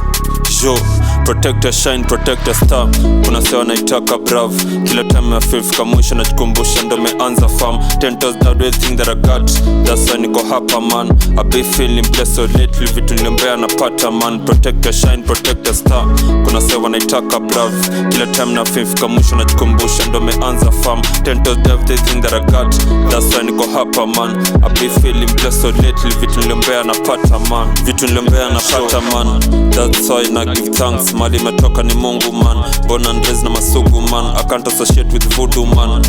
Jo, protect your shine, protect your star. Kuna sewa naitaka brav. Kila time ya fifth mwisho najikumbusha ndo meanza farm. 10 toes down everything that I got. That's why niko hapa man. I be feeling blessed so lately. Vitu niliombea napata man. Protect your shine, protect your star. Kuna sewa naitaka brav. Kila time na fifth mwisho najikumbusha ndo meanza farm. 10 toes down everything that I got. That's why niko hapa man. I be feeling blessed so lately. Vitu niliombea napata man. Vitu niliombea napata man. That's why na give thanks. Mali metoka ni Mungu man. Born and raised na masugu man. I can't associate with voodoo man.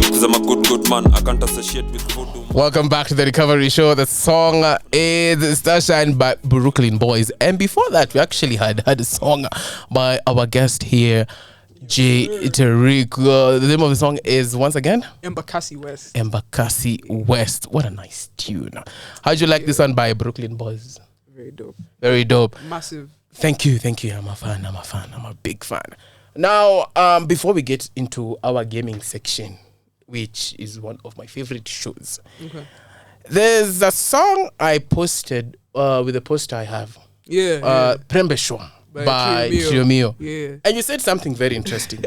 Cause I'm a good man. I can't associate with voodoo man.
Welcome back to the Recovery Show. The song is Starshine by Brooklyn Boys. And before that, we actually had a song by our guest here, Tarrique. The name of the song is, once again?
Embakasi West.
Embakasi West. What a nice tune. How'd you like this one by Brooklyn Boys?
Very dope.
Very dope.
Massive.
Thank you. I'm a fan. I'm a big fan. Now, before we get into our gaming section, which is one of my favorite shows,
Okay.
there's a song I posted with the poster I have.
Yeah.
Prembeshwa by Chiomio.
Yeah.
And you said something very interesting.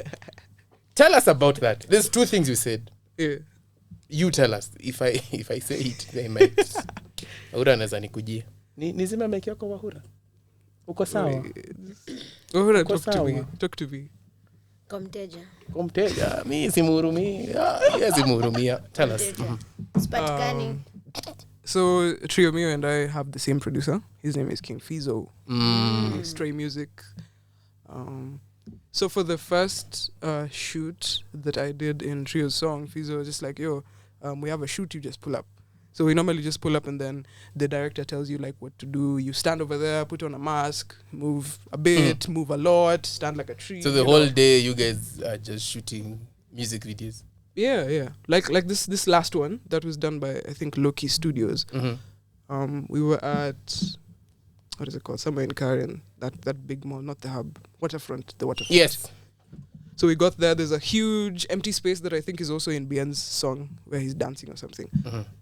Tell us about that. There's 2 things you said.
Yeah.
You tell us. If I say it, they might. Wahura anaweza nikujia. Nizime mic yako Wahura. Uko sawa?
Wahura, talk to me.
Kumteja. Mi simhurumia. Yes, simhurumia. Tell us.
Spatkani.
So Trio Mio and I have the same producer. His name is King Fizo. Stray Music. So for the first shoot that I did in Trio's song, Fizo was just like, yo, we have a shoot, you just pull up. So we normally just pull up and then the director tells you like what to do. You stand over there, put on a mask, move a bit, move a lot, stand like a tree.
So the whole day you guys are just shooting music videos?
Yeah. Like this last one that was done by, I think, Loki Studios. We were at, what is it called? Somewhere in Karen, that big mall, not the hub, Waterfront, the Waterfront.
Yes.
So we got there. There's a huge empty space that I think is also in Bien's song where he's dancing or something.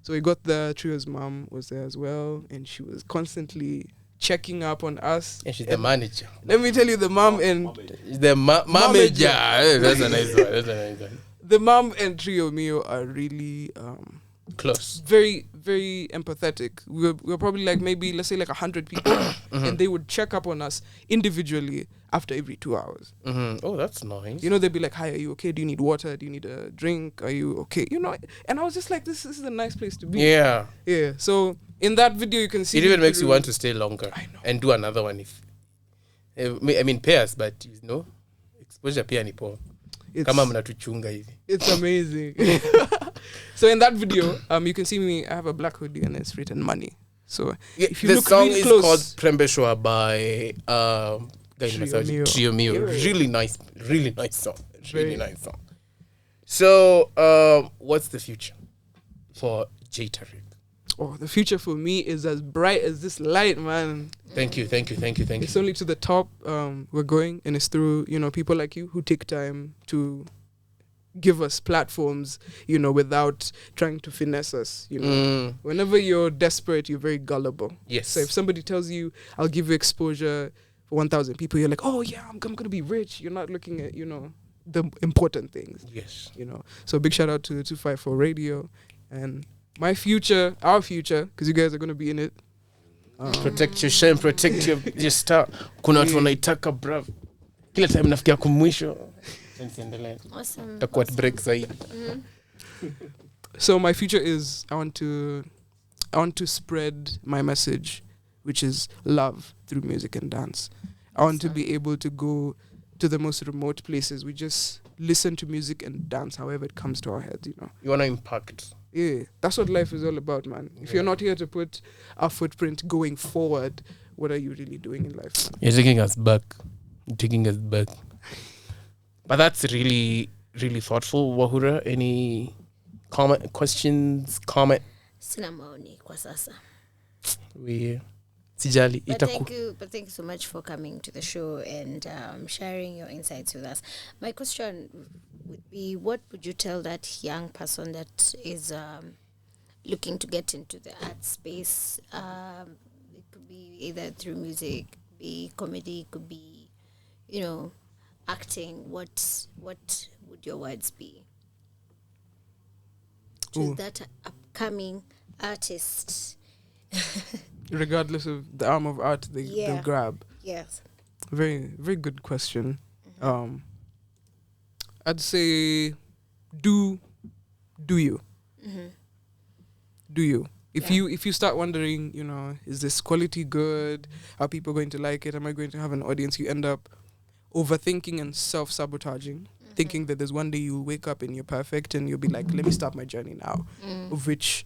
So we got there. Trio's mom was there as well, and she was constantly checking up on us.
And she's the manager.
Let me tell you, the mom and
the manager. That's a nice one.
The mom and Trio Mio are really
close,
very, very empathetic. We were probably like maybe, let's say, like 100 people, and they would check up on us individually after every 2 hours.
Oh, that's nice.
You know, they'd be like, hi, are you okay? Do you need water? Do you need a drink? Are you okay? You know, and I was just like, this is a nice place to be.
Yeah.
So in that video, you can see
it even makes you want to stay longer and do another one. I mean, pairs, but you know, exposure pia ni poa. Kama mnatuchunga hivi.
It's amazing. So in that video, you can see me. I have a black hoodie and it's written money. So if you
the
look
song
really
is
close,
called Prembeshwa by Trio Mio. Really nice song. Really nice song. So what's the future for J Tarrique?
Oh, the future for me is as bright as this light, man.
Thank you.
It's only to the top we're going, and it's through, you know, people like you who take time to give us platforms, you know, without trying to finesse us, you know. Whenever you're desperate, you're very gullible.
Yes.
So if somebody tells you, I'll give you exposure for 1,000 people, you're like, oh yeah, I'm going to be rich. You're not looking at, you know, the important things.
Yes.
You know. So big shout out to 254 Radio and my future, our future, because you guys are going to be in it.
Protect your shame, protect your star. Kuna watu wanaitaka bruv. Kila time nafikia kumwisho.
Awesome.
Takuwa break zaidi.
So my future is I want to spread my message, which is love through music and dance. I want to be able to go to the most remote places. We just listen to music and dance however it comes to our heads, you know.
You want to impact.
Yeah, that's what life is all about, man. If you're not here to put a footprint going forward, what are you really doing in life, man?
You're taking us back. But that's really, really thoughtful. Wahura, any questions?
Sina maoni kwa sasa.
Sijali.
But thank you so much for coming to the show and sharing your insights with us. My question would be, what would you tell that young person that is looking to get into the art space? It could be either through music, could be comedy, could be, you know, acting. What would your words be to that upcoming artist?
Regardless of the arm of art they grab.
Yes.
Very, very good question. I'd say do you. Do you. If you start wondering, you know, is this quality good? Are people going to like it? Am I going to have an audience? You end up overthinking and self-sabotaging, thinking that there's one day you'll wake up and you're perfect and you'll be like, let me start my journey now, of which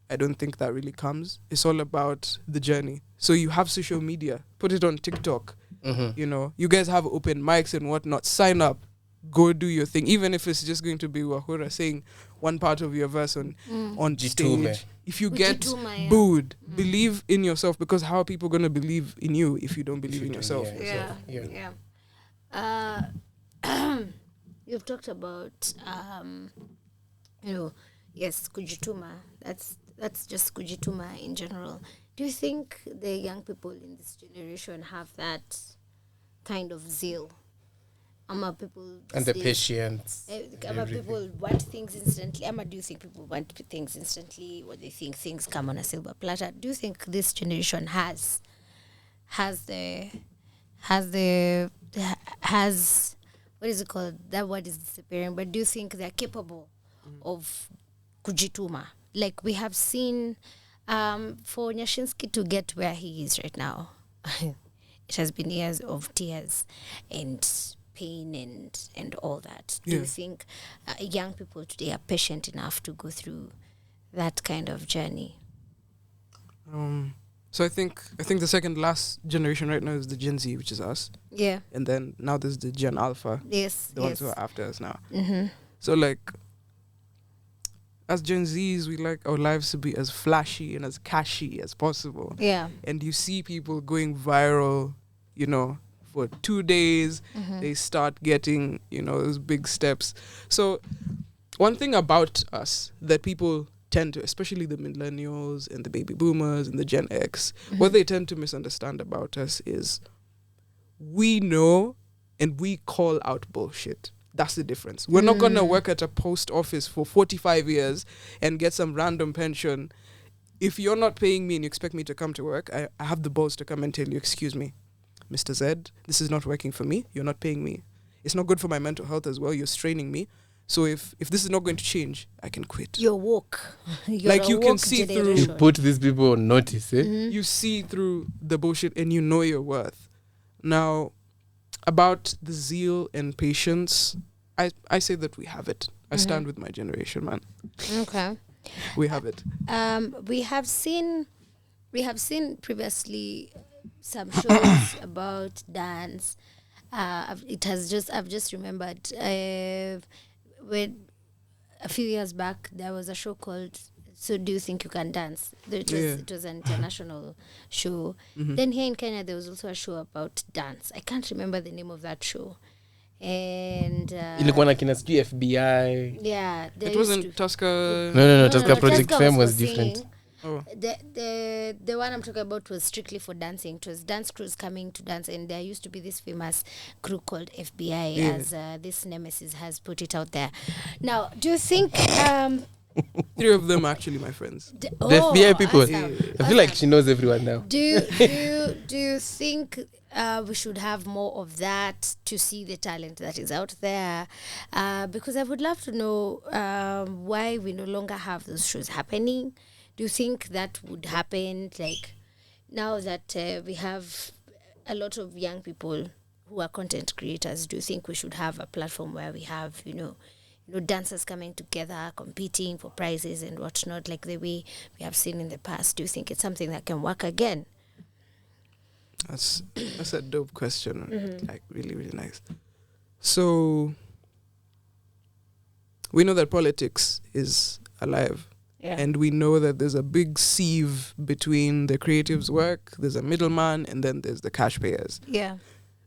I don't think that really comes. It's all about the journey. So you have social media, put it on TikTok, you know, you guys have open mics and whatnot, sign up, go do your thing, even if it's just going to be Wahura saying one part of your verse on stage. If you get booed, believe in yourself, because how are people going to believe in you if you don't believe in yourself?
You've talked about you know, yes, kujituma. That's just kujituma in general. Do you think the young people in this generation have that kind of zeal? People
and the patience.
People want things instantly. Do you think people want things instantly, or they think things come on a silver platter? Do you think this generation has what is it called? That word is disappearing. But do you think they're capable of kujituma? Like we have seen for Nyashinsky to get where he is right now, it has been years of tears and pain and all that. Do you think young people today are patient enough to go through that kind of journey?
So I think the second last generation right now is the Gen Z, which is us.
Yeah.
And then now there's the Gen Alpha.
Yes.
The ones who are after us now.
Mm-hmm.
So like, as Gen Zs, we like our lives to be as flashy and as cashy as possible.
Yeah.
And you see people going viral, you know, for 2 days.
Mm-hmm.
They start getting, you know, those big steps. So one thing about us that people tend to, especially the millennials and the baby boomers and the Gen X, what they tend to misunderstand about us is we know and we call out bullshit. That's the difference. We're not going to work at a post office for 45 years and get some random pension. If you're not paying me and you expect me to come to work, I have the balls to come and tell you, excuse me, Mr. Z, this is not working for me. You're not paying me. It's not good for my mental health as well. You're straining me. So if this is not going to change, I can quit.
You're woke.
Like you can see through.
You put these people on notice, eh?
Mm-hmm.
You see through the bullshit and you know your worth. Now, about the zeal and patience, I say that we have it. I stand with my generation, man.
Okay.
We have it.
We have seen previously some shows about dance. I've just remembered when a few years back there was a show called So Do You Think You Can Dance? It was an international show. Then here in Kenya there was also a show about dance. I can't remember the name of that show. And
ilikuwa na kina sijui FBI.
Yeah,
it wasn't Tusker.
No, Tusker Project Fame was different.
The one I'm talking about was strictly for dancing. It was dance crews coming to dance, and there used to be this famous crew called FBI, as this nemesis has put it out there. Now, do you think
3 of them are actually my friends?
The FBI people.
Awesome.
I feel like she knows everyone now.
Do you think we should have more of that to see the talent that is out there? Because I would love to know why we no longer have those shows happening. Do you think that would happen, like, now that we have a lot of young people who are content creators? Do you think we should have a platform where we have, you know, dancers coming together, competing for prizes and whatnot, like the way we have seen in the past? Do you think it's something that can work again?
That's a dope question. Like, really, really nice. So we know that politics is alive.
Yeah.
And we know that there's a big sieve between the creatives' work, there's a middleman, and then there's the cash payers.
Yeah.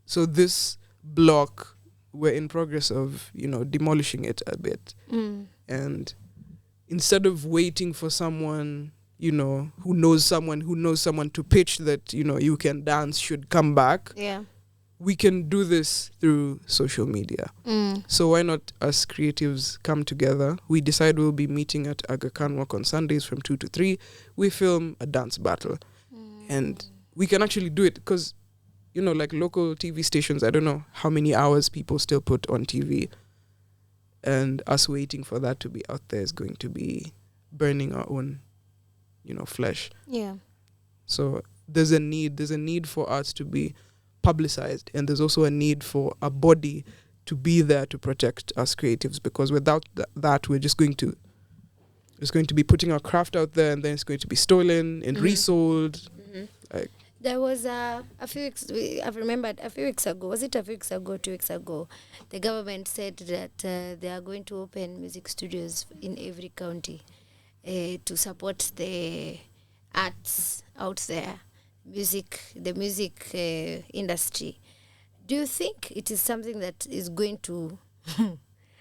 So this block, we're in progress of, you know, demolishing it a bit. And instead of waiting for someone, you know, who knows someone to pitch that, you know, You Can Dance should come back.
Yeah.
We can do this through social media. So why not us creatives come together? We decide we'll be meeting at Aga Khan Walk on Sundays from 2 to 3. We film a dance battle. And we can actually do it because, you know, like local TV stations, I don't know how many hours people still put on TV. And us waiting for that to be out there is going to be burning our own, you know, flesh.
Yeah.
So there's a need for us to be publicized, and there's also a need for a body to be there to protect us creatives, because without that we're just going to be putting our craft out there, and then it's going to be stolen and resold. Like,
there was a few weeks, I've remembered a few weeks ago, was it a few weeks ago, 2 weeks ago, the government said that they are going to open music studios in every county to support the arts out there, the music industry. Do you think it is something that is going to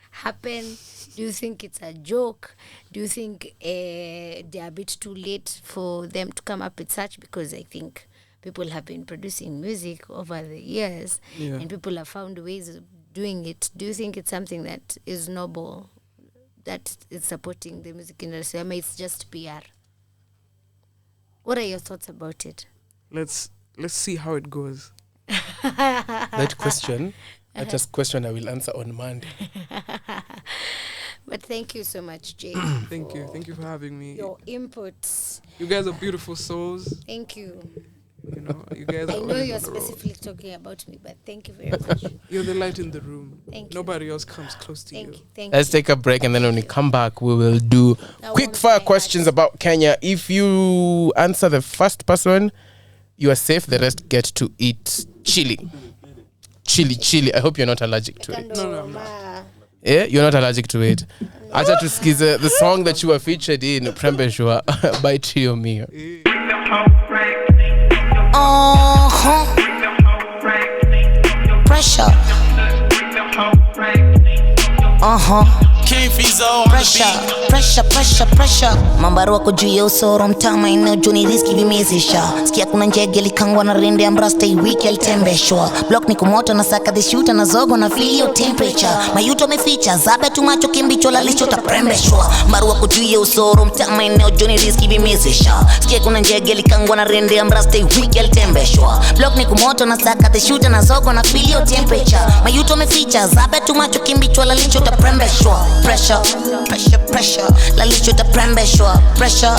happen? Do you think it's a joke? Do you think they are a bit too late for them to come up with such? Because I think people have been producing music over the years, and people have found ways of doing it. Do you think it's something that is noble, that is supporting the music industry? I mean, it's just PR. What are your thoughts about it?
let's see how it goes.
That question. That's a question I will answer on Monday.
But thank you so much, Jay.
Thank you for having me.
Your inputs.
You guys are beautiful souls.
Thank you.
You know, you guys.
I know you're specifically talking about me, but thank you very much.
You're the light in the room.
Thank you.
Nobody else comes close to you.
Thank
Let's take a break, and then when we come back, we will do quick fire questions about Kenya. If you answer the first person, you are safe. The rest get to eat chili. Chili. I hope you're not allergic to it.
No.
Yeah, you're not allergic to it. Acha tusikize the song that you were featured in, Prembeshwa by Trio Mio.
Pressure. Pressure. Mambaro wako juu ya usoro mtama ina juni riski vimezesha. Sikia kuna njege likangwa na rende ya mrasta wiki alitembeshwa. Block ni kumoto na saka the shooter na zogo na feel your temperature. Mayuto meficha zabe tumacho kimbicho lalisho taprembeshwa. Mambaro wako juu ya usoro mtama ina juni riski vimezesha. Sikia kuna njege likangwa na rende ya mrasta wiki alitembeshwa. Block ni kumoto na saka the shooter na zogo na feel your temperature. Mayuto meficha zabe tumacho kimbicho lalisho taprembeshwa. Pressure. Lalisho taprembeshwa. Pressure.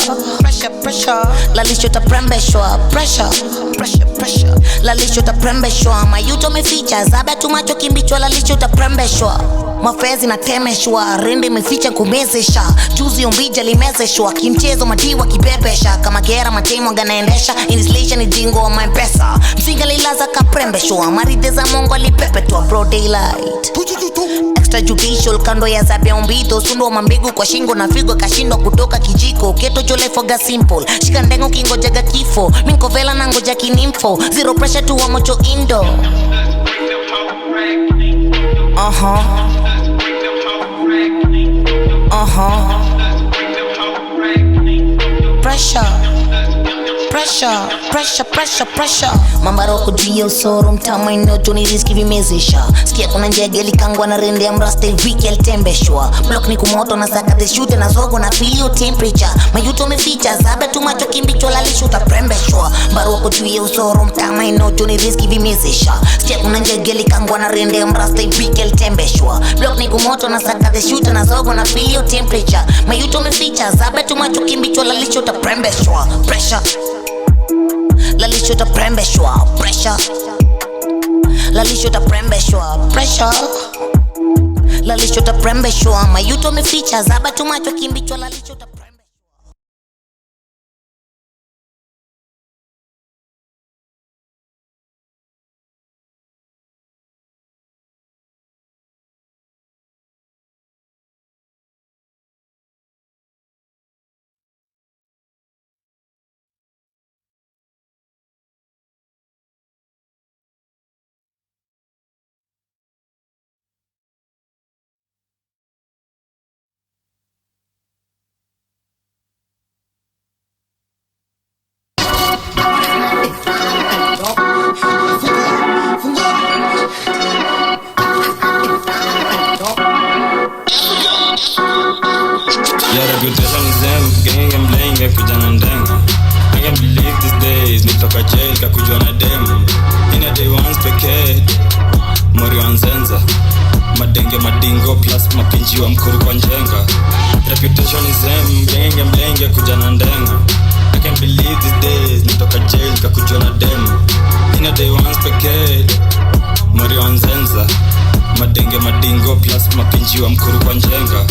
Lalisho taprembeshwa. Pressure. Lalisho taprembeshwa. Mayuto meficha zabe tumacho kimbichwa lalisho taprembeshwa. Mafezi na temeshwa. Rende meficha kumezesha. Juzi umbija limezeshwa. Kimchezo madiwa kibebesha. Kama gera matemo ganaendesha. Installation ni jingo wa mampesa. Msinga lilaza kaprembeshwa. Marideza mongo alipepetwa. Bro daylight extrajudicial kando ya zabe umbito. Sundo mambigu kwa shingo na figo kashindwa kutoka kijiko. Keto jole foga simple. Shika ndengo kingojaga kifo. Minko vela na ngoja kinimfo. Zero pressure tu wa mocho indo. Pressure. Mambaro kujia usoro mtama ino juni riski vimezesha. Sikia kuna njege likangwa na rende ya mrasta wiki alitembeshwa. Block ni kumoto na saka the shooter na zogo na feel your temperature. Mayuto meficha zabe tumacho kimbicho lalisho taprembeshwa. Mambaro kujia usoro mtama ino juni riski vimezesha. Sikia kuna njege likangwa na rende ya mrasta wiki alitembeshwa. Block ni kumoto na saka the shooter na zogo na feel your temperature. Mayuto meficha zabe tumacho kimbicho lalisho taprembeshwa. Pressure. Lalisho taprembeshwa. Pressure. Lalisho taprembeshwa. Pressure. Lalisho taprembeshwa. Mayuto meficha zaba tumacho kimbichwa lalisho taprembeshwa.
Yeah, reputation is them, gang and bling, kujana ndenga. I can't believe these days, nitoka jail, kakujwa na demo. In a day once pekee, mori wanzenza. Madenge madingo plus mapinji wa mkuru kwa njenga. Reputation is them, gang and bling, kujana ndenga. I can't believe these days, nitoka jail, kakujwa na demo. In a day once pekee, mori wanzenza. Madenge madingo plus mapinji wa mkuru kwa njenga.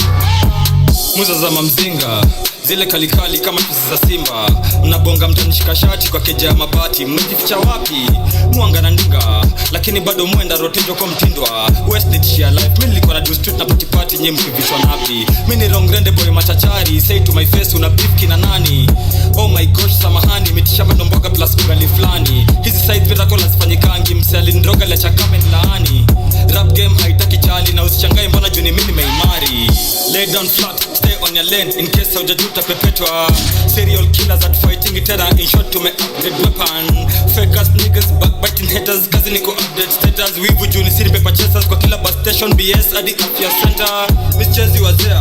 Muza za mamzinga, zile kalikali kama tuzi za simba. Mnabonga mtanishika shati kwa keja ya mabati. Mnajificha wapi? Mwanga na ndinga, lakini bado mwenda rotinjo kwa mtindwa. West need share life, mimi nilikuwa na do street na party party. Nye mkivishwa napi? Mimi ni wrong rende boy machachari. Say to my face una beef kina nani? Oh my gosh samahani, mitishamba ndomboga plus ugali flani. Hizi side vita kola zifanyikangi. Msali ndroga lecha kame nilaani. Rap game haitaki chali na usichangae mbona juni mimi nimeimari. Lay down flat, stay on your lane in case haujajuta perpetua. Serial killers at fighting it in short to me upgrade weapon. Fake ass niggas backbiting haters kazi niko update status. Wivu juni siri paper chasers kwa kila bus station BS hadi afya center. Mischezi wazea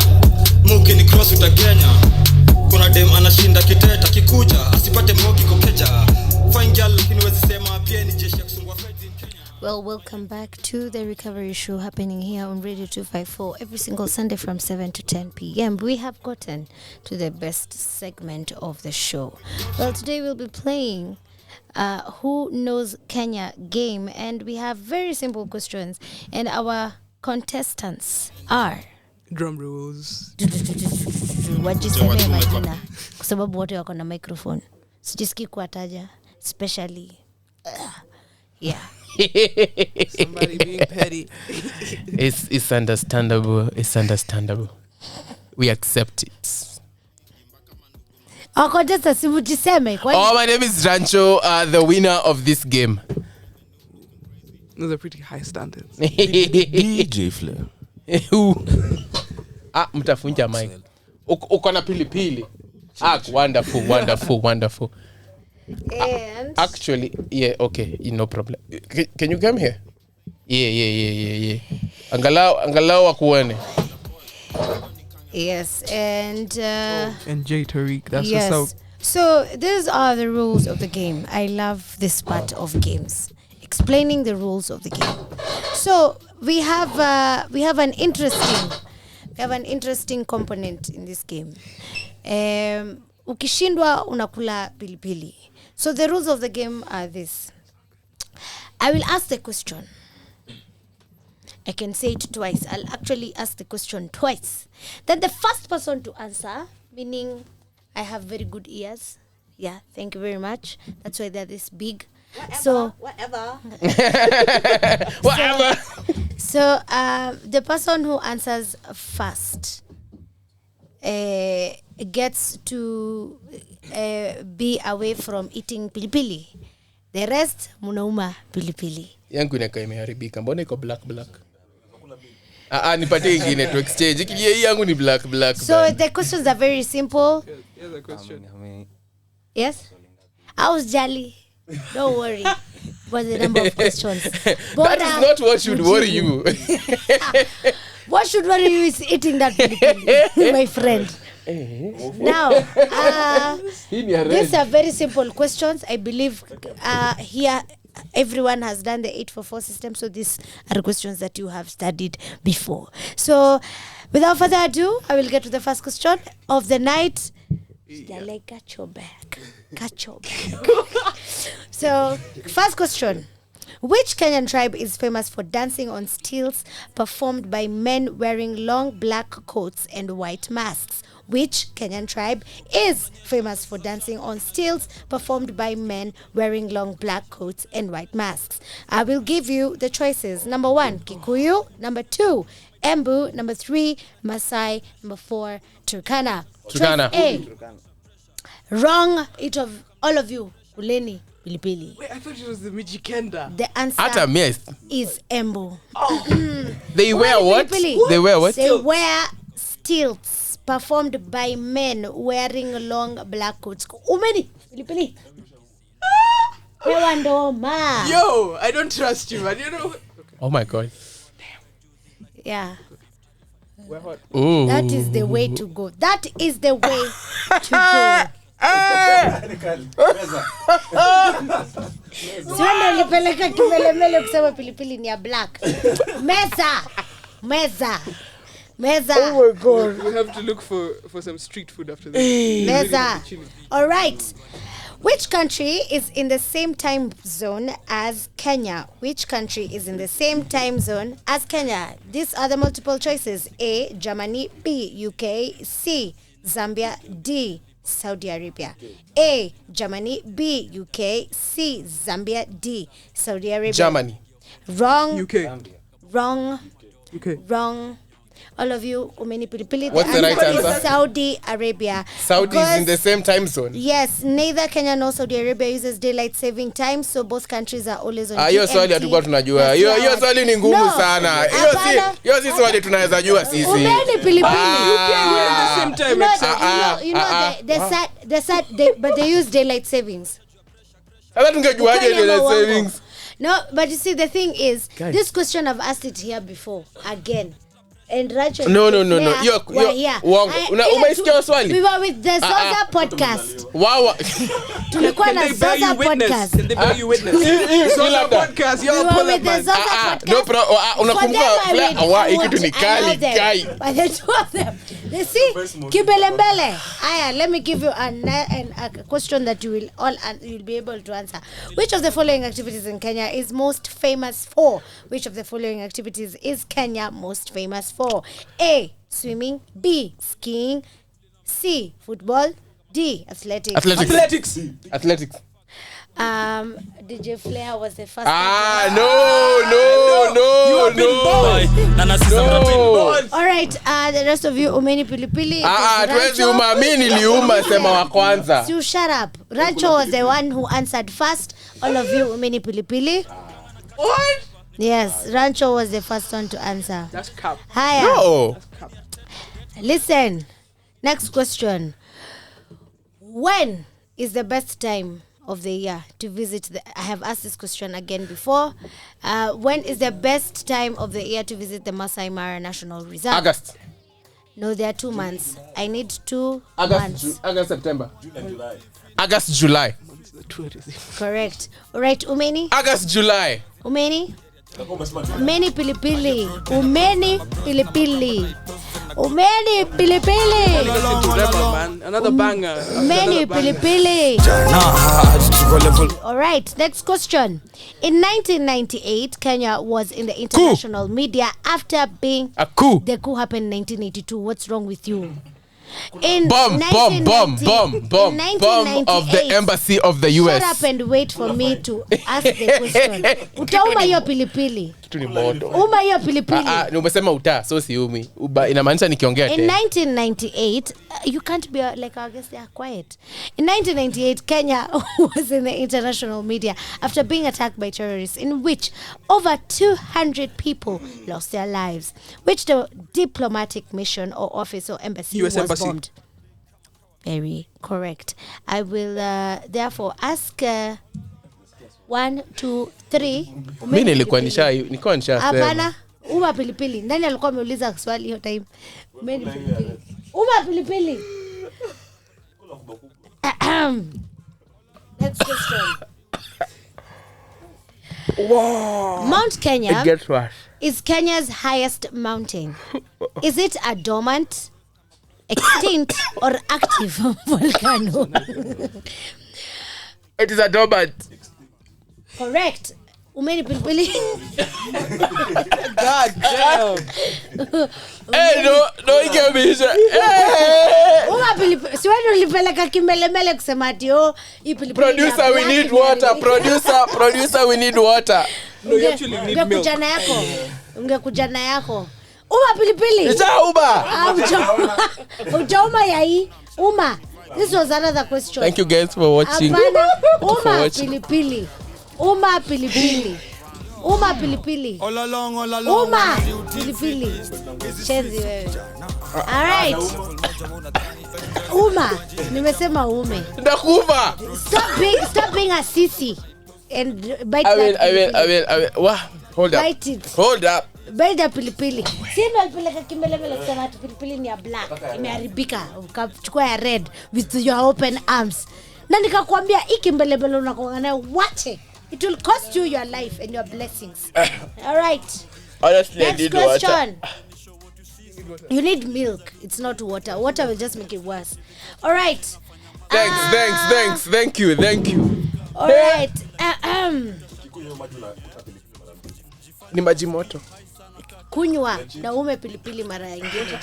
muki ni cross utagenya. Kuna dem anashinda kiteta kikuja asipate mbogi kokeja. Fine girl lakini wezi sema pia ni jeshi ya kusungwa fights in Kenya.
Well, welcome back to the Recovery Show happening here on Radio 254 every single Sunday from 7 to 10 p.m. We have gotten to the best segment of the show. Well, today we'll be playing Who Knows Kenya game, and we have very simple questions, and our contestants are...
Drum rolls.
Wajiseme majina kwa sababu wote wako na microphone. Sijisikii kuwataja, especially yeah.
Somebody being petty.
It's understandable. It's understandable. We accept it.
Our contestants, sijiseme.
Oh, my name is Rancho, the winner of this game.
Those are pretty high standards.
DJ Flair.
Mtafunja mic. Uko na pilipili. Wonderful.
And
Actually, yeah, okay, no problem. Can you come here? Yeah. Angalau wakuone.
yes, and
J Tarrique, that's
yes.
what's up.
So these are the rules of the game. I love this part of games, explaining the rules of the game. So we have an interesting component in this game. Ukishindwa unakula pilipili. So the rules of the game are this. I will ask the question. I can say it twice. I'll actually ask the question twice. Then the first person to answer, meaning I have very good ears. Yeah, thank you very much. That's why they're this big.
Whatever.
So the person who answers first gets to be away from eating pilipili. The rest munauma pilipili.
Yangu inakaa imeharibika. Mbona iko black? Nipatie ingine to exchange. Hii yangu ni black.
So the questions are very simple.
Here's a question.
Yes? I was jolly. Don't worry. What's the number of questions?
That is not what should worry you.
What should worry you is eating that pilipili, my friend. Now, these are very simple questions. I believe here everyone has done the 844 system, so these are questions that you have studied before. So, without further ado, I will get to the first question of the night. Got your back. So, first question. Which Kenyan tribe is famous for dancing on stilts performed by men wearing long black coats and white masks? Which Kenyan tribe is famous for dancing on stilts performed by men wearing long black coats and white masks? I will give you the choices. Number 1, Kikuyu. Number 2, Embu. Number 3, Masai. Number 4, Turkana.
Turkana.
Choice A. Wrong. Each of all of you. Uleni. Pilipili.
Wait, I thought it was the Mijikenda.
The answer is Embu.
They wear what?
Pilipili.
They wear what?
They wear stilts performed by men wearing long black coats. Umeni. Pilipili. Ndoma.
Yo, I don't trust you, man. You know.
Oh my God.
Yeah.
Ooh.
That is the way to go. That is the way to go. Siwende ulipeleka kimelemele kusema pilipili ni ya black. Meza. Oh my God.
We have to look for some street food after this.
Meza. All right. Which country is in the same time zone as Kenya? Which country is in the same time zone as Kenya? These are the multiple choices. A, Germany. B, UK. C, Zambia. D, Saudi Arabia. A, Germany. B, UK. C, Zambia. D, Saudi Arabia.
Germany.
Wrong.
UK.
Wrong.
UK.
Wrong. All of you, umeni pilipili.
What's the right answer?
Saudi Arabia.
Saudi is in the same time zone.
Yes, neither Kenya nor Saudi Arabia uses daylight saving time, so both countries are always on
hiyo swali hatukuwa tunajua. Hiyo swali ni ngumu sana. Hiyo si swali tunaweza jua sisi.
Umeni pilipili.
The same time.
But they use daylight savings.
Sasa tungejuaje daylight savings?
No, but you see the thing is, this question I've asked it here before again. and Rancho.
No. You're umesikia swali?
We were with the Zoza podcast.
Wow.
Tulikuwa na Zoza podcast.
Can they bear you witness? Zoza podcast, y'all pull up, man.
No problem. Unakumbuka ikitu ni kali kai.
But the two of them. You see? Kibelembele. Aya, let me give you a question that you'll be able to answer. Which of the following activities in Kenya is most famous for? Which of the following activities is Kenya most famous for? A. Swimming. B. Skiing. C. Football. D. Athletics. DJ Flair was the first.
No.
All right, the rest of you umeni pilipili.
Tuwezi mimi niliuma sema wa kwanza.
You shut up. Rancho was the one who answered first. All of you umeni pilipili.
What?
Yes, Rancho was the first one to answer.
That's cap.
Hiya.
No.
Listen. Next question. When is the best time of the year to visit I have asked this question again before. When is the best time of the year to visit the Masai Mara National Reserve?
August.
No, there are 2 months. I need 2 months.
August, September. August, July.
Correct. All right, Umeni?
August, July.
Umeni? Umeni pilipili. Umeni pilipili. Umeni pilipili.
Another banger.
Umeni pilipili. All right, next question. In 1998, Kenya was in the international media after being
a coup.
The coup happened in 1982. What's wrong with you? In
bomb of the embassy of the US.
Shut up and wait for me to ask the question. Utauma hiyo pilipili.
Kitu ni moto.
Uma hiyo pilipili.
Umesema uta, so siumi. Inamaanisha nikiongea tena.
In 1998, you can't be like our guests, they are quiet. In 1998, Kenya was in the international media after being attacked by terrorists in which over 200 people lost their lives, which the diplomatic mission or office or embassy
US
was
embassy.
bombed. Very correct. I will therefore ask 1, 2, 3.
Mimi nilikuwa nishasema.
Hapana, uma pilipili. Nani alikuwa ameuliza swali hiyo time? Umeni pilipili. Uma pilipili. Next question.
Wow.
Mount Kenya
It gets worse.
is Kenya's highest mountain. Is it a dormant, extinct, or active volcano?
It is a dormant.
Correct. Umeni pilipili.
God damn.
Hey, no ikebisha.
Uma pilipili. Siwezi ulipeleka kimbele kusema ati hii pilipili.
Producer, we need water. Producer, we need water.
No, you actually need milk.
Ungekujana yako. Uma pilipili.
Uba.
Ujauma ya hii. Uma. This was another question.
Thank you guys for watching.
Apana. Uma pilipili. Uma pilipili. Uma pilipili. Uma pilipili. Chenzi wewe. All right. Uma. Nimesema ume.
Ndakufa.
Stop being a sissy and bite
I will. Wow. Hold up.
Bite it.
Hold up.
Bite the pilipili. Sina alipeleka kimbele kusema ati pilipili ni ya black. Imeharibika. Ukachukua ya red with your open arms. Na nikakwambia hiki mbele unakuwa nayo wache. It will cost you your life and your blessings. All right.
Honestly,
next
I need
question.
water.
You need milk. It's not water. Water will just make it worse. All right.
Thanks. Thank you.
All right.
Ni maji moto.
Kunywa na ume pilipili mara nyingine.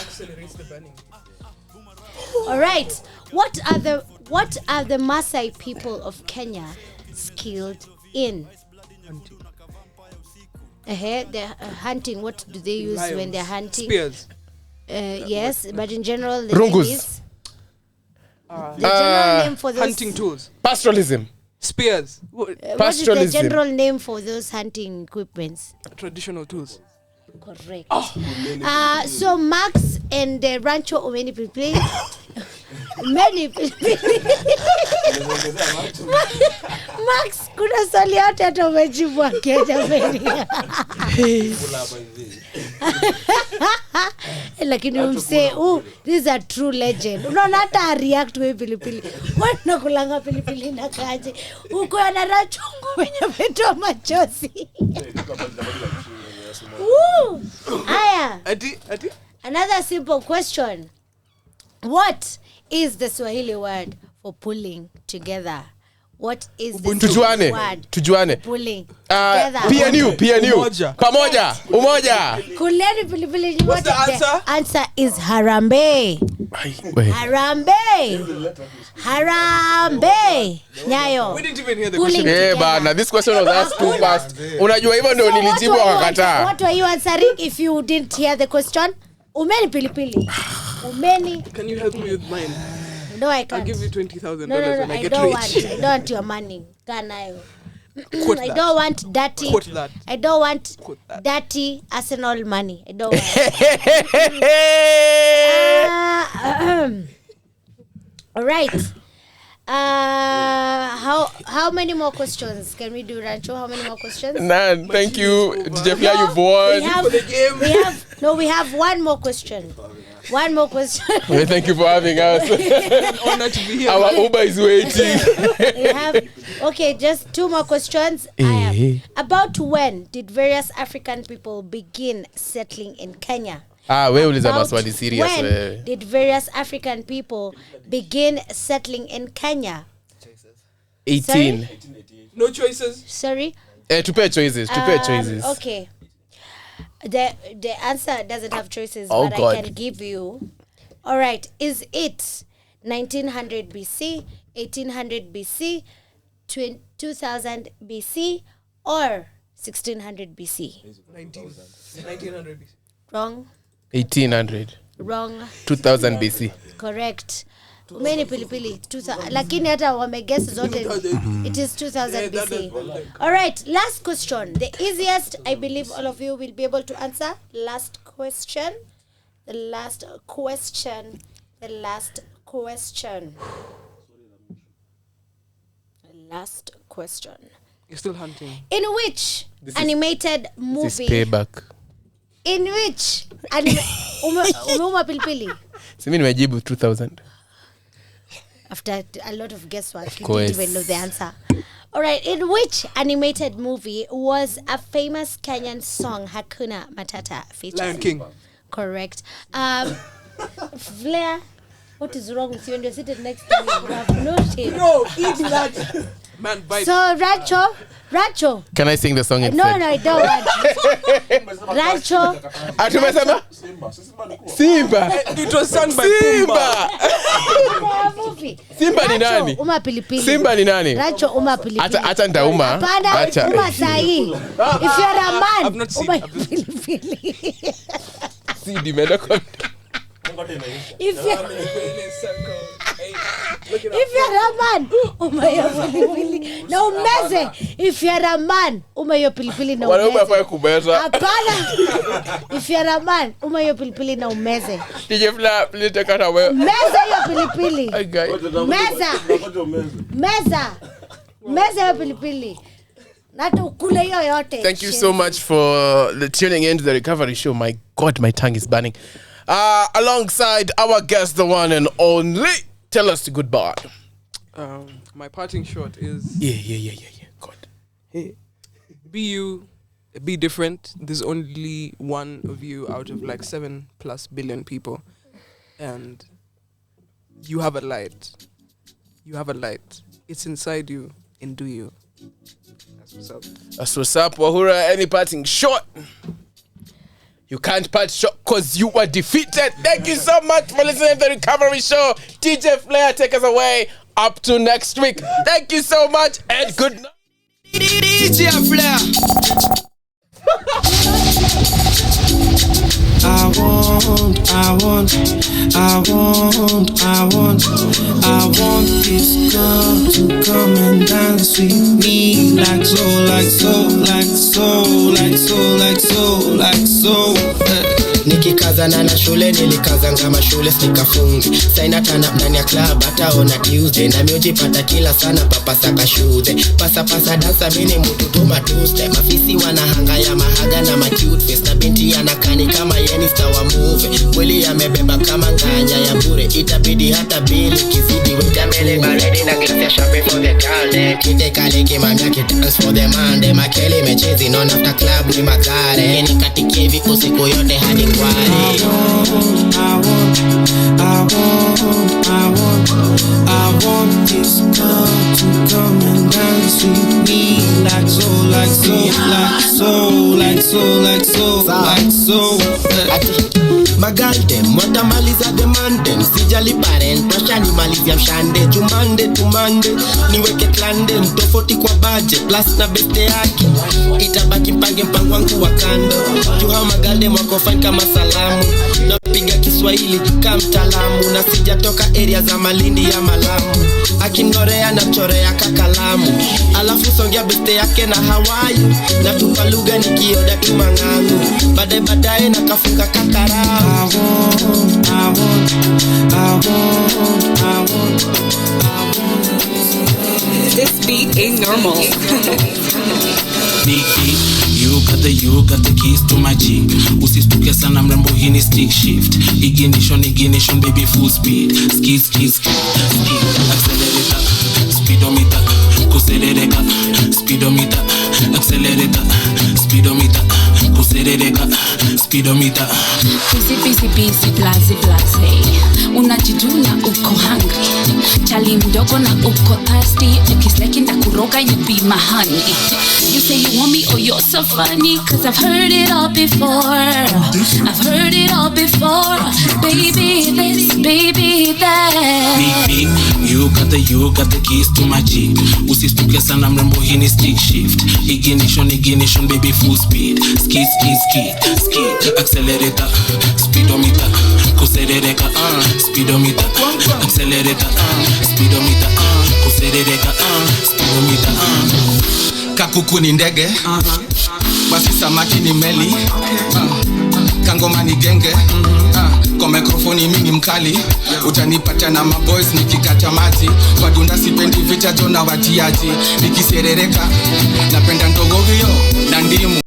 All right. What are the Maasai people of Kenya skilled in? They're hunting. What do they use
Lions.
when they're hunting?
Spears.
Yes, but in general, the
Rungus.
name is the general name for those
Hunting tools.
Pastoralism.
Spears.
what is the general name for those hunting equipments?
Traditional tools.
Correct. So Max and the Rancho Umeni Pilipili. Many Max, kuna swali yote hata umejibu Kenya meni. Lakini umse this is a true legend. Unaona hata react we pilipili. Wana kulanga pilipili na kaje. Uko ana rachungu wenye veto machozi. Aya.
Ati.
Another simple question. What is the Swahili word for pulling together? What is the Swahili word?
Tujuane.
Pulling together.
PNU. Pamoja. Umoja.
Kuleni pilipili.
What's the answer?
Answer is Harambe. Harambe. Nyayo.
We didn't even hear the question.
Bana, this question was asked too fast. Unajua hivyo ndio nilijibu wakakataa.
What were you answering if you didn't hear the question? Umeni pilipili. Umeni.
Can you help me with mine?
No, I can't.
I'll give you $20,000
no,
when I get
don't
rich.
I don't want your money. Kanayo.
I
don't want dirty.
Quote that.
I don't want dirty Arsenal money. I don't want. All right. How many more questions can we do, Rancho? How many more questions?
None. Thank you, DJ Flair. You've won.
We have one more question. One more question.
Well, thank you for having us.
An honor to be here.
Our Uber is waiting.
Okay, just two more questions. About when did various African people begin settling in Kenya?
Wewe uliza maswali serious.
When did various African people begin settling in Kenya?
18.
Sorry?
No choices.
Sorry?
Tupe choices.
Okay. The answer doesn't have choices, but
God.
I can give you. All right. Is it 1900 BC, 1800 BC, 2000 BC, or 1600 BC?
1900 BC.
Wrong.
1800.
Wrong.
2000 BC.
Correct. Many pilipili. Lakini hata wameguess zote. It is 2000 BC. All right. Last question. The easiest, I believe all of you will be able to answer. Last question. The last question.
You're still hunting.
In which animated movie?
This is payback.
In which umeuma pilipili?
Simi nimejibu 2000.
After a lot of guesswork, you
course.
didn't even know the answer. All right. In which animated movie was a famous Kenyan song Hakuna Matata featured?
Lion King.
Correct. Flair, what is wrong with you when you're seated next to me? You have no shame.
No, eat that. Man, bite.
So, Rancho.
Can I sing the song instead?
No, I don't want. Rancho.
Atumesema? Simba.
It was sung by
Simba ni nani?
Uma pilipili.
Simba ni nani?
Rancho uma pilipili.
Acha ndauma.
Hapana, uma sahi. If you're a man,
I've not seen.
uma pilipili.
See the medical.
If you're a man, umayo pilipili na umeze. If you're a man, umayo pilipili na umeze.
Wanaume hafai kumeza.
Hapana. If you're a man, umayo pilipili na umeze.
DJ Flair, please take it away.
Meza hiyo pilipili. Meza hiyo pilipili. Nata ukule hiyo yote.
Thank you so much for tuning in to the Recovery Show. My God, my tongue is burning. Alongside our guest, the one and only, tell us goodbye.
My parting shot is...
Yeah. God.
Hey, be you, be different. There's only one of you out of like 7+ billion people. And you have a light. It's inside you, and do you. That's what's up.
That's what's up, Wahura. Any parting shot? You can't part shot because you were defeated. Thank you so much for listening to the Recovery Show. DJ Flair, take us away. Up to next week. Thank you so much and good night.
DJ Flair. I want this girl to come and dance with me like so. nikikazana na shule nilikazanga mashule sikafungi saina tana ndani ya club hataona Tuesday na miujipata kila sana papa saka shude pasa dansa mini mtu tuma tuste mafisi wanahanga ya mahaga na macute face na binti anakani kama yeni star wa movie mwili amebeba kama nganya ya bure itabidi hata bili kizidi wita mele baridi na glass ya champagne for the girl kite kale kimamia dance for the man de makele mechezi non after club ni magare ni katikie viku siku yote hadi kwani
I want this girl to come and dance with me like so.
Magal dem, watamaliza demand dem sijali parent, washani malizia mshande Jumande to Monday, niweke klande mtofauti kwa budget, plus na beste yake itabaki mpange mpango wangu wa kando Juha magal dem wako fine kama salamu napiga Kiswahili kama mtaalamu na sijatoka area za Malindi ya Malamu akinorea na chorea kakalamu alafu songea beste yake na Hawaii na tupa lugha nikioda tumangangu baadaye na kafunga kakara
I want.
This beat ain't normal.
Nikki, you got the keys to my Jeep. Usistuke sana mrembo hii ni stick shift. Ignition baby full speed. Skid accelerator, speedometer, kuserereka, speedometer, accelerator, speedometer, kuserereka, speedometer.
Busy, blaze. Unajiduna uko hungry. Chali mdogo na uko thirsty. Ukisleki na kuroga you be my honey. You say you want me, oh you're so funny. Cause I've heard it all before. Baby this, baby that.
Big, you got the keys to my Jeep. Usistuke sana mrembo hii ni stick shift. Ignition baby full speed. Skid accelerator, speedometer, kuserereka, speedometer, accelerator, speedometer, kuserereka, speedometer.
Kakuku ni ndege, basi samaki ni meli, kangoma ni genge, kwa mikrofoni mimi mkali, utanipata na maboys nikikata maji, kwa dunda sipendi vita jona watiaji, nikiserereka, napenda ndogo hiyo na ndimu.